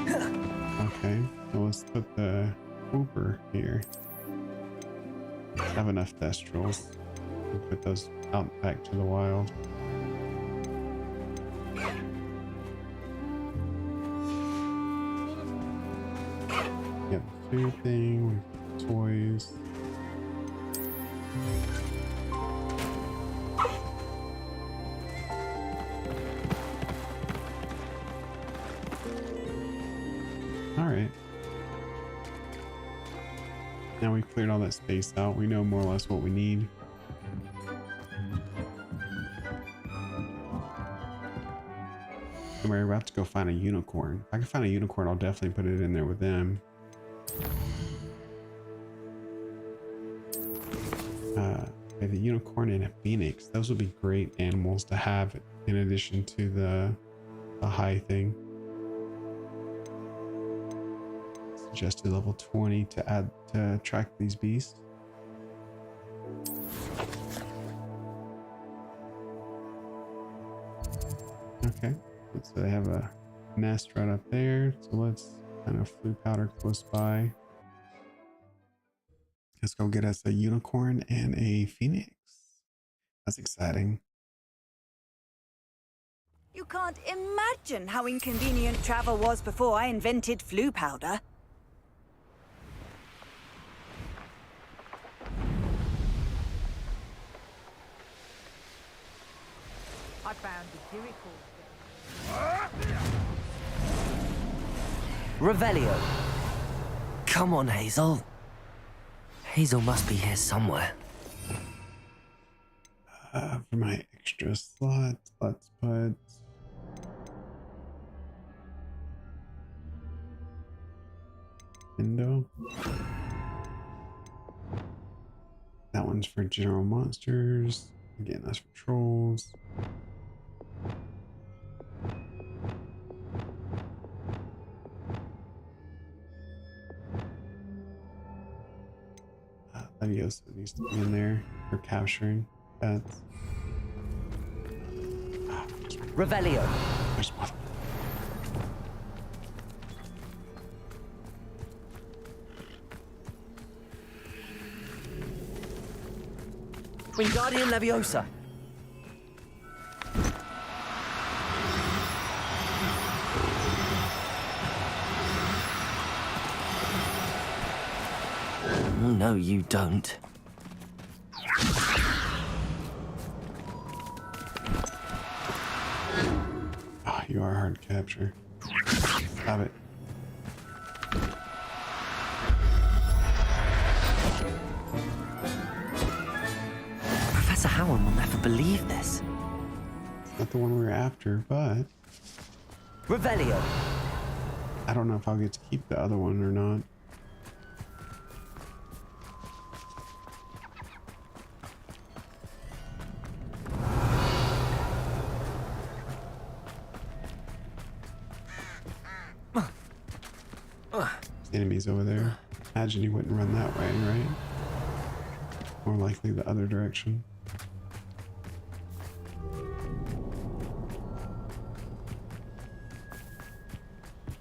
Okay, so let's put the Hooper here. Have enough Thestrals. We'll put those out back to the wild. Get the food thing, toys. Alright. Now we've cleared all that space out. We know more or less what we need. And we're about to go find a unicorn. If I can find a unicorn, I'll definitely put it in there with them. We have a unicorn and a phoenix. Those would be great animals to have in addition to the high thing. Suggested level 20 to add to attract these beasts. Okay, so they have a nest right up there. So let's kind of flue powder close by. Let's go get us a unicorn and a phoenix. That's exciting.
You can't imagine how inconvenient travel was before I invented flue powder.
I found the miracle.
Revelio. Come on, Hazel. Hazel must be here somewhere.
For my extra slot, let's put window. That one's for general monsters. Again, that's for trolls. Leviosa needs to be in there for capturing pets.
Revelio.
Where's my...
Wingardium Leviosa. No, you don't.
Ah, you are hard to capture. Stop it.
Professor Howard will never believe this.
It's not the one we were after, but...
Revelio.
I don't know if I'll get to keep the other one or not. Enemies over there. Imagine you wouldn't run that way, right? More likely the other direction.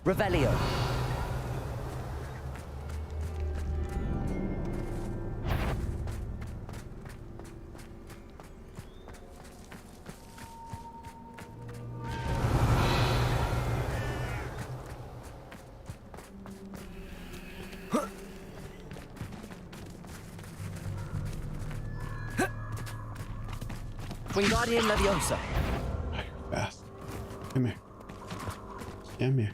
Revelio. Wingardium Leviosa.
Oh, you're fast. Come here. Come here.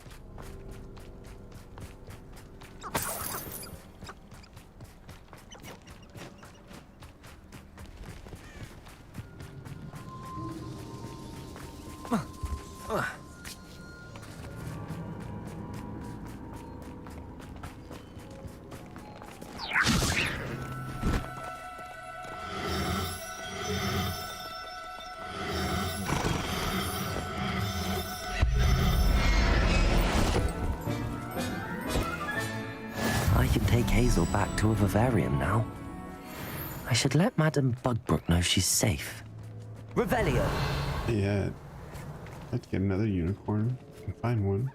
I can take Hazel back to a vivarium now. I should let Madame Bugbrook know she's safe. Revelio.
Yeah. Let's get another unicorn. I can find one.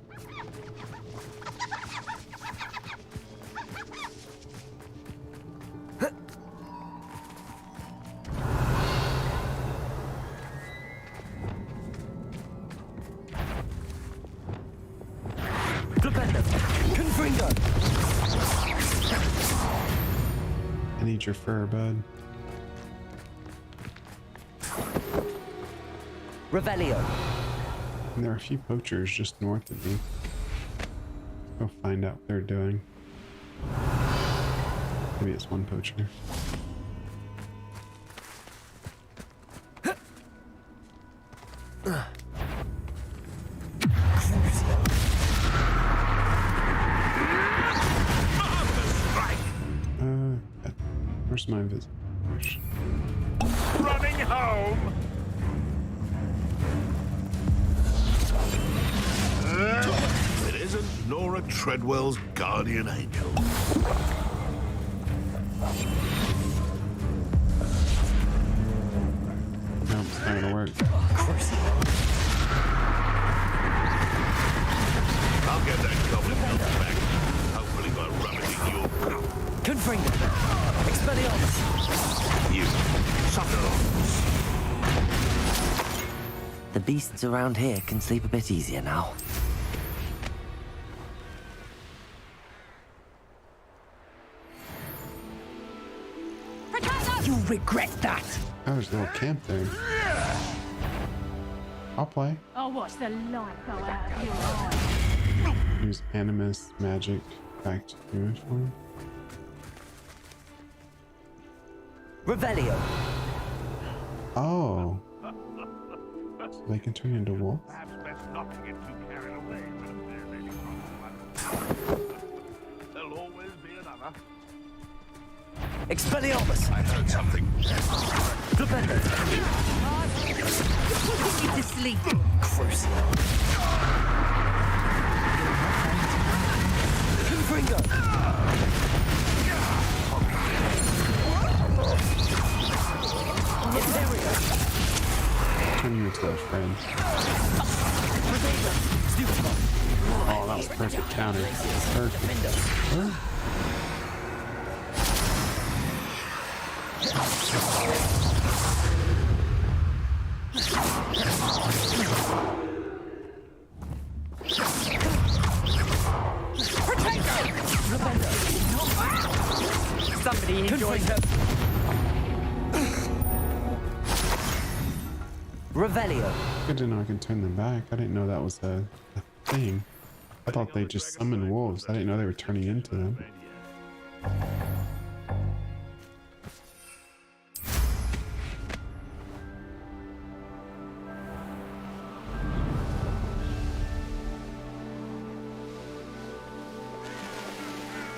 I need your fur, bud.
Revelio.
And there are a few poachers just north of me. Let's go find out what they're doing. Maybe it's one poacher. Where's my visit?
Running home!
It isn't Nora Treadwell's guardian angel.
No, it's not gonna work.
I'll get that goblin help back. Hopefully by rummaging your power.
Confringo. Expelliarmus.
You sucker.
The beasts around here can sleep a bit easier now.
You'll regret that.
Oh, there's a little camp there. I'll play.
I'll watch the light go out of your eyes.
Use animus magic back to uniform.
Revelio.
Oh. So they can turn into wolves?
Perhaps best not to get too carried away with a fair lady from there'll always be another.
Expelliarmus.
I heard something.
Flipendo.
Put you to sleep.
Crucio. Confringo.
Turn you into a friend. Oh, that was perfect counter. Perfect. Huh?
Somebody enjoyed them.
Revelio.
Good to know I can turn them back. I didn't know that was a thing. I thought they just summoned wolves. I didn't know they were turning into them.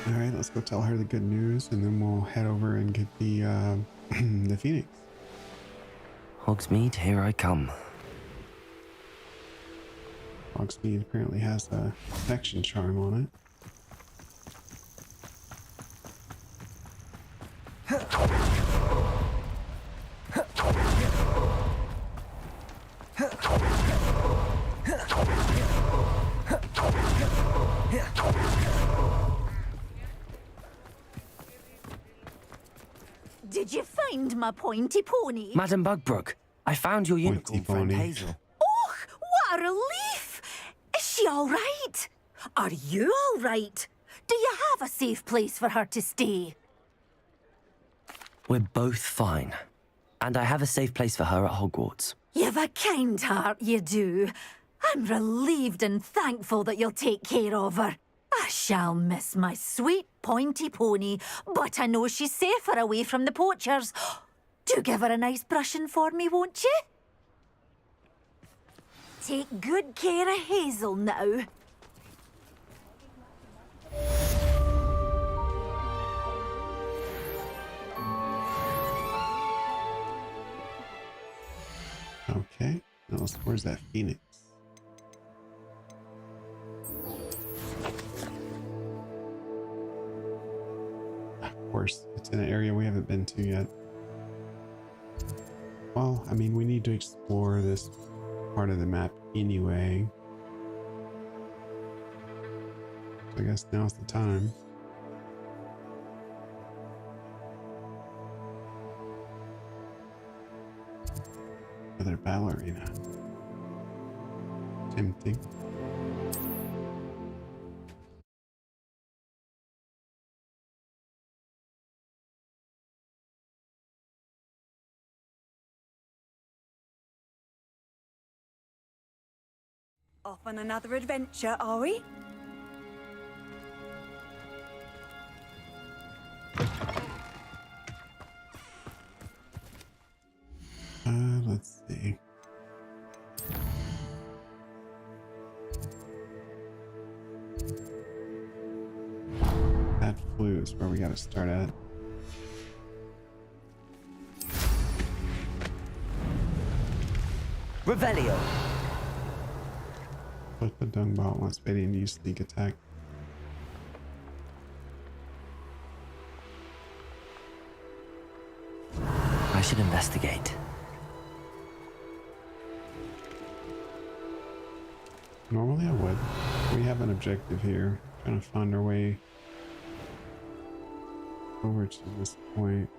Alright, let's go tell her the good news and then we'll head over and get the the Phoenix.
Hogsmeade, here I come.
Hogsmeade apparently has a protection charm on it.
Did you find my pointy pony?
Madam Bugbrook, I found your unicorn friend
pony.
Hazel.
Oh, what a relief! Is she all right? Are you all right? Do you have a safe place for her to stay?
We're both fine. And I have a safe place for her at Hogwarts.
You've a kind heart, you do. I'm relieved and thankful that you'll take care of her. I shall miss my sweet pointy pony, but I know she's safer away from the poachers. Do give her a nice brushing for me, won't you? Take good care of Hazel now.
Okay. Now, where's that Phoenix? Of course, it's in an area we haven't been to yet. Well, I mean, we need to explore this part of the map anyway. So I guess now's the time. Another battle arena. Tempting.
Off on another adventure, are we?
Let's see. That flue is where we gotta start at.
Revelio.
Put the dung ball once Betty and use sneak attack.
I should investigate.
Normally I would. We have an objective here. Trying to find our way over to this point.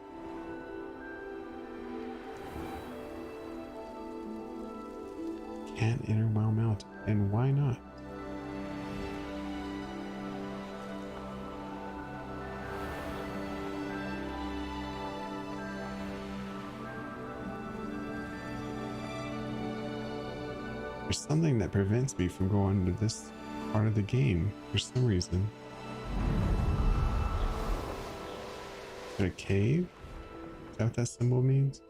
Can't enter Wow Mountain, and why not? There's something that prevents me from going to this part of the game for some reason. Is there a cave? Is that what that symbol means?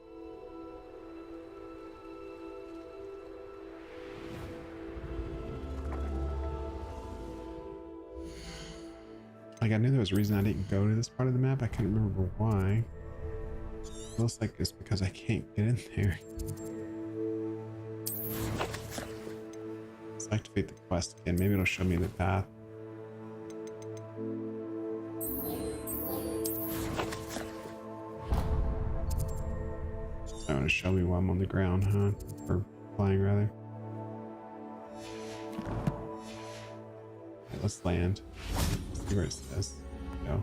Like, I knew there was a reason I didn't go to this part of the map. I couldn't remember why. It looks like it's because I can't get in there. Let's activate the quest again. Maybe it'll show me the path. So it'll show me while I'm on the ground, huh? Or flying, rather. Okay, let's land. See where it says. Go.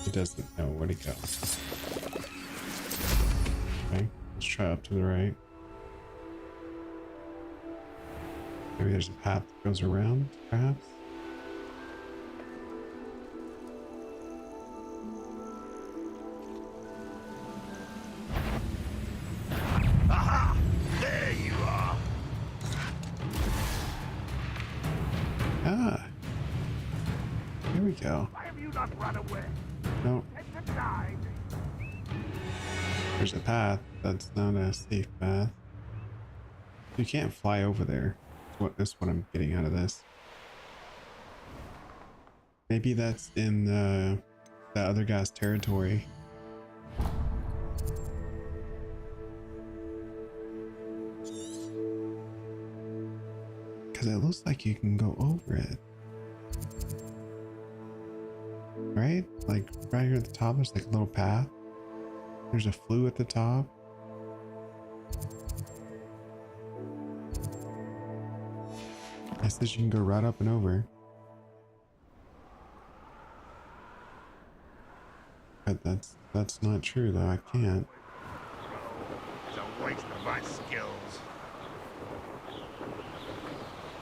It doesn't know where to go. Okay, let's try up to the right. Maybe there's a path that goes around, perhaps?
Aha! There you are!
Ah! Here we go.
Why have you not run away?
Nope.
Take the time.
There's a path. That's not a safe path. You can't fly over there. That's what I'm getting out of this. Maybe that's in the other guy's territory. Because it looks like you can go over it. Right? Like right here at the top, there's like a little path. There's a flue at the top. It says you can go right up and over. But that's not true though, I can't.
It's a waste of my skills.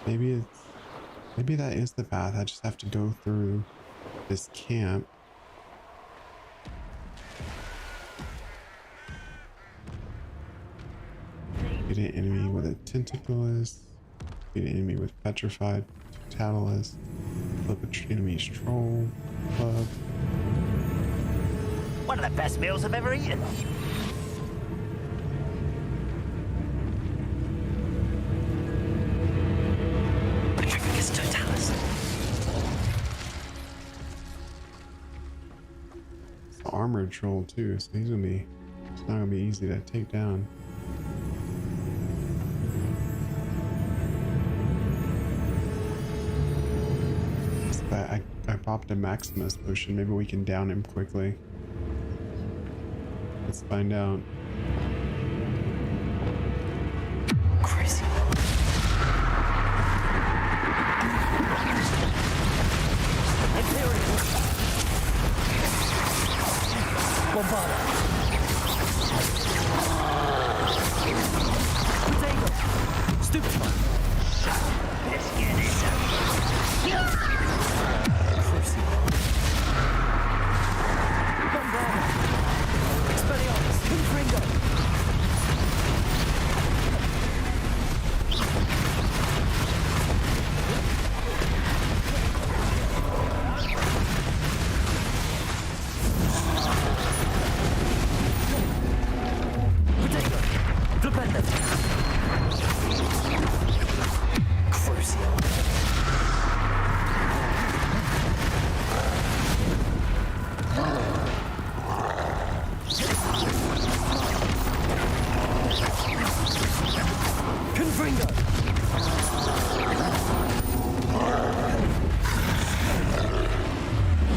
Maybe that is the path. I just have to go through this camp. Get an enemy with a tentacleist. Get an enemy with petrified totalist. Flip an enemy's troll club.
One of the best meals I've ever eaten.
Petrificus totalis.
It's an armored troll too, so it's not gonna be easy to take down. I popped a Maximus potion. Maybe we can down him quickly. Let's find out.
Flipendo. Crucial. Confringo.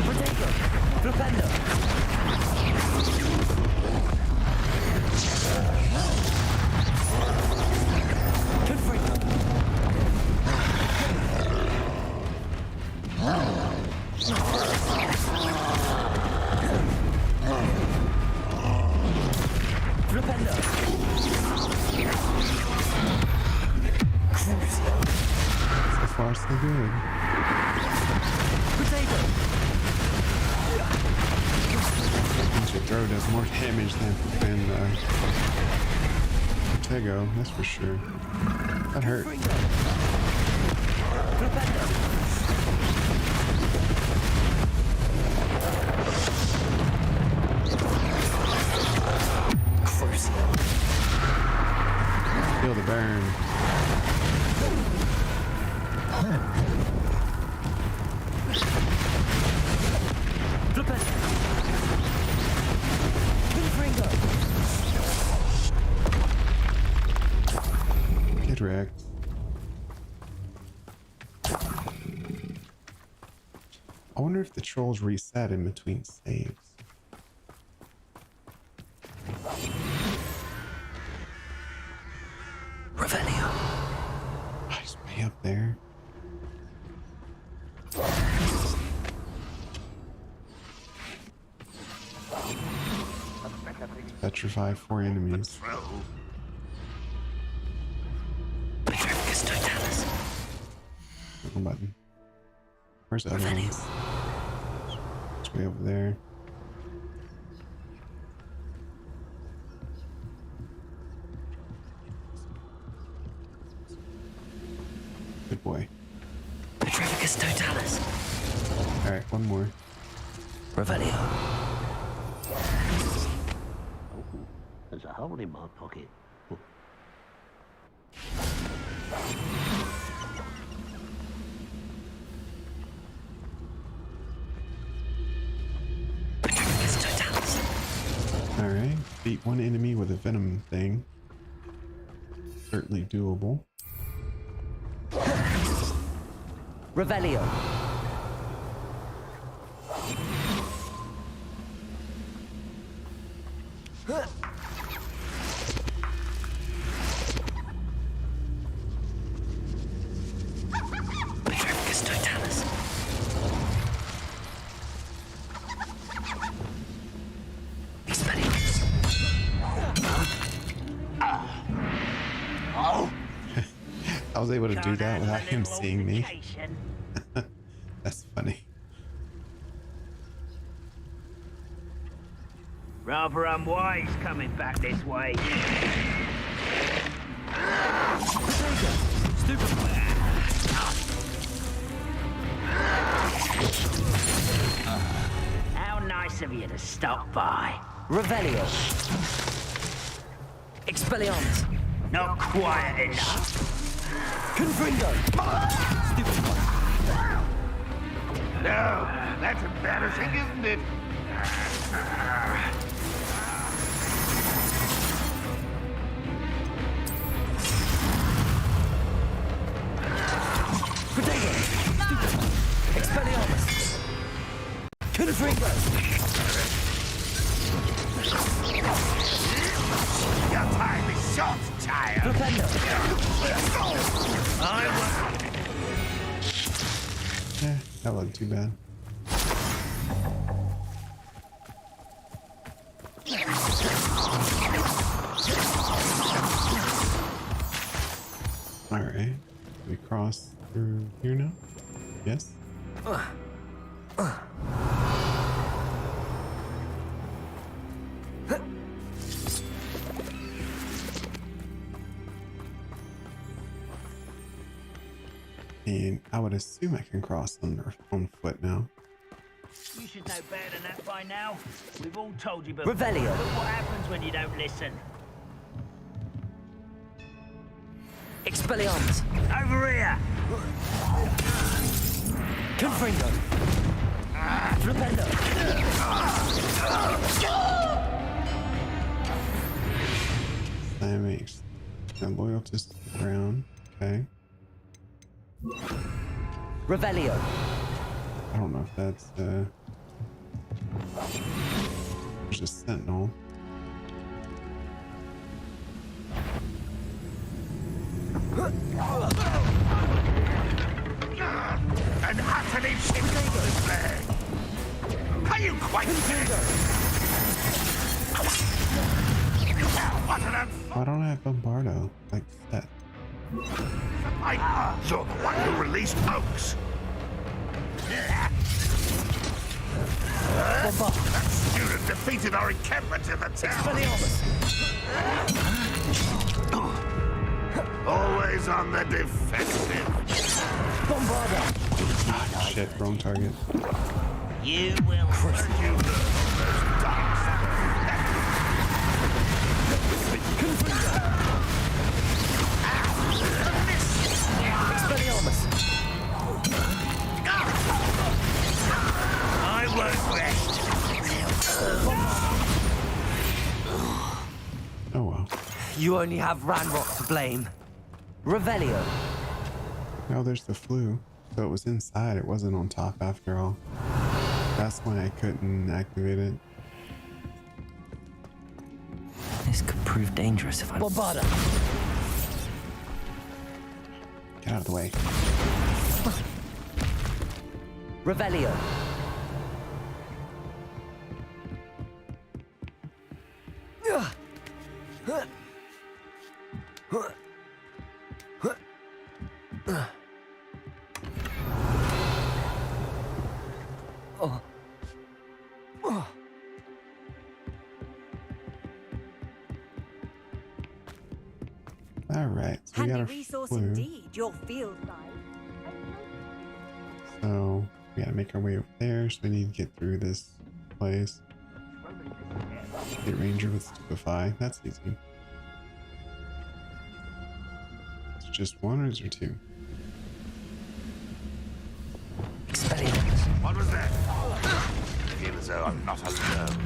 Protego. Flipendo. Confringo. Flipendo.
So far, so good.
Potato.
Your throw does more damage than Protego, that's for sure. That hurt. Feel the burn. Get wrecked. I wonder if the trolls reset in between saves.
Revelio.
He's way up there. Petrify 4 enemies. Middle button. Where's the other one? It's way over there. Good boy.
Petrificus totalis.
Alright, one more.
Revelio.
There's a hole in my pocket.
Alright, beat one enemy with a venom thing. Certainly doable.
Revelio. Petrificus totalis. Expelliarmus.
I was able to do that without him seeing me. That's funny.
Rather unwise coming back this way. How nice of you to stop by.
Revelio. Expelliarmus.
Not quiet enough.
Confringo. Stupid one.
No, that's embarrassing, isn't it?
Potato. Stupid one. Expelliarmus. Confringo.
Your time is short, child.
Flipendo.
Yeah, that wasn't too bad. Alright, we cross through here now? Yes? And I would assume I can cross on foot now.
You should know better than that by now. We've all told you before.
Revelio.
Look what happens when you don't listen.
Expelliarmus!
Over here!
Confringo! Flipendo!
That makes them loyal to the ground. Okay.
Revelio!
I don't know if that's there's a sentinel.
And utterly shiftless leg. Are you quite dead? What an
Why don't I have Bombardo like that?
You're the one who released Oaks. That student defeated our encampment in the town. Always on the defensive.
Ah, shit, wrong target.
You will.
You learn those dark
Expelliarmus!
I won't rest.
Oh well.
You only have Ranrock to blame. Revelio.
No, there's the flu. So it was inside, it wasn't on top after all. That's why I couldn't activate it.
This could prove dangerous if I... Bombarda!
Get out of the way.
Revelio.
Alright, so we got our
resource
flu.
indeed, your field life.
So we gotta make our way over there, so we need to get through this place. Get Ranger with Stupefy, that's easy. It's just one or is there two?
What was that? I feel as though I'm not alone.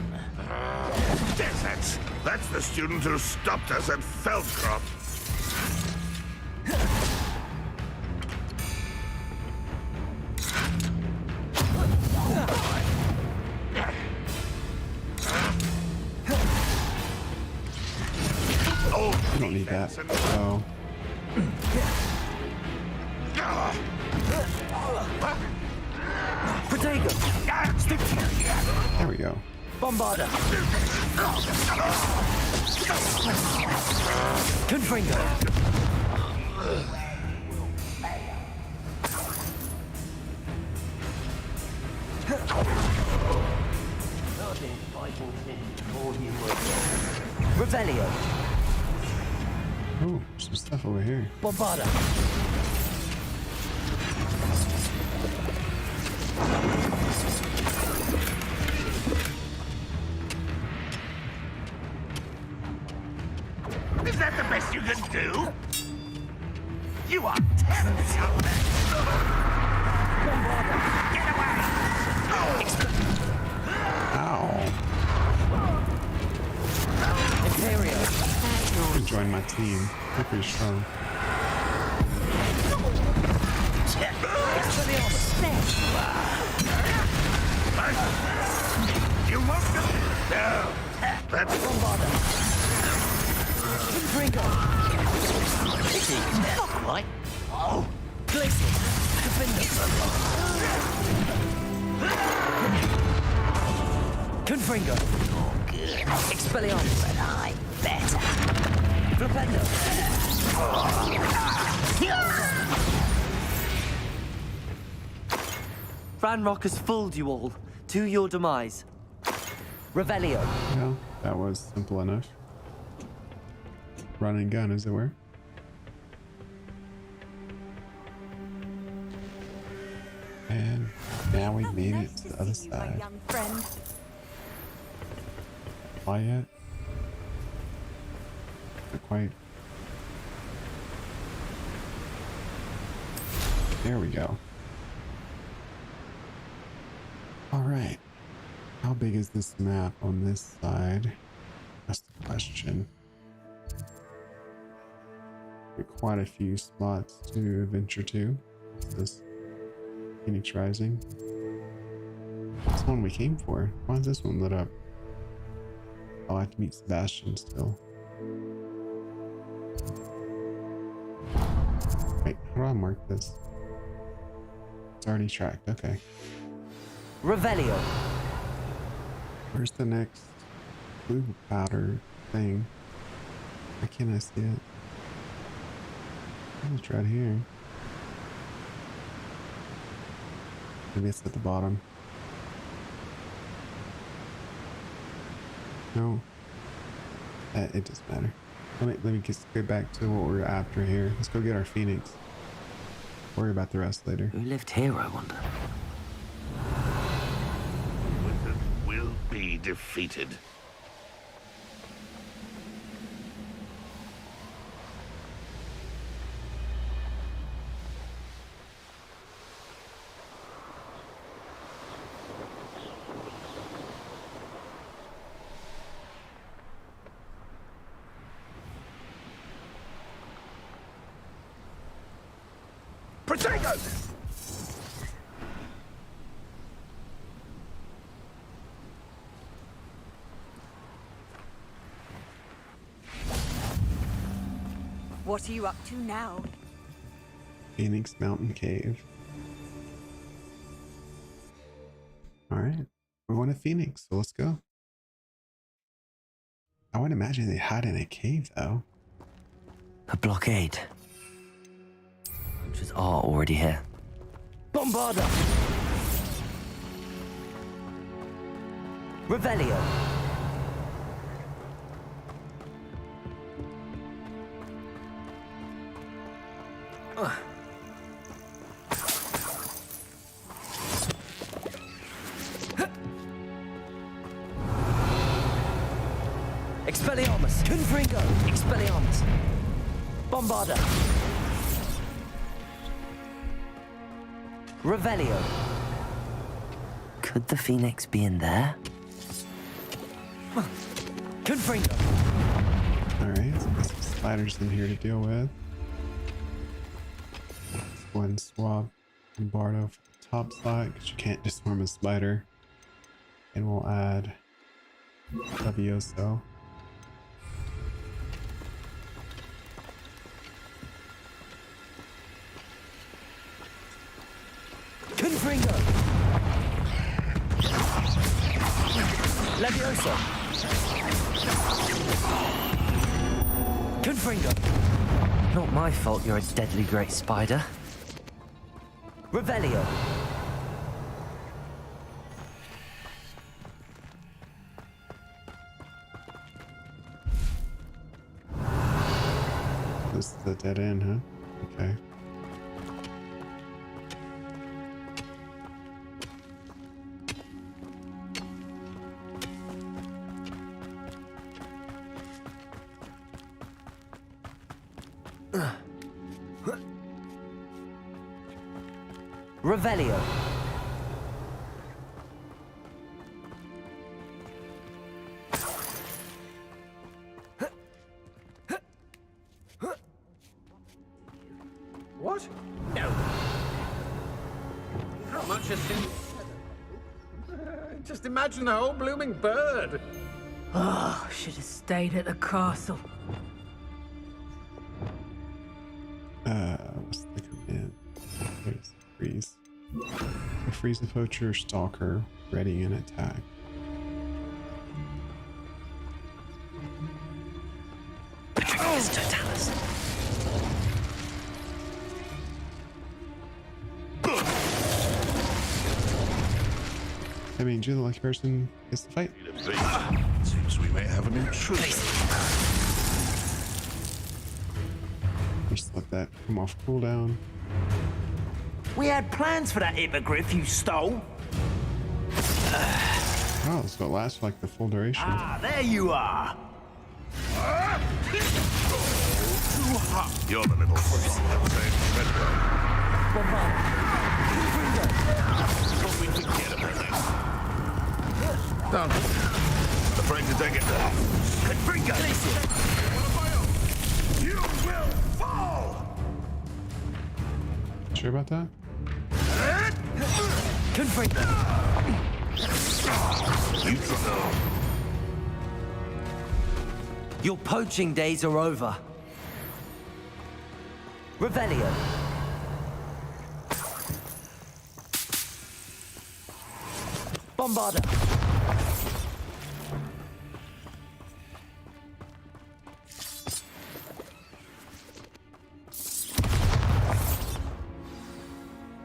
Yes, that's the student who stopped us at Feldcrop.
We don't need that. So
Protego!
there we go.
Bombarda! Confringo! Revelio!
Oh, some stuff over here.
Bombarda!
Is that the best you can do? You are terrible, young man. Get away!
Ow.
Imperio!
You can join my team. They're pretty strong.
You won't do it. No. That's
Bombarda! Confringo!
Not quite.
Oh.
Glacier! Confringo! Expelliarmus!
But I'm better.
Flipendo! Ranrock has fooled you all. To your demise. Revelio.
Well, that was simple enough. Run and gun, as it were. And now we made it to the other side.
Young friend.
Fly yet? Not quite. There we go. All right. How big is this map on this side? That's the question. Quite a few spots to venture to. What's this? Phoenix Rising. That's the one we came for. Why is this one lit up? Oh, I have to meet Sebastian still. Wait, how do I mark this? It's already tracked, okay.
Revelio.
Where's the next blue powder thing? Why can't I see it? It's right here. Maybe it's at the bottom. No. It doesn't matter. Let me just get back to what we're after here. Let's go get our Phoenix. Worry about the rest later.
Who lived here, I wonder?
Wizard will be defeated.
Protego!
What are you up to now?
Phoenix Mountain Cave. Alright. We're going to Phoenix, so let's go. I would imagine they hide in a cave though.
A blockade. Witches are already here. Bombarda! Revelio! Expelliarmus! Confringo! Expelliarmus! Bombarda! Revelio. Could the Phoenix be in there? Confringo.
Alright, so there's some spiders in here to deal with. Let's go ahead and swap Bardo for the top slot because you can't disarm a spider. And we'll add Levioso.
Confringo! Levioso! Confringo! Not my fault you're a deadly great spider. Revelio!
This is the dead end, huh? Okay.
Revelio.
What? No. How much has been... Just imagine the whole blooming bird.
Oh, should have stayed at the castle.
What's the command? There's freeze. So freeze the poacher stalker, ready and attack.
Patricius Totalis.
I mean, you're the lucky person gets the fight.
Seems we may have an intruder.
Just let that come off cooldown.
We had plans for that hippogriff you stole.
Oh, it's gonna last for like the full duration.
Ah, there you are.
Too hot. You're the little frog that saved Treadwell. Thought we'd forget about that.
Don't. Afraid to take it.
Confringo! You will fall!
Sure about that?
Confringo!
You try.
Your poaching days are over. Revelio. Bombarda.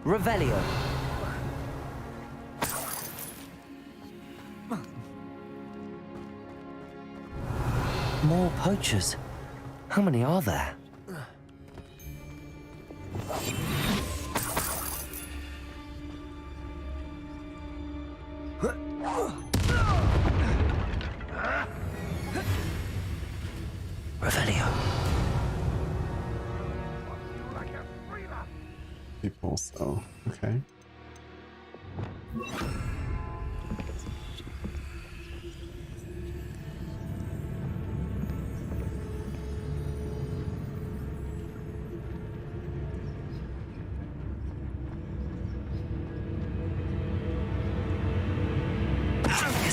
Revelio. More poachers. How many are there? Revelio.
People, so okay.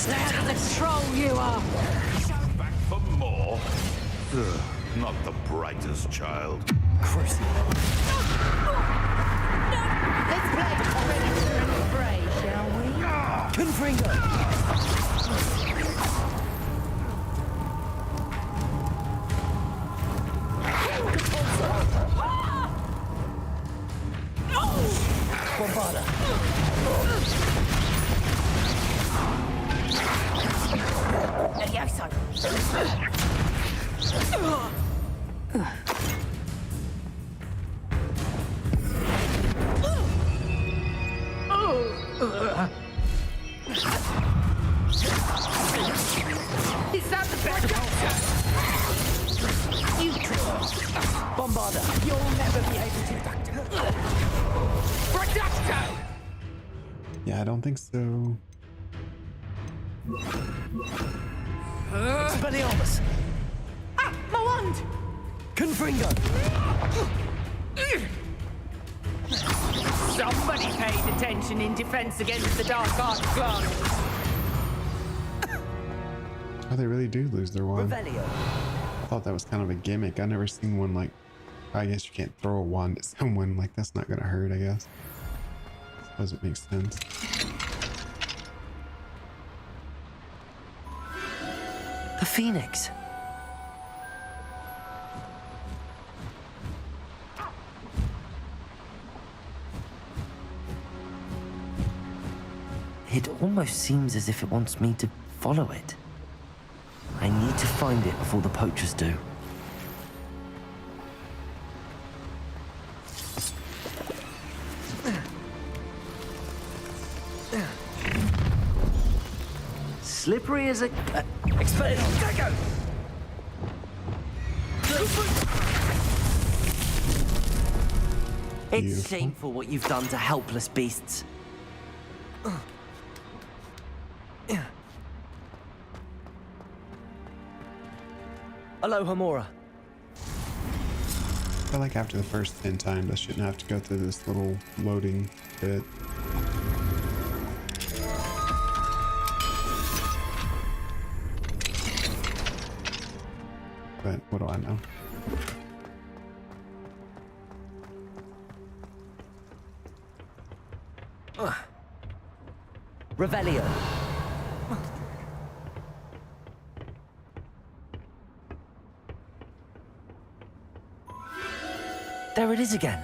That's the troll you are!
Back for more? Ugh, not the brightest child.
Crucible.
Let's play Predator and Prey, shall we?
Confringo. Bombarda.
Nervioso.
Is that the Predator?
You
Bombarda.
You'll never be able to Predator!
Yeah, I don't think so.
Expelliarmus.
Ah, my wand!
Confringo.
Somebody paid attention in defense against the dark arts clan.
Oh, they really do lose their wand.
Revelio.
I thought that was kind of a gimmick. I never seen one like. I guess you can't throw a wand at someone. Like that's not gonna hurt. I guess. Suppose it makes sense.
The Phoenix. It almost seems as if it wants me to follow it. I need to find it before the poachers do. Slippery as a... Expelliarmus. It's
Beautiful.
shameful what you've done to helpless beasts. Aloha Mora.
I feel like after the first 10 times, I shouldn't have to go through this little loading bit. But what do I know?
Revelio. There it is again.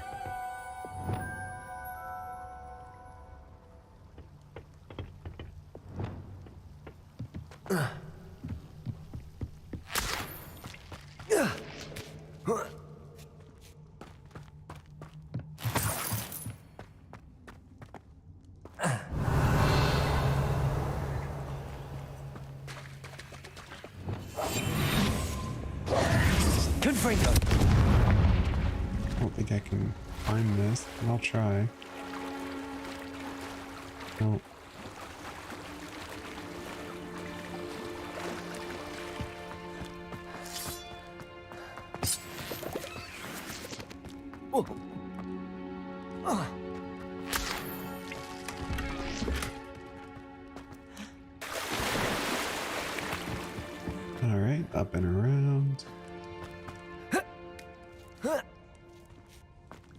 Confringo.
don't think I can climb this, but I'll try. Nope. All right, up and around.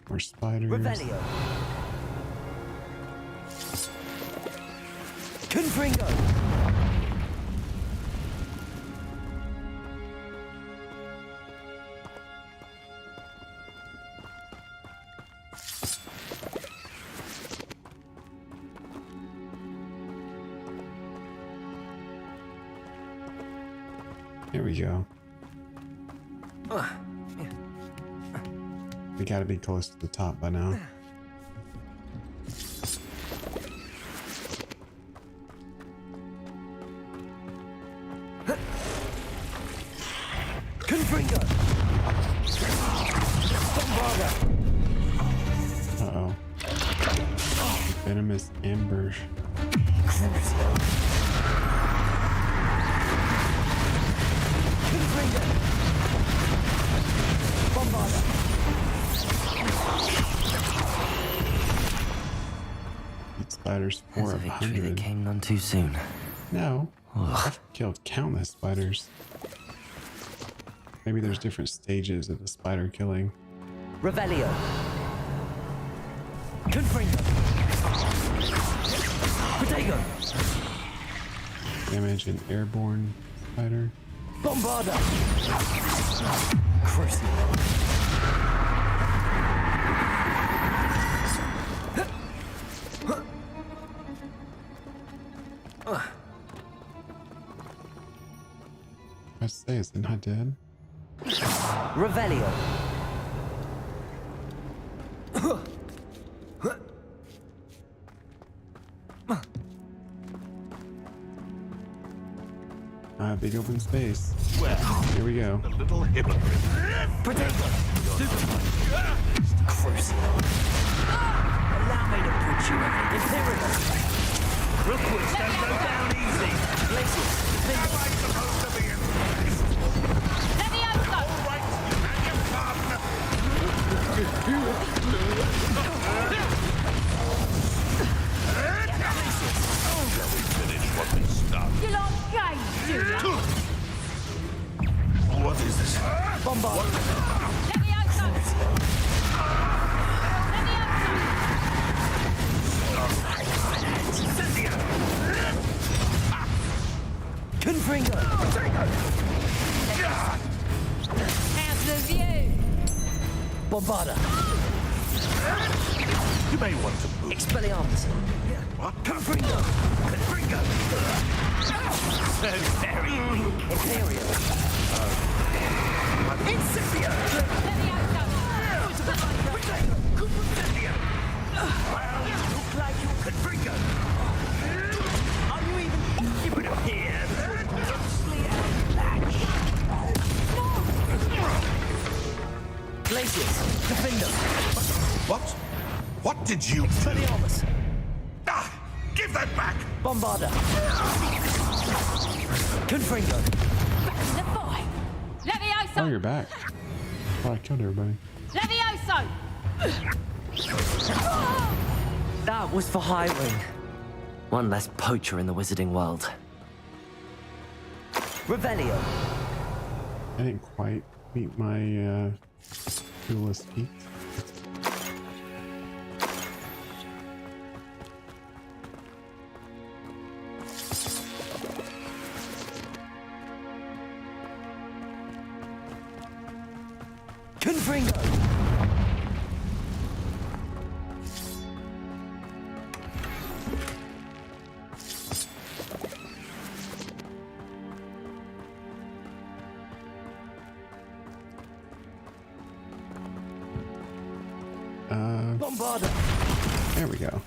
More spiders.
Revelio. Confringo.
There we go. We gotta be close to the top by now.
Confringo.
Uh-oh. Venomous ambush. Eat spiders 4 of 100.
That came none too soon.
No. I've killed countless spiders. Maybe there's different stages of the spider killing.
Revelio. Confringo. Protego.
Damage an airborne spider.
Bombarda. Crucible.
I say, is it not dead?
Revelio.
Big open space.
Well,
here we go.
a little hypocrite.
Protego. Crucible. Allow me to put you in the Imperial.
Rookwood don't go down easy.
Places.
Am I supposed to be in this? All right, you and your partner. Shall we finish what we started?
You like games, do you?
What is this?
Bombard.
Levioso!
Confringo.
How's the view?
Bombarda.
You may want to move.
Expelliarmus.
What?
Confringo.
Confringo. So very weak.
Imperial.
Incipio. Well, you look like you could bring us. Are you even... You would appear mostly outmatched.
Glacius. Defender.
What? What did you do?
Expelliarmus.
Ah! Give that back!
Bombarda. Confringo.
The boy! Levioso!
Oh, you're back. Oh, I killed everybody.
Levioso!
That was for Highwing. One less poacher in the wizarding world. Revelio.
I didn't quite meet my duelist feat.
Confringo. Bombarda.
There we go.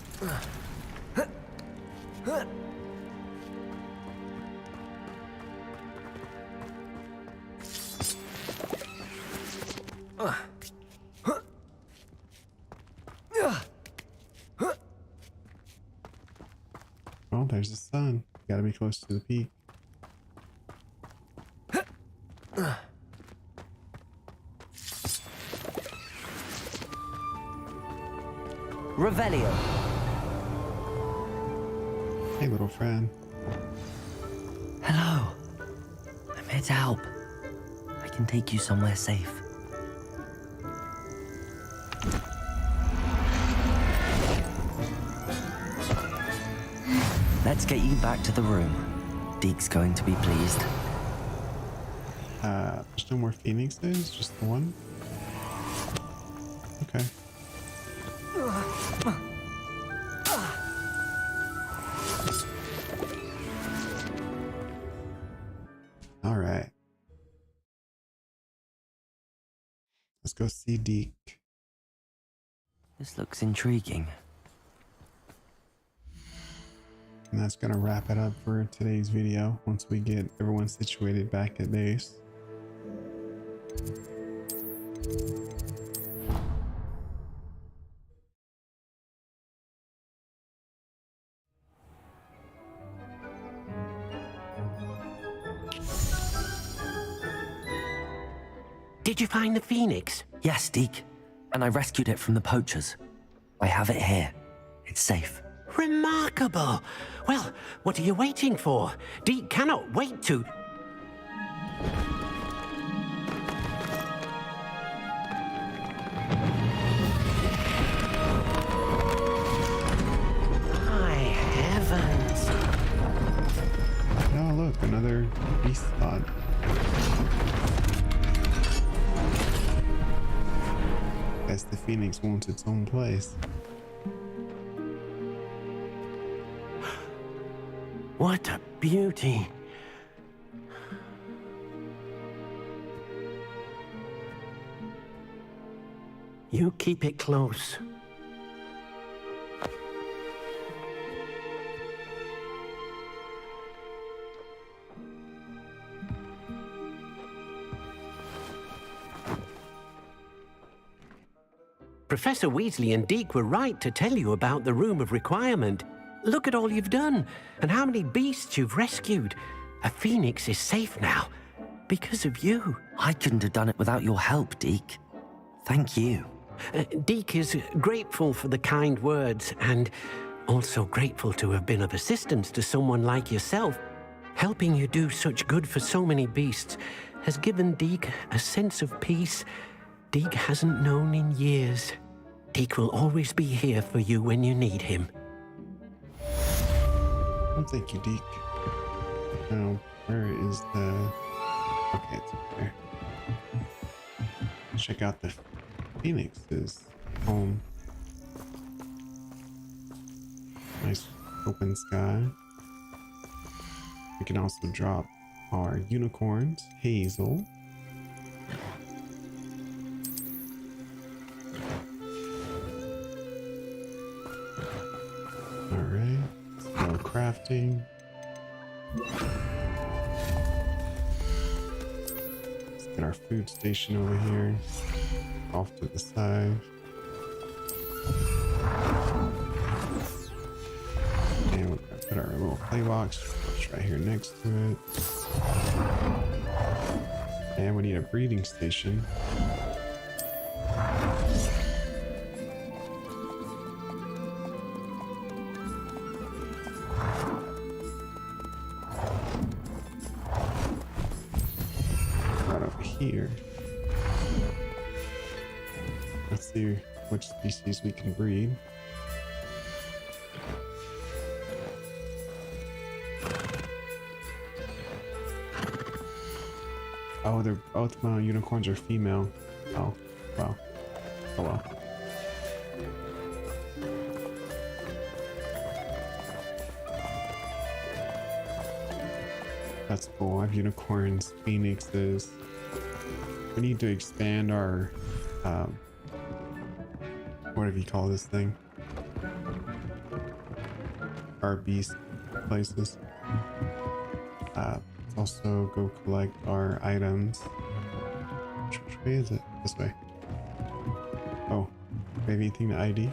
there's the sun. Gotta be close to the peak.
Revelio.
Hey, little friend.
Hello. I'm here to help. I can take you somewhere safe. Let's get you back to the room. Deke's going to be pleased.
There's no more phoenixes, just the one? Okay. Alright. Let's go see Deke.
This looks intriguing.
And that's gonna wrap it up for today's video once we get everyone situated back at base.
Did you find the phoenix?
Yes, Deke. And I rescued it from the poachers. I have it here. It's safe.
Remarkable. Well, what are you waiting for? Deke cannot wait to... My heavens.
Oh, look, another beast spot. Guess the phoenix wants its own place.
What a beauty. You keep it close. Professor Weasley and Deke were right to tell you about the Room of Requirement. Look at all you've done, and how many beasts you've rescued. A phoenix is safe now, because of you.
I couldn't have done it without your help, Deke. Thank you.
Deke is grateful for the kind words, and also grateful to have been of assistance to someone like yourself. Helping you do such good for so many beasts has given Deke a sense of peace Deke hasn't known in years. Deke will always be here for you when you need him.
Oh, thank you, Deke. Now, where is the... Okay, it's up there. Check out the Phoenix's home. Nice open sky. We can also drop our unicorns, Hazel. Alright, let's go crafting. Let's get our food station over here, off to the side. And we're gonna put our little play box right here next to it. And we need a breeding station. Right over here. Let's see which species we can breed. Oh, they're both unicorns are female. Oh, well. Oh well. That's cool. I have unicorns, phoenixes. We need to expand our whatever you call this thing. Our beast places. Let's also go collect our items. Which way is it? This way. Oh, we have anything to ID?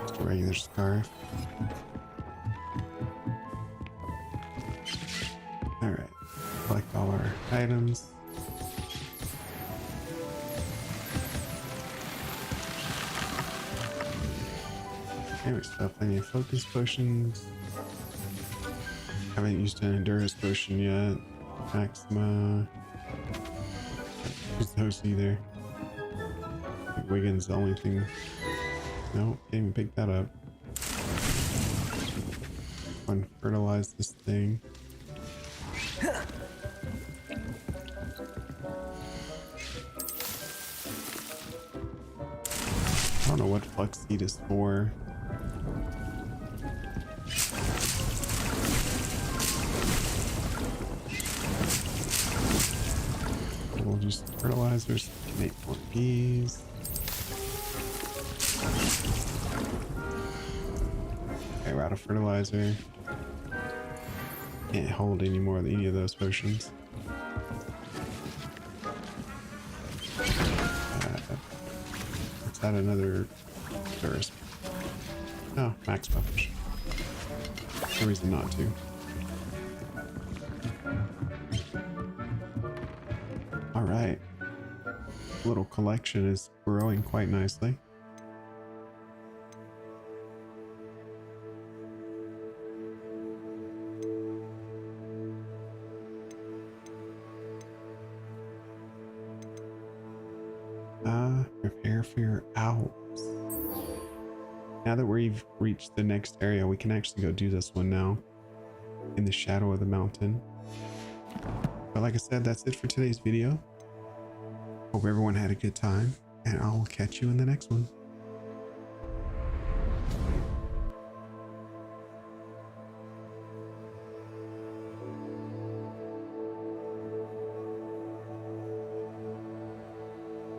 Let's go Regular scarf. Alright. Collect all our items. Okay, we still have plenty of focus potions. Haven't used an Endurance potion yet. Maxima. Use those either. Wiggins the only thing. No, can't even pick that up. Fertilize this thing. I don't know what flux seed is for. We'll just fertilizers. Can make more bees. Okay, we're out of fertilizer. Can't hold any more of any of those potions. Let's add another Durst. Oh, max potion. No reason not to. Alright. Little collection is growing quite nicely. Prepare for your owls. Now that we've reached the next area, we can actually go do this one now. In the shadow of the mountain. But like I said, that's it for today's video. Hope everyone had a good time, and I'll catch you in the next one.